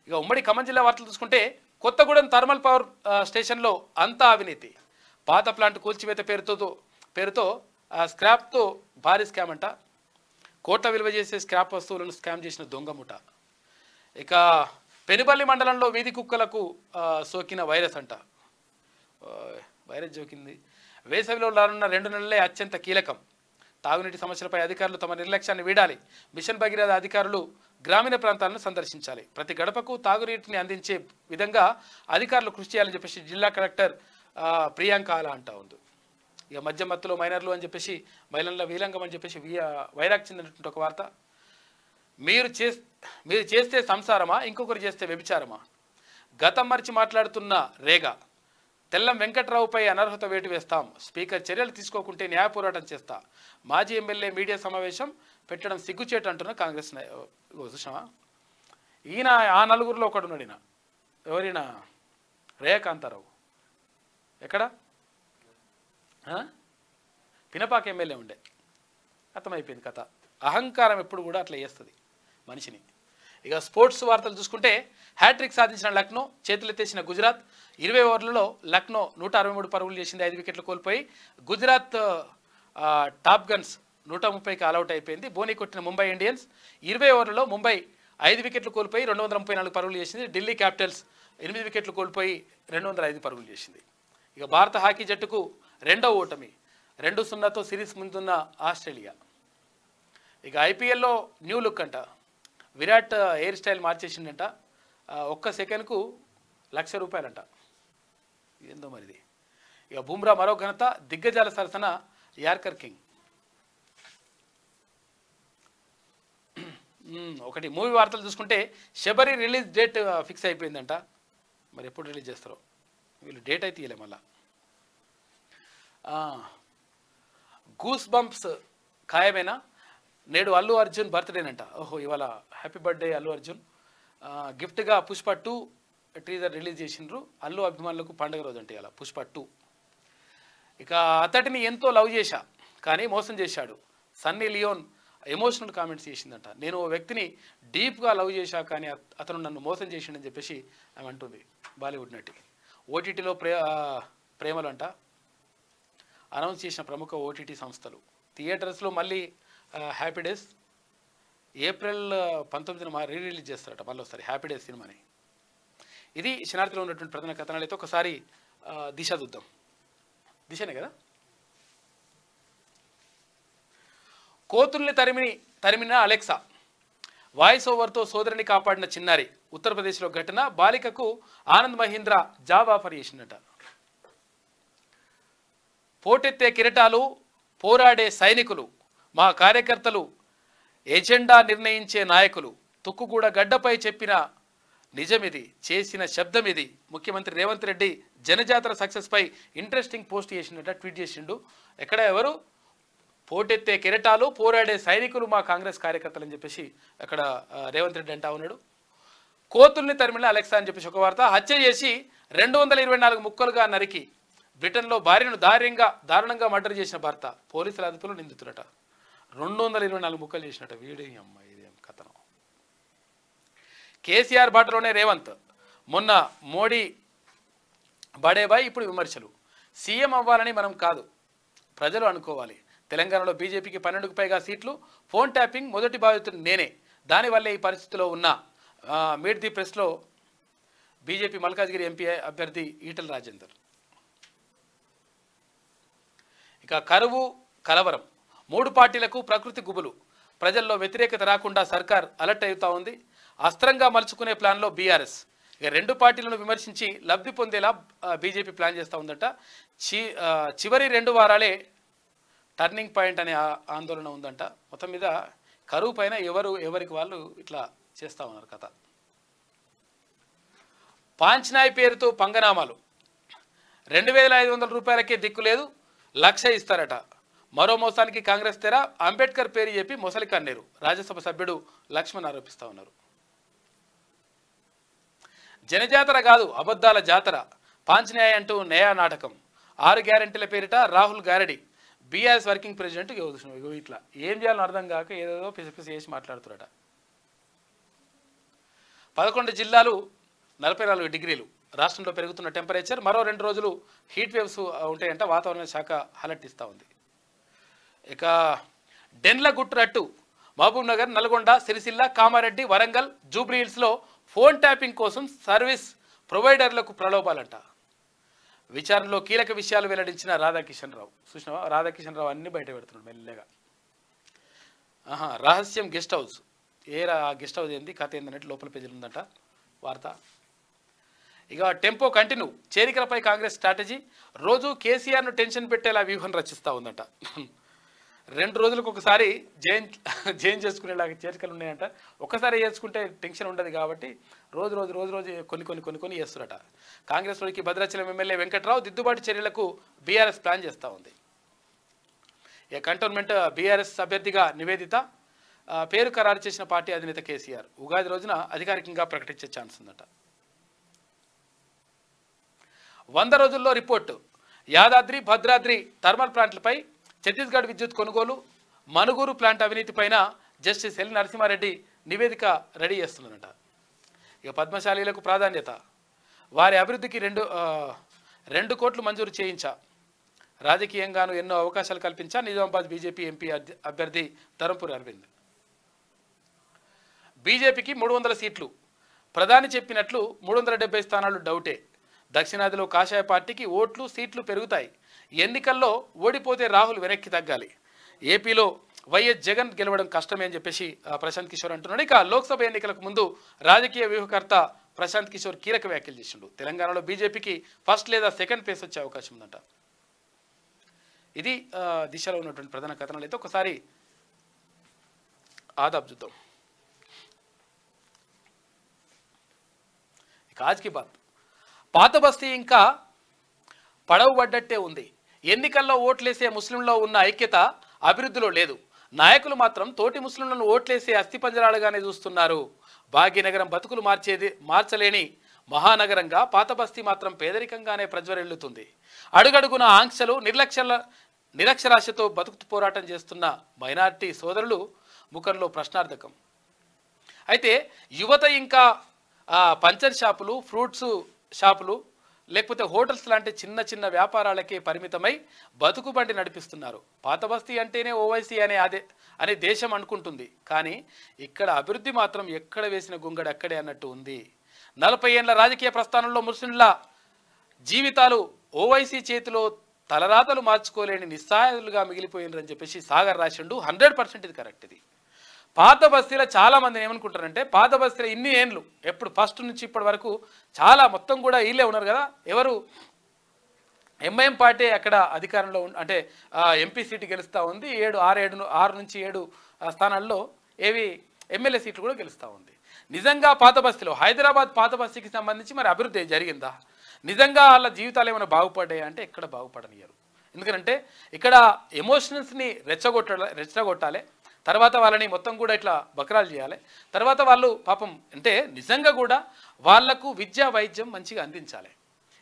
ఇక ఉమ్మడి ఖమ్మం జిల్లా వార్తలు చూసుకుంటే కొత్తగూడెం థర్మల్ పవర్ స్టేషన్లో అంతా అవినీతి. పాత ప్లాంట్ కూల్చివేత పేరుతో స్క్రాప్తో భారీ స్కామ్ అంట. కోట్ల విలువ చేసే స్క్రాప్ వస్తువులను స్కామ్ చేసిన దొంగ ముఠ. ఇక పెనుబల్లి మండలంలో వీధి కుక్కలకు సోకిన వైరస్ అంట. వైరస్ సోకింది. వేసవిలో రానున్న 2 నెలలే అత్యంత కీలకం. తాగునీటి సమస్యలపై అధికారులు తమ నిర్లక్ష్యాన్ని వీడాలి. మిషన్ భగీరథ అధికారులు గ్రామీణ ప్రాంతాలను సందర్శించాలి. ప్రతి గడపకు తాగునీటిని అందించే విధంగా అధికారులు కృషి చేయాలని చెప్పేసి జిల్లా కలెక్టర్ ప్రియాంక అలా అంటా ఉంది. ఇక మధ్య మత్తులో మైనర్లు అని చెప్పేసి మహిళల వీలంగం అని చెప్పేసి వైరాగ్ చెందినటువంటి ఒక వార్త. మీరు చేస్తే సంసారమా, ఇంకొకరు చేస్తే వ్యభిచారమా? గతం మరిచి మాట్లాడుతున్న రేగా. తెల్లం వెంకట్రావుపై అనర్హత వేటు వేస్తాం. స్పీకర్ చర్యలు తీసుకోకుంటే న్యాయ పోరాటం చేస్తా. మాజీ ఎమ్మెల్యే మీడియా సమావేశం పెట్టడం సిగ్గుచేటు అంటున్న కాంగ్రెస్ చూసామా. ఈయన ఆ నలుగురిలో ఒకడున్నాడు. ఈయన ఎవరైనా రేయకాంతారావు ఎక్కడ పినపాక ఎమ్మెల్యే ఉండే. అర్థమైపోయింది కథ. అహంకారం ఎప్పుడు కూడా అట్లా చేస్తుంది మనిషిని. ఇక స్పోర్ట్స్ వార్తలు చూసుకుంటే హ్యాట్రిక్ సాధించిన లక్నో, చేతులెత్తేసిన గుజరాత్. 20 ఓవర్లలో లక్నో 163 పరుగులు చేసింది, 5 వికెట్లు కోల్పోయి. గుజరాత్ టాప్ గన్స్ 130కి ఆల్అౌట్ అయిపోయింది. బోనీ కొట్టిన ముంబై ఇండియన్స్. 20 ఓవర్లలో ముంబై 5 వికెట్లు కోల్పోయి 234 పరుగులు చేసింది. ఢిల్లీ క్యాపిటల్స్ 8 వికెట్లు కోల్పోయి 205 పరుగులు చేసింది. ఇక భారత హాకీ జట్టుకు 2వ ఓటమి. 2-0తో సిరీస్ ముందున్న ఆస్ట్రేలియా. ఇక ఐపీఎల్లో న్యూ లుక్ అంట. విరాట్ హెయిర్ స్టైల్ మార్చేసిండంట. 1 సెకండ్కు ₹1,00,000 అంట. ఏందో మరిది. ఇక బుమ్రా మరో ఘనత, దిగ్గజాల సరసన యార్కర్ కింగ్. ఒకటి మూవీ వార్తలు చూసుకుంటే శబరి రిలీజ్ డేట్ ఫిక్స్ అయిపోయిందంట. మరి ఎప్పుడు రిలీజ్ చేస్తారో వీళ్ళు డేట్ అయితే ఇవ్వలే. మళ్ళా గూస్ బంప్స్ ఖాయమేనా? నేడు అల్లు అర్జున్ బర్త్డేనంట. ఓహో, ఇవాళ హ్యాపీ బర్త్డే అల్లు అర్జున్. గిఫ్ట్గా పుష్ప 2 టీజర్ రిలీజ్ చేసిండ్రు. అల్లు అభిమానులకు పండుగ రోజు అంటే ఇలా పుష్ప 2. ఇక అతడిని ఎంతో లవ్ చేశా కానీ మోసం చేశాడు. సన్నీ లియోన్ ఎమోషనల్ కామెంట్స్ చేసిందంట. నేను ఓ వ్యక్తిని డీప్గా లవ్ చేశా కానీ అతను నన్ను మోసం చేసిండని చెప్పేసి ఆమె అంటుంది. బాలీవుడ్ నటి. ఓటీటీలో ప్రేమలు అంట అనౌన్స్ చేసిన ప్రముఖ ఓటీటీ సంస్థలు. థియేటర్స్లో మళ్ళీ హ్యాపీ డేస్ ఏప్రిల్ 19న రిలీజ్ చేస్తారట మళ్ళీ ఒకసారి హ్యాపీ డేస్ సినిమాని. ఇది శనార్థిలో ఉన్నటువంటి ప్రధాన కథనాలు. అయితే ఒకసారి దిశ చూద్దాం. దిశనే కదా. కోతుల్ని తరిమిన అలెక్సా, వాయిస్ ఓవర్తో సోదరిని కాపాడిన చిన్నారి. ఉత్తరప్రదేశ్లో ఘటన. బాలికకు ఆనంద్ మహీంద్ర జాబ్ ఆఫర్ చేసిందట. పోటెత్తే కిరటాలు, పోరాడే సైనికులు, మా కార్యకర్తలు, ఎజెండా నిర్ణయించే నాయకులు. తుక్కుగూడ గడ్డపై చెప్పిన నిజమిది, చేసిన శబ్దమిది. ముఖ్యమంత్రి రేవంత్ రెడ్డి జనజాతర సక్సెస్పై ఇంట్రెస్టింగ్ పోస్ట్ చేసిందట, ట్వీట్ చేసిండు. ఎక్కడ ఎవరు? పోటెత్తే కిరటాలు, పోరాడే సైనికులు, మా కాంగ్రెస్ కార్యకర్తలు అని చెప్పేసి అక్కడ రేవంత్ రెడ్డి అంటా ఉన్నాడు. కోతుల్ని తరిమిన అలెక్సా అని చెప్పేసి ఒక వార్త. హత్య చేసి 224 ముక్కలుగా నరికి బ్రిటన్లో భార్యను దారుణంగా మర్డర్ చేసిన భర్త. పోలీసుల అదుపులో నిందితుడట. 224 ముక్కలు చేసినట్ట. వీడి అమ్మ ఇదేం కథనం. కేసీఆర్ బాటలోనే రేవంత్. మొన్న మోడీ బడేబాయ్, ఇప్పుడు విమర్శలు. సీఎం అవ్వాలని మనం కాదు, ప్రజలు అనుకోవాలి. తెలంగాణలో బీజేపీకి 12కు పైగా సీట్లు. ఫోన్ ట్యాపింగ్ మొదటి బాధితుడు నేనే. దానివల్లే ఈ పరిస్థితిలో ఉన్న మీట్ ది ప్రెస్లో బీజేపీ మల్కాజ్గిరి ఎంపీ అభ్యర్థి ఈటల రాజేందర్. ఇక కరువు కలవరం, 3 పార్టీలకు ప్రకృతి గుబులు. ప్రజల్లో వ్యతిరేకత రాకుండా సర్కార్ అలర్ట్ అవుతా ఉంది. అస్త్రంగా మలుచుకునే ప్లాన్లో బీఆర్ఎస్. ఇక 2 పార్టీలను విమర్శించి లబ్ధి పొందేలా బీజేపీ ప్లాన్ చేస్తూ ఉందట. చివరి 2 వారాలే టర్నింగ్ పాయింట్ అనే ఆందోళన ఉందంట. మొత్తం మీద కరువు పైన ఎవరికి వాళ్ళు ఇట్లా చేస్తూ ఉన్నారు కథ. పాంచ్నాయ్ పేరుతో పంగనామాలు. 2500 రూపాయలకే దిక్కు లేదు, 1,00,000 ఇస్తారట. మరో మోసానికి కాంగ్రెస్ తెర. అంబేద్కర్ పేరు చెప్పి మొసలి కన్నేరు. రాజ్యసభ సభ్యుడు లక్ష్మణ్ ఆరోపిస్తూ ఉన్నారు. జనజాతర కాదు, అబద్ధాల జాతర. పాంచ్నాయ్ అంటూ నయా నాటకం. 6 గ్యారెంటీల పేరిట రాహుల్ గారడి. బీఆర్ఎస్ వర్కింగ్ ప్రెసిడెంట్ ఇట్లా ఏం చేయాలని అర్థం కాక ఏదేదో పిసి చేసి మాట్లాడుతున్నారట. 11 జిల్లాలు 44 డిగ్రీలు. రాష్ట్రంలో పెరుగుతున్న టెంపరేచర్. మరో 2 రోజులు హీట్ వేవ్స్ ఉంటాయంట. వాతావరణ శాఖ అలర్ట్ ఇస్తూ ఉంది. ఇక డెన్ల గుట్టురట్టు. మహబూబ్ నగర్, నల్గొండ, సిరిసిల్ల, కామారెడ్డి, వరంగల్, జూబ్లీహిల్స్లో ఫోన్ ట్యాపింగ్ కోసం సర్వీస్ ప్రొవైడర్లకు ప్రలోభాలంట. విచారణలో కీలక విషయాలు వెల్లడించిన రాధాకిషన్ రావు. చూసినావా, రాధాకిషన్ రావు అన్ని బయట పెడుతున్నాడు మెల్లగా. రహస్యం గెస్ట్ హౌస్. గెస్ట్ హౌస్ ఏంది, కథ ఏందన్నట్టు లోపల పేజీలు ఉందంట వార్త. ఇక టెంపో కంటిన్యూ. చేరికలపై కాంగ్రెస్ స్ట్రాటజీ. రోజు కేసీఆర్ను టెన్షన్ పెట్టేలా వ్యూహం రచిస్తూ ఉందంట. 2 రోజులకు ఒకసారి జైన్ చేసుకునేలాగా చేరికలు ఉన్నాయంట. ఒక్కసారి చేసుకుంటే టెన్షన్ ఉండదు కాబట్టి రోజు కొన్ని చేస్తున్నట. కాంగ్రెస్లోకి భద్రాచలం ఎమ్మెల్యే వెంకట్రావు. దిద్దుబాటు చర్యలకు బీఆర్ఎస్ ప్లాన్ చేస్తూ ఉంది. ఇక కంటోన్మెంట్ బీఆర్ఎస్ అభ్యర్థిగా నివేదిత. పేరు ఖరారు చేసిన పార్టీ అధినేత కేసీఆర్. ఉగాది రోజున అధికారికంగా ప్రకటించే ఛాన్స్ ఉందట. 100 రోజుల్లో రిపోర్టు. యాదాద్రి, భద్రాద్రి థర్మల్ ప్లాంట్లపై ఛత్తీస్గఢ్ విద్యుత్ కొనుగోలు, మనుగూరు ప్లాంట్ అవినీతిపైన జస్టిస్ ఎల్ నరసింహారెడ్డి నివేదిక రెడీ చేస్తున్నారట. ఇక పద్మశాలీలకు ప్రాధాన్యత. వారి అభివృద్ధికి 2 కోట్లు మంజూరు చేయించా. రాజకీయంగాను ఎన్నో అవకాశాలు కల్పించా. నిజామాబాద్ బీజేపీ ఎంపీ అభ్యర్థి ధరంపూరి అరవింద్. బీజేపీకి 300 సీట్లు. ప్రధాని చెప్పినట్లు 370 స్థానాలు డౌటే. దక్షిణాదిలో కాషాయ పార్టీకి ఓట్లు, సీట్లు పెరుగుతాయి. ఎన్నికల్లో ఓడిపోతే రాహుల్ వెనక్కి తగ్గాలి. ఏపీలో వైఎస్ జగన్ గెలవడం కష్టమే అని చెప్పేసి ప్రశాంత్ కిషోర్ అంటున్నాడు. ఇక లోక్సభ ఎన్నికలకు ముందు రాజకీయ వ్యూహకర్త ప్రశాంత్ కిషోర్ కీలక వ్యాఖ్యలు చేసిండు. తెలంగాణలో బీజేపీకి ఫస్ట్ లేదా సెకండ్ ప్లేస్ వచ్చే అవకాశం ఉందంట. ఇది దిశలో ఉన్నటువంటి ప్రధాన కథనాలు. అయితే ఒకసారి ఆదాబ్ చూద్దాం. ఇక ఆజ్కి బాత్. పాత బస్తీ ఇంకా పడవబడ్డట్టే ఉంది. ఎన్నికల్లో ఓట్లేసే ముస్లింలో ఉన్న ఐక్యత అభివృద్ధిలో లేదు. నాయకులు మాత్రం తోటి ముస్లింలను ఓట్లేసే అస్థిపంజరాలుగానే చూస్తున్నారు. భాగ్యనగరం బతుకులు మార్చలేని మహానగరంగా పాత బస్తీ మాత్రం పేదరికంగానే ప్రజ్వరిల్లుతుంది. అడుగడుగున ఆంక్షలు నిరక్షరాస్యతో బతుకు పోరాటం చేస్తున్న మైనారిటీ సోదరులు ముఖంలో ప్రశ్నార్థకం. అయితే యువత ఇంకా పంచర్ షాపులు, ఫ్రూట్స్ షాపులు, లేకపోతే హోటల్స్ లాంటి చిన్న చిన్న వ్యాపారాలకే పరిమితమై బతుకు బండి నడిపిస్తున్నారు. పాత బస్తీ అంటేనే ఓవైసీ అనే దేశం అనుకుంటుంది. కానీ ఇక్కడ అభివృద్ధి మాత్రం ఎక్కడ వేసిన గుంగడు అక్కడే అన్నట్టు ఉంది. 40 ఏళ్ల రాజకీయ ప్రస్థానంలో ముస్లింల జీవితాలు ఓవైసీ చేతిలో తలరాతలు మార్చుకోలేని నిస్సహాయులుగా మిగిలిపోయినరని చెప్పేసి సాగర్ రాసిండు. 100% ఇది కరెక్ట్. ఇది పాత బస్తీలో చాలా మంది ఏమనుకుంటారంటే, పాత బస్తీలో ఇన్ని ఏండ్లు ఎప్పుడు ఫస్ట్ నుంచి ఇప్పటి వరకు చాలా మొత్తం కూడా వీళ్ళే ఉన్నారు కదా. ఎవరు ఎంఐఎం పార్టీ అక్కడ అధికారంలో అంటే ఎంపీ సీటు గెలుస్తూ ఉంది. 6 నుంచి 7 స్థానాల్లో ఏవి ఎమ్మెల్యే సీట్లు కూడా గెలుస్తూ ఉంది. నిజంగా పాత బస్తీలో హైదరాబాద్ పాత బస్తీకి సంబంధించి మరి అభివృద్ధి జరిగిందా? నిజంగా వాళ్ళ జీవితాలు ఏమైనా బాగుపడ్డాయా అంటే ఎక్కడ బాగుపడనియరు. ఎందుకంటే ఇక్కడ ఎమోషనల్స్ని రెచ్చగొట్టాలి, తర్వాత వాళ్ళని మొత్తం కూడా ఇట్లా బకరాలు చేయాలి, తర్వాత వాళ్ళు పాపం అంటే నిజంగా కూడా వాళ్లకు విద్యా వైద్యం మంచిగా అందించాలి.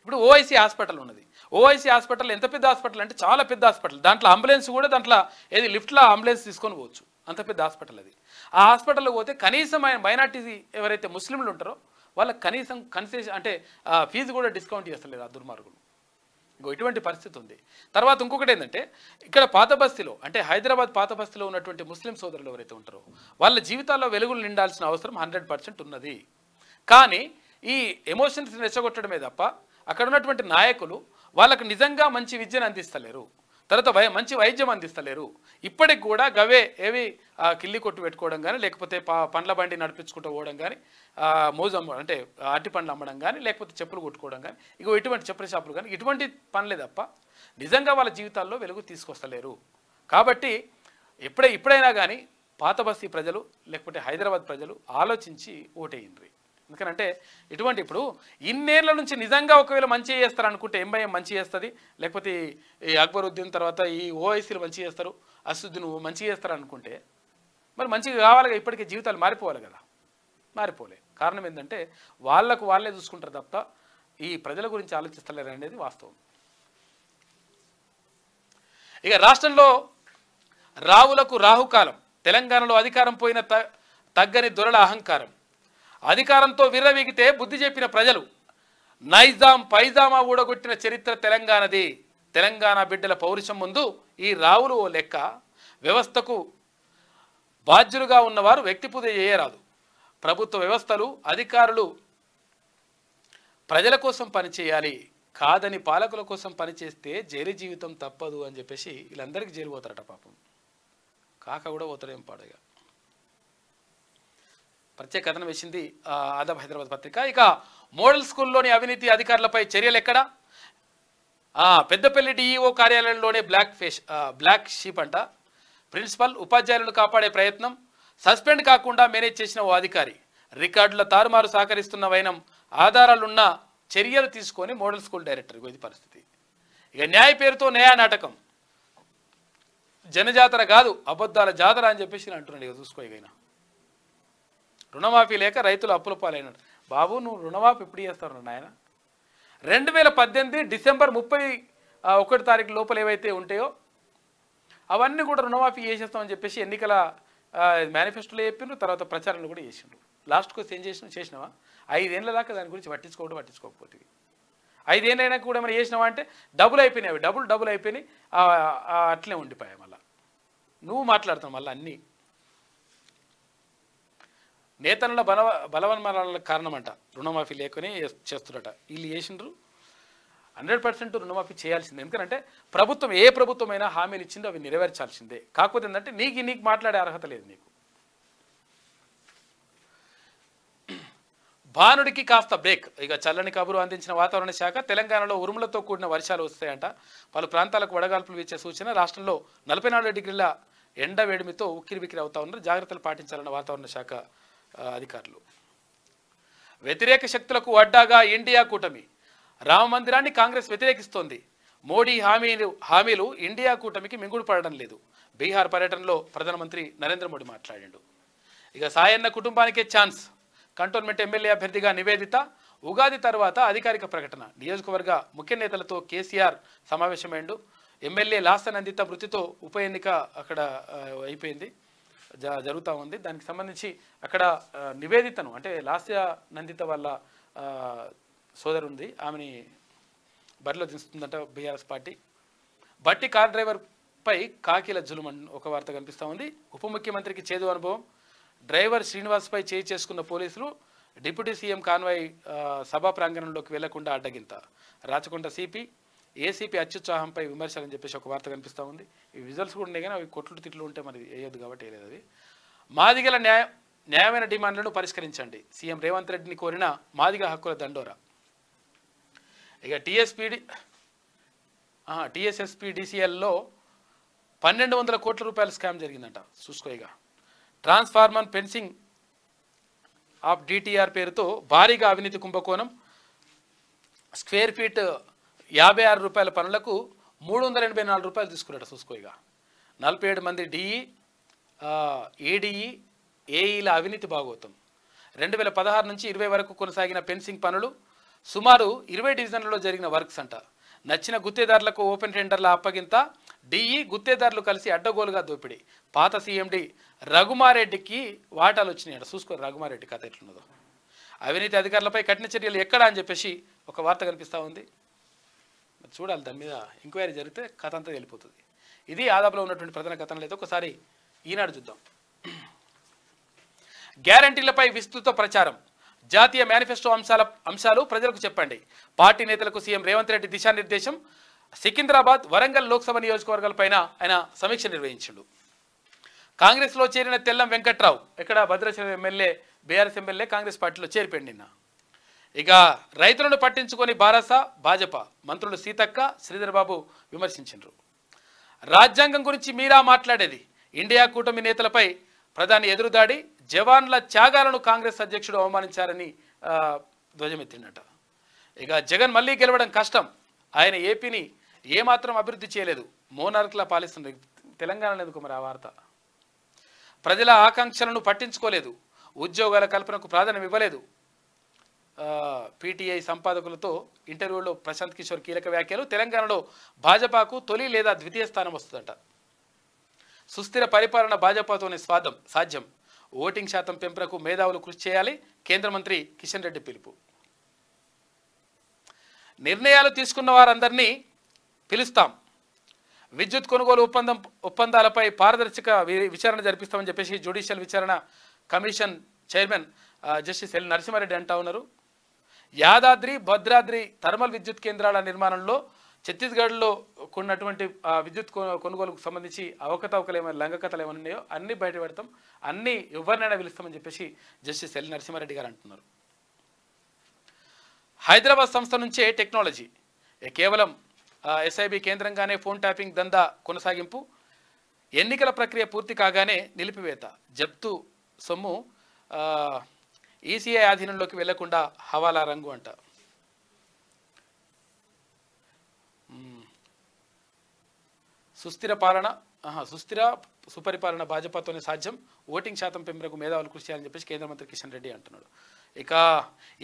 ఇప్పుడు ఓఐసీ హాస్పిటల్ ఉన్నది. ఓఐసీ హాస్పిటల్ ఎంత పెద్ద హాస్పిటల్ అంటే చాలా పెద్ద హాస్పిటల్. దాంట్లో అంబులెన్స్ కూడా దాంట్లో ఏది లిఫ్ట్లో అంబులెన్స్ తీసుకొని పోవచ్చు, అంత పెద్ద హాస్పిటల్ అది. ఆ హాస్పిటల్లో పోతే కనీసం మైనార్టీ ఎవరైతే ముస్లింలు ఉంటారో వాళ్ళకి కనీసం కన్సెషన్ అంటే ఫీజు కూడా డిస్కౌంట్ చేస్తలేరు ఆ దుర్మార్గులు. ఇంకో ఇటువంటి పరిస్థితి ఉంది. తర్వాత ఇంకొకటి ఏంటంటే, ఇక్కడ పాత బస్తీలో అంటే హైదరాబాద్ పాత బస్తీలో ఉన్నటువంటి ముస్లిం సోదరులు ఎవరైతే ఉంటారో వాళ్ళ జీవితాల్లో వెలుగులు నిండాల్సిన అవసరం 100% ఉన్నది. కానీ ఈ ఎమోషన్స్ రెచ్చగొట్టడమే తప్ప అక్కడ ఉన్నటువంటి నాయకులు వాళ్ళకు నిజంగా మంచి విద్యను అందిస్తలేరు, తర్వాత మంచి వైద్యం అందిస్తలేరు. ఇప్పటికి కూడా గవే ఏవి కిల్లి కొట్టు పెట్టుకోవడం కానీ, లేకపోతే పండ్ల బండి నడిపించుకుంటూ పోవడం కానీ, మోజు అంటే అట్టి పండ్లు అమ్మడం కానీ, లేకపోతే చెప్పులు కొట్టుకోవడం కానీ, ఇగో ఇటువంటి చెప్పుల షాపులు కానీ, ఇటువంటి పనులే తప్ప నిజంగా వాళ్ళ జీవితాల్లో వెలుగు తీసుకొస్తలేరు. కాబట్టి ఇప్పుడైనా కానీ పాత బస్తీ ప్రజలు లేకపోతే హైదరాబాద్ ప్రజలు ఆలోచించి ఓటేయండి. ఎందుకంటే ఇటువంటి ఇప్పుడు ఇన్నేళ్ల నుంచి నిజంగా ఒకవేళ మంచి చేస్తారు అనుకుంటే ఎంఐఎం మంచి చేస్తుంది, లేకపోతే ఈ అక్బరుద్దీన్ తర్వాత ఈ ఓఐసీలు మంచి చేస్తారు, అసదుద్దీన్ మంచి చేస్తారు అనుకుంటే మరి మంచిగా కావాలి. ఇప్పటికే జీవితాలు మారిపోవాలి కదా, మారిపోలే. కారణం ఏంటంటే వాళ్ళే చూసుకుంటారు తప్ప ఈ ప్రజల గురించి ఆలోచిస్తలేరు అనేది వాస్తవం. ఇక రాష్ట్రంలో రావులకు రాహుకాలం. తెలంగాణలో అధికారం పోయిన తగ్గని దొరల అహంకారం. అధికారంతో విర్రవీగితే బుద్ధి చెప్పిన ప్రజలు. నైజాం పైజామా ఊడగొట్టిన చరిత్ర తెలంగాణది. తెలంగాణ బిడ్డల పౌరుషం ముందు ఈ రావులు ఓ లెక్క. వ్యవస్థకు బాధ్యులుగా ఉన్నవారు వ్యక్తి పూజ చేయరాదు. ప్రభుత్వ వ్యవస్థలు అధికారులు ప్రజల కోసం పనిచేయాలి, కాదని పాలకుల కోసం పనిచేస్తే జైలు జీవితం తప్పదు అని చెప్పేసి వీళ్ళందరికీ జైలు పోతారట. పాపం కాక కూడా పోతారేం పాడగా. ప్రత్యేక కథనం వేసింది ఆదాబ్ హైదరాబాద్ పత్రిక. ఇక మోడల్ స్కూల్లోని అవినీతి అధికారులపై చర్యలు ఎక్కడ? పెద్దపల్లి డిఈఓ కార్యాలయంలోనే బ్లాక్ షీప్ అంట. ప్రిన్సిపల్ ఉపాధ్యాయులను కాపాడే ప్రయత్నం. సస్పెండ్ కాకుండా మేనేజ్ చేసిన ఓ అధికారి. రికార్డుల తారుమారు సహకరిస్తున్న వైనం. ఆధారాలున్న చర్యలు తీసుకొని మోడల్ స్కూల్ డైరెక్టర్. ఇది పరిస్థితి. ఇక న్యాయ పేరుతో న్యాయ నాటకం. జనజాతర కాదు అబద్ధాల జాతర అని చెప్పేసి అంటున్నాడు. ఇక చూసుకో. ఇకైనా రుణమాఫీ లేక రైతులు అప్పుల పాలైనాడు. బాబు నువ్వు రుణమాఫీ ఎప్పుడు చేస్తావు నాయన? 2018 డిసెంబర్ 31 తారీఖు లోపల ఏవైతే ఉంటాయో అవన్నీ కూడా రుణమాఫీ చేసేస్తామని చెప్పేసి ఎన్నికల మేనిఫెస్టోలో చెప్పిండ్రు, తర్వాత ప్రచారంలో కూడా చేసిండ్రు. లాస్ట్కి ఏం చేసినావా? 5 ఏళ్ళ దాకా దాని గురించి పట్టించుకోకపోతే 5 ఏళ్ళైనా కూడా ఏమైనా చేసినావా అంటే డబుల్ అయిపోయినాయి. అవి డబుల్ అయిపోయినాయి, అట్లే ఉండిపోయాయి. మళ్ళీ నువ్వు మాట్లాడుతావు మళ్ళీ అన్నీ. నేతల బలవన్మరణాలకు కారణమంట రుణమాఫీ లేకనే చేస్తున్నట. వీళ్ళు చేసిండ్రు. 100% రుణమాఫీ చేయాల్సిందే. ఎందుకంటే ప్రభుత్వం ఏ ప్రభుత్వమైనా హామీలు ఇచ్చిందో అవి నెరవేర్చాల్సిందే. కాకపోతే ఏంటంటే నీకు మాట్లాడే అర్హత లేదు. నీకు భానుడికి కాస్త బ్రేక్. ఇక చల్లని కబురు అందించిన వాతావరణ శాఖ తెలంగాణలో ఉరుములతో కూడిన వర్షాలు వస్తాయంట. పలు ప్రాంతాలకు వడగాల్పులు వీచే సూచన. రాష్ట్రంలో 44 డిగ్రీల ఎండ వేడిమితో ఉక్కిరిబిక్కిరి అవుతా ఉన్నారు. జాగ్రత్తలు పాటించాలన్న వాతావరణ శాఖ అధికారులు. వ్యతిరేక శక్తులకు అడ్డాగా ఇండియా కూటమి. రామ మందిరాన్ని కాంగ్రెస్ వ్యతిరేకిస్తోంది. మోడీ హామీలు ఇండియా కూటమికి మింగుడు పడడం లేదు. బీహార్ పర్యటనలో ప్రధానమంత్రి నరేంద్ర మోడీ మాట్లాడాడు. ఇక సాయన్న కుటుంబానికే ఛాన్స్. కంటోన్మెంట్ ఎమ్మెల్యే అభ్యర్థిగా నివేదిత. ఉగాది తర్వాత అధికారిక ప్రకటన. నియోజకవర్గ ముఖ్య నేతలతో కేసీఆర్ సమావేశమైండు. ఎమ్మెల్యే లాసనందిత మృతితో ఉప ఎన్నిక అక్కడ అయిపోయింది, జరుగుతూ ఉంది. దానికి సంబంధించి అక్కడ నివేదితను అంటే లాస్య నందిత వాళ్ళ సోదరుంది, ఆమెని బరిలో దించుతుందంట బీఆర్ఎస్ పార్టీ. బట్టి కార్ డ్రైవర్పై కాకీల జులుమన్ ఒక వార్త కనిపిస్తూ ఉంది. ఉప ముఖ్యమంత్రికి చేదు అనుభవం. డ్రైవర్ శ్రీనివాస్పై చేయి చేసుకున్న పోలీసులు. డిప్యూటీ సీఎం కాన్వాయ్ సభా ప్రాంగణంలోకి వెళ్లకుండా అడ్డగింత. రాచకొండ సిపి ఏసీపీ అత్యుత్సాహంపై విమర్శలని చెప్పేసి ఒక వార్త కనిపిస్తూ ఉంది. ఈ విజువల్స్ కూడా ఉన్నాయి కానీ అవి కొట్లు తిట్లు ఉంటే మరి వేయొద్దు కాబట్టి వేయలేదు. అది మాదిగల న్యాయమైన డిమాండ్లను పరిష్కరించండి. సీఎం రేవంత్ రెడ్డిని కోరిన మాదిగ హక్కుల దండోరా. ఇక టీఎస్ఎస్పీడీసీఎల్లో 1200 కోట్ల రూపాయల స్కామ్ జరిగిందంట. చూసుకో. ఇక ట్రాన్స్ఫార్మర్ ఫెన్సింగ్ ఆఫ్ డిటిఆర్ పేరుతో భారీగా అవినీతి కుంభకోణం. స్క్వేర్ ఫీట్ 56 రూపాయల పనులకు 384 రూపాయలు తీసుకున్నాడు. చూసుకో. ఇక 47 మంది డిఈ ఏడిఈ ఏఈల అవినీతి భాగోతం. 2016 నుంచి 20 వరకు కొనసాగిన ఫెన్సింగ్ పనులు. సుమారు 20 డివిజన్లలో జరిగిన వర్క్స్ అంట. నచ్చిన గుత్తేదారులకు ఓపెన్ టెండర్ల అప్పగింత. డిఈ గుత్తేదారులు కలిసి అడ్డగోలుగా దోపిడీ. పాత సీఎండి రఘుమారెడ్డికి వాటాలు వచ్చినాయట. చూసుకో రఘుమారెడ్డి కథ ఎట్లున్నదో. అవినీతి అధికారులపై కఠిన చర్యలు ఎక్కడా అని చెప్పేసి ఒక వార్త కనిపిస్తూ ఉంది. చూడాలి, దాని మీద ఎంక్వైరీ జరిగితే కథ అంతా వెళ్ళిపోతుంది. ఇది ఆదాపులో ఉన్నటువంటి ప్రధాన కథనం. లేదు ఒకసారి ఈనాడు చూద్దాం. గ్యారంటీలపై విస్తృత ప్రచారం. జాతీయ మేనిఫెస్టో అంశాలు ప్రజలకు చెప్పండి. పార్టీ నేతలకు సీఎం రేవంత్ రెడ్డి దిశానిర్దేశం. సికింద్రాబాద్, వరంగల్ లోక్సభ నియోజకవర్గాలపైన ఆయన సమీక్ష నిర్వహించాడు. కాంగ్రెస్లో చేరిన తెల్లం వెంకట్రావు ఇక్కడ Bhadrachalam MLA, BRS MLA Congress పార్టీలో చేరిపోయింది నిన్న. ఇక రైతులను పట్టించుకొని భాజపా మంత్రులు సీతక్క, శ్రీధర్ బాబు విమర్శించారు. రాజ్యాంగం గురించి మీరా మాట్లాడేది. ఇండియా కూటమి నేతలపై ప్రధాని ఎదురుదాడి. జవాన్ల త్యాగాలను కాంగ్రెస్ అధ్యక్షుడు అవమానించారని ధ్వజమెత్తిండట. ఇక జగన్ మళ్ళీ గెలవడం కష్టం. ఆయన ఏపీని ఏమాత్రం అభివృద్ధి చేయలేదు. మోనార్క్లా పాలిస్తున్నారు. తెలంగాణలో ఎందుకు మరి ఆ వార్త? ప్రజల ఆకాంక్షలను పట్టించుకోలేదు. ఉద్యోగాల కల్పనకు ప్రాధాన్యం ఇవ్వలేదు. పీటీఐ సంపాదకులతో ఇంటర్వ్యూలో ప్రశాంత్ కిషోర్ కీలక వ్యాఖ్యలు. తెలంగాణలో భాజపాకు తొలి లేదా ద్వితీయ స్థానం వస్తుందట. సుస్థిర పరిపాలన భాజపాతోనే సాధ్యం. ఓటింగ్ శాతం పెంపునకు మేధావులు కృషి చేయాలి. కేంద్ర మంత్రి కిషన్ రెడ్డి పిలుపు. నిర్ణయాలు తీసుకున్న వారందరినీ పిలుస్తాం. విద్యుత్ కొనుగోలు ఒప్పందాలపై పారదర్శక విచారణ జరిపిస్తామని చెప్పేసి జ్యుడిషియల్ విచారణ commission chairman justice L Narasimha Reddy అంటా ఉన్నారు. యాదాద్రి, భద్రాద్రి థర్మల్ విద్యుత్ కేంద్రాల నిర్మాణంలో ఛత్తీస్గఢ్లో కొన్నటువంటి విద్యుత్ కొనుగోలుకు సంబంధించి అవకతవకలు ఏమైనా లంగకథలు ఏమైనా ఉన్నాయో అన్నీ బయట పెడతాం, అన్నీ ఎవరినైనా పిలుస్తామని చెప్పేసి జస్టిస్ ఎల్ నరసింహారెడ్డి గారు అంటున్నారు. హైదరాబాద్ సంస్థ నుంచే టెక్నాలజీ. కేవలం ఎస్ఐబి కేంద్రంగానే ఫోన్ ట్యాపింగ్ దందా కొనసాగింపు. ఎన్నికల ప్రక్రియ పూర్తి కాగానే నిలిపివేత. జప్తు సొమ్ము ఈసీఐ ఆధీనంలోకి వెళ్లకుండా హవాలా రంగు అంట. సుస్థిర సుపరిపాలన భాజపాతోనే సాధ్యం. ఓటింగ్ శాతం పెంపునకు మేధావులు కృషి చేయాలని చెప్పేసి కేంద్ర మంత్రి కిషన్ రెడ్డి అంటున్నాడు. ఇక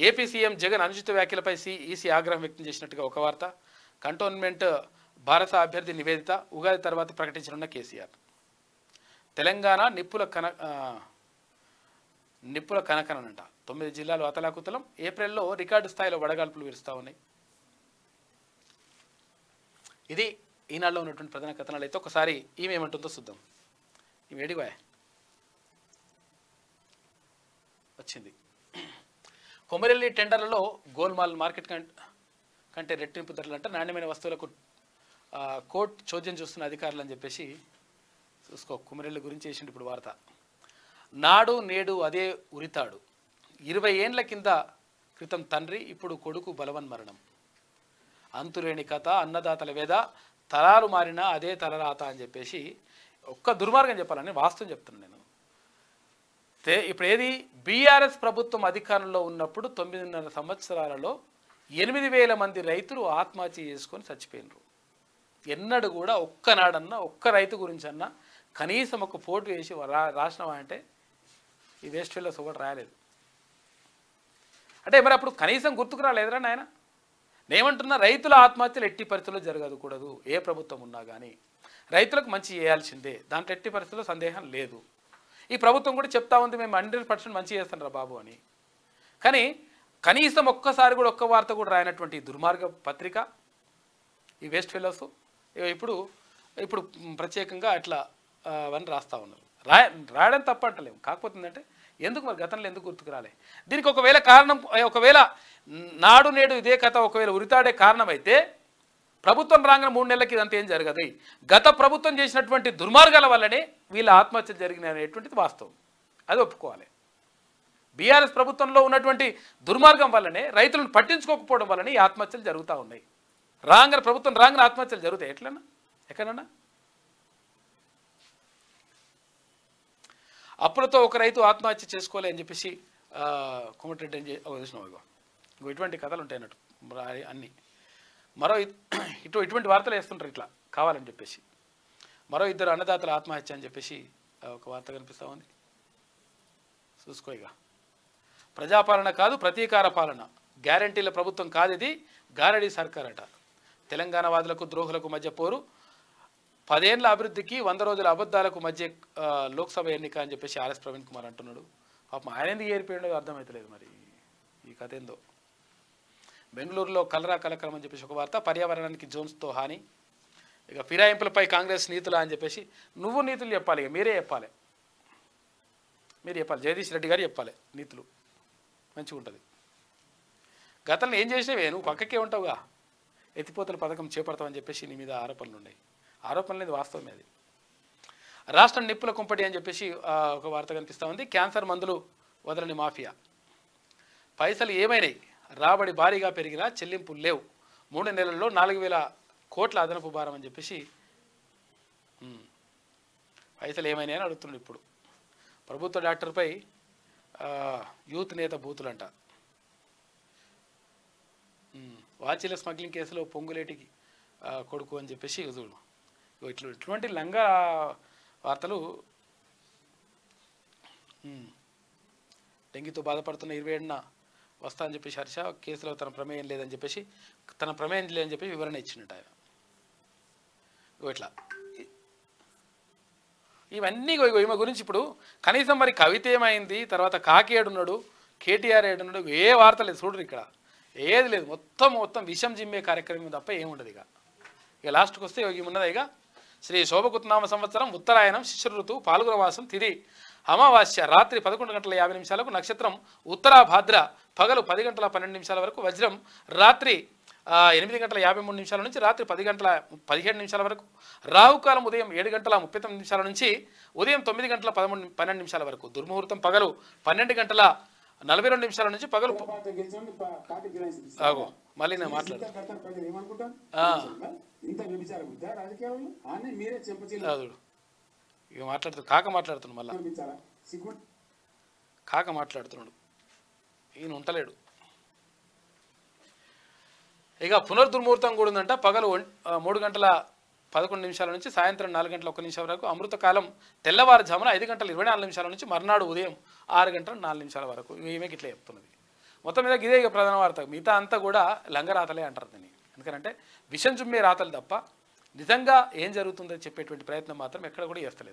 ఏపీ సీఎం జగన్ అనుచిత వ్యాఖ్యలపై ఈసీ ఆగ్రహం వ్యక్తం చేసినట్టుగా ఒక వార్త. కంటోన్మెంట్ భారత అభ్యర్థి నివేదిత. ఉగాది తర్వాత ప్రకటించనున్న కేసీఆర్. తెలంగాణ నిప్పుల కనకనంట. 9 జిల్లాలు అతలాకుతలం. ఏప్రిల్లో రికార్డు స్థాయిలో వడగాల్పులు విరుస్తూ ఉన్నాయి. ఇది ఈనాడులో ఉన్నటువంటి ప్రధాన కథనాలు. అయితే ఒకసారి ఈమె ఏమంటుందో చూద్దాం. ఈమె ఏడిగా వచ్చింది. కొమరెల్లి టెండర్లలో గోల్మాల్ మార్కెట్ కంటే రెట్టింపు ధరలు అంట. నాణ్యమైన వస్తువులకు కోర్టు చోద్యం చూస్తున్న అధికారులు అని చెప్పేసి చూసుకో. కొమరెల్లి గురించి వేసిండు ఇప్పుడు వార్త. నాడు నేడు అదే ఉరితాడు. 20 ఏండ్ల కింద క్రితం తండ్రి ఇప్పుడు కొడుకు బలవన్మరణం. అంతులేని కథ అన్నదాతల వేద తరాలు మారినా అదే తలరాత అని చెప్పేసి ఒక్క దుర్మార్గం చెప్పాలని వాస్తవం చెప్తున్నాను నేను. ఇప్పుడు ఏది బీఆర్ఎస్ ప్రభుత్వం అధికారంలో ఉన్నప్పుడు 9.5 సంవత్సరాలలో 8,000 మంది రైతులు ఆత్మహత్య చేసుకొని చచ్చిపోయినారు. ఎన్నడూ కూడా ఒక్కనాడన్నా ఒక్క రైతు గురించి అన్నా కనీసం ఒక పోటు వేసి రాసినవా అంటే ఈ వేస్ట్ ఫీల్డర్స్ ఒకటి రాయలేదు. అంటే మరి అప్పుడు కనీసం గుర్తుకు రాలేదురా నాయన. నేనేమంటున్నా, రైతుల ఆత్మహత్యలు ఎట్టి పరిస్థితుల్లో జరగకూడదు. ఏ ప్రభుత్వం ఉన్నా కానీ రైతులకు మంచి చేయాల్సిందే, దాంట్లో ఎట్టి పరిస్థితుల్లో సందేహం లేదు. ఈ ప్రభుత్వం కూడా చెప్తా ఉంది మేము 100% మంచి చేస్తాం రా బాబు అని. కానీ కనీసం ఒక్కసారి కూడా ఒక్క వార్త కూడా రాయనటువంటి దుర్మార్గ పత్రిక ఈ వేస్ట్ ఫెలోస్ ఇప్పుడు ఇప్పుడు ప్రత్యేకంగా అట్లా అవన్నీ రాస్తూ ఉన్నారు. రాయడం తప్పంటలేము, కాకపోతే ఏంటంటే ఎందుకు మరి గతంలో ఎందుకు గుర్తుకు రాలే? దీనికి ఒకవేళ కారణం, ఒకవేళ నాడు నేడు ఇదే కథ ఒకవేళ ఉరితాడే కారణమైతే ప్రభుత్వం రాగానే 3 నెలలకి ఇదంతా ఏం జరగదు. గత ప్రభుత్వం చేసినటువంటి దుర్మార్గాల వల్లనే వీళ్ళ ఆత్మహత్యలు జరిగినాయి అనేటువంటిది వాస్తవం, అది ఒప్పుకోవాలి. బీఆర్ఎస్ ప్రభుత్వంలో ఉన్నటువంటి దుర్మార్గం వల్లనే, రైతులను పట్టించుకోకపోవడం వల్లనే ఈ ఆత్మహత్యలు జరుగుతూ ఉన్నాయి. ప్రభుత్వం రాగానే ఆత్మహత్యలు జరుగుతాయి ఎట్లన్నా ఎక్కడన్నా? అప్పులతో ఒక రైతు ఆత్మహత్య చేసుకోలే అని చెప్పేసి కోమటిరెడ్డి అని చూసినావు. ఇటువంటి కథలు ఉంటాయి అన్నట్టు అన్నీ. ఇటువంటి వార్తలు వేస్తుంటారు ఇట్లా కావాలని చెప్పేసి. మరో 2 అన్నదాతల ఆత్మహత్య అని చెప్పేసి ఒక వార్త కనిపిస్తూ ఉంది, చూసుకో. ఇక ప్రజాపాలన కాదు ప్రతీకార పాలన, గ్యారంటీల ప్రభుత్వం కాదు ఇది, గారడీ సర్కార్ అట. తెలంగాణ వాదులకు ద్రోహులకు మధ్య పోరు, 10 ఏళ్ల అభివృద్ధికి 100 రోజుల అబద్ధాలకు మధ్య లోక్సభ ఎన్నిక అని చెప్పేసి ఆర్ఎస్ ప్రవీణ్ కుమార్ అంటున్నాడు. పాపం ఆయన ఎందుకు ఏరిపోయాడో అర్థమవుతలేదు మరి ఈ కథ ఏందో. బెంగళూరులో కలరా కలకలం అని చెప్పేసి ఒక వార్త, పర్యావరణానికి జోన్స్తో హాని, ఇక ఫిరాయింపులపై కాంగ్రెస్ నీతులా అని చెప్పేసి. నువ్వు నీతులు చెప్పాలి, ఇక మీరు చెప్పాలి. జగదీష్ రెడ్డి గారు చెప్పాలి నీతులు, మంచిగా ఉంటుంది. గతంలో ఏం చేసినవే, నువ్వు పక్కకే ఉంటావుగా. ఎత్తిపోతల పథకం చేపడతామని చెప్పేసి నీ మీద ఆరోపణలు ఉన్నాయి. ఆరోపణలు లేదు, వాస్తవమే అది. రాష్ట్రం నిప్పుల కుంపటి అని చెప్పేసి ఒక వార్త కనిపిస్తూ ఉంది. క్యాన్సర్ మందులు వదలని మాఫియా, పైసలు ఏమైనాయి, రాబడి భారీగా పెరిగినా చెల్లింపులు లేవు, 3 నెలల్లో 4,000 కోట్ల అదనపు భారం అని చెప్పేసి. పైసలు ఏమైనాయి అని అడుగుతున్నాడు. ఇప్పుడు ప్రభుత్వ డాక్టర్పై యూత్ నేత బూతులంట. వాచీల స్మగ్లింగ్ కేసులో పొంగులేటికి కొడుకు అని చెప్పేసి చూడు. ఇటువంటి లంగా వార్తలు. డెంగీతో బాధపడుతున్న 27న వస్తా అని చెప్పేసి హర్ష కేసులో తన ప్రమేయం లేదని చెప్పేసి వివరణ ఇచ్చినట్టు ఆయన. ఇట్లా ఇవన్నీ ఈమె గురించి ఇప్పుడు కనీసం మరి కవిత ఏమైంది, తర్వాత కాకి ఏడున్నాడు, కేటీఆర్ ఏడున్నాడు, ఏ వార్త లేదు చూడరు. ఇక్కడ ఏది లేదు, మొత్తం విషం జిమ్మే కార్యక్రమం తప్ప ఏముండదు. ఇక లాస్ట్కి వస్తే ఏమున్నది, ఇక శ్రీ శోభకృతనామ సంవత్సరం ఉత్తరాయణం శిశిర ఋతువు పాల్గొన మాసం తిథి అమావాస్య రాత్రి 11:50 నక్షత్రం ఉత్తరాభాద్ర పగలు 10:12 వరకు, వజ్రం రాత్రి 8:53 నుంచి రాత్రి 10:17 వరకు, రాహుకాలం ఉదయం 7:39 నుంచి ఉదయం 9:12 వరకు, దుర్ముహూర్తం పగలు 12:42 నుంచి పగలు. మళ్ళీ నేను ఇక మాట్లాడుతున్నాడు కాక మాట్లాడుతున్నాడు ఈయన ఉంటలేడు. ఇక పునర్దుర్ముహూర్తం కూడా ఉందంట. పగలు 3:11 నుంచి సాయంత్రం 4:01 వరకు, అమృతకాలం తెల్లవారుజామున 5:24 నుంచి మర్నాడు ఉదయం 6:04 వరకు. ఈమెకి ఇట్లా చెప్తున్నది. మొత్తం మీద ఇదే ఇక ప్రధాన వార్త. మిగతా అంతా కూడా లంగరాతలే అంటారు దీన్ని. ఎందుకంటే విషం చుమ్మే రాతలు తప్ప నిజంగా ఏం జరుగుతుందో చెప్పేటువంటి ప్రయత్నం మాత్రం ఎక్కడ కూడా చేస్తలేదు.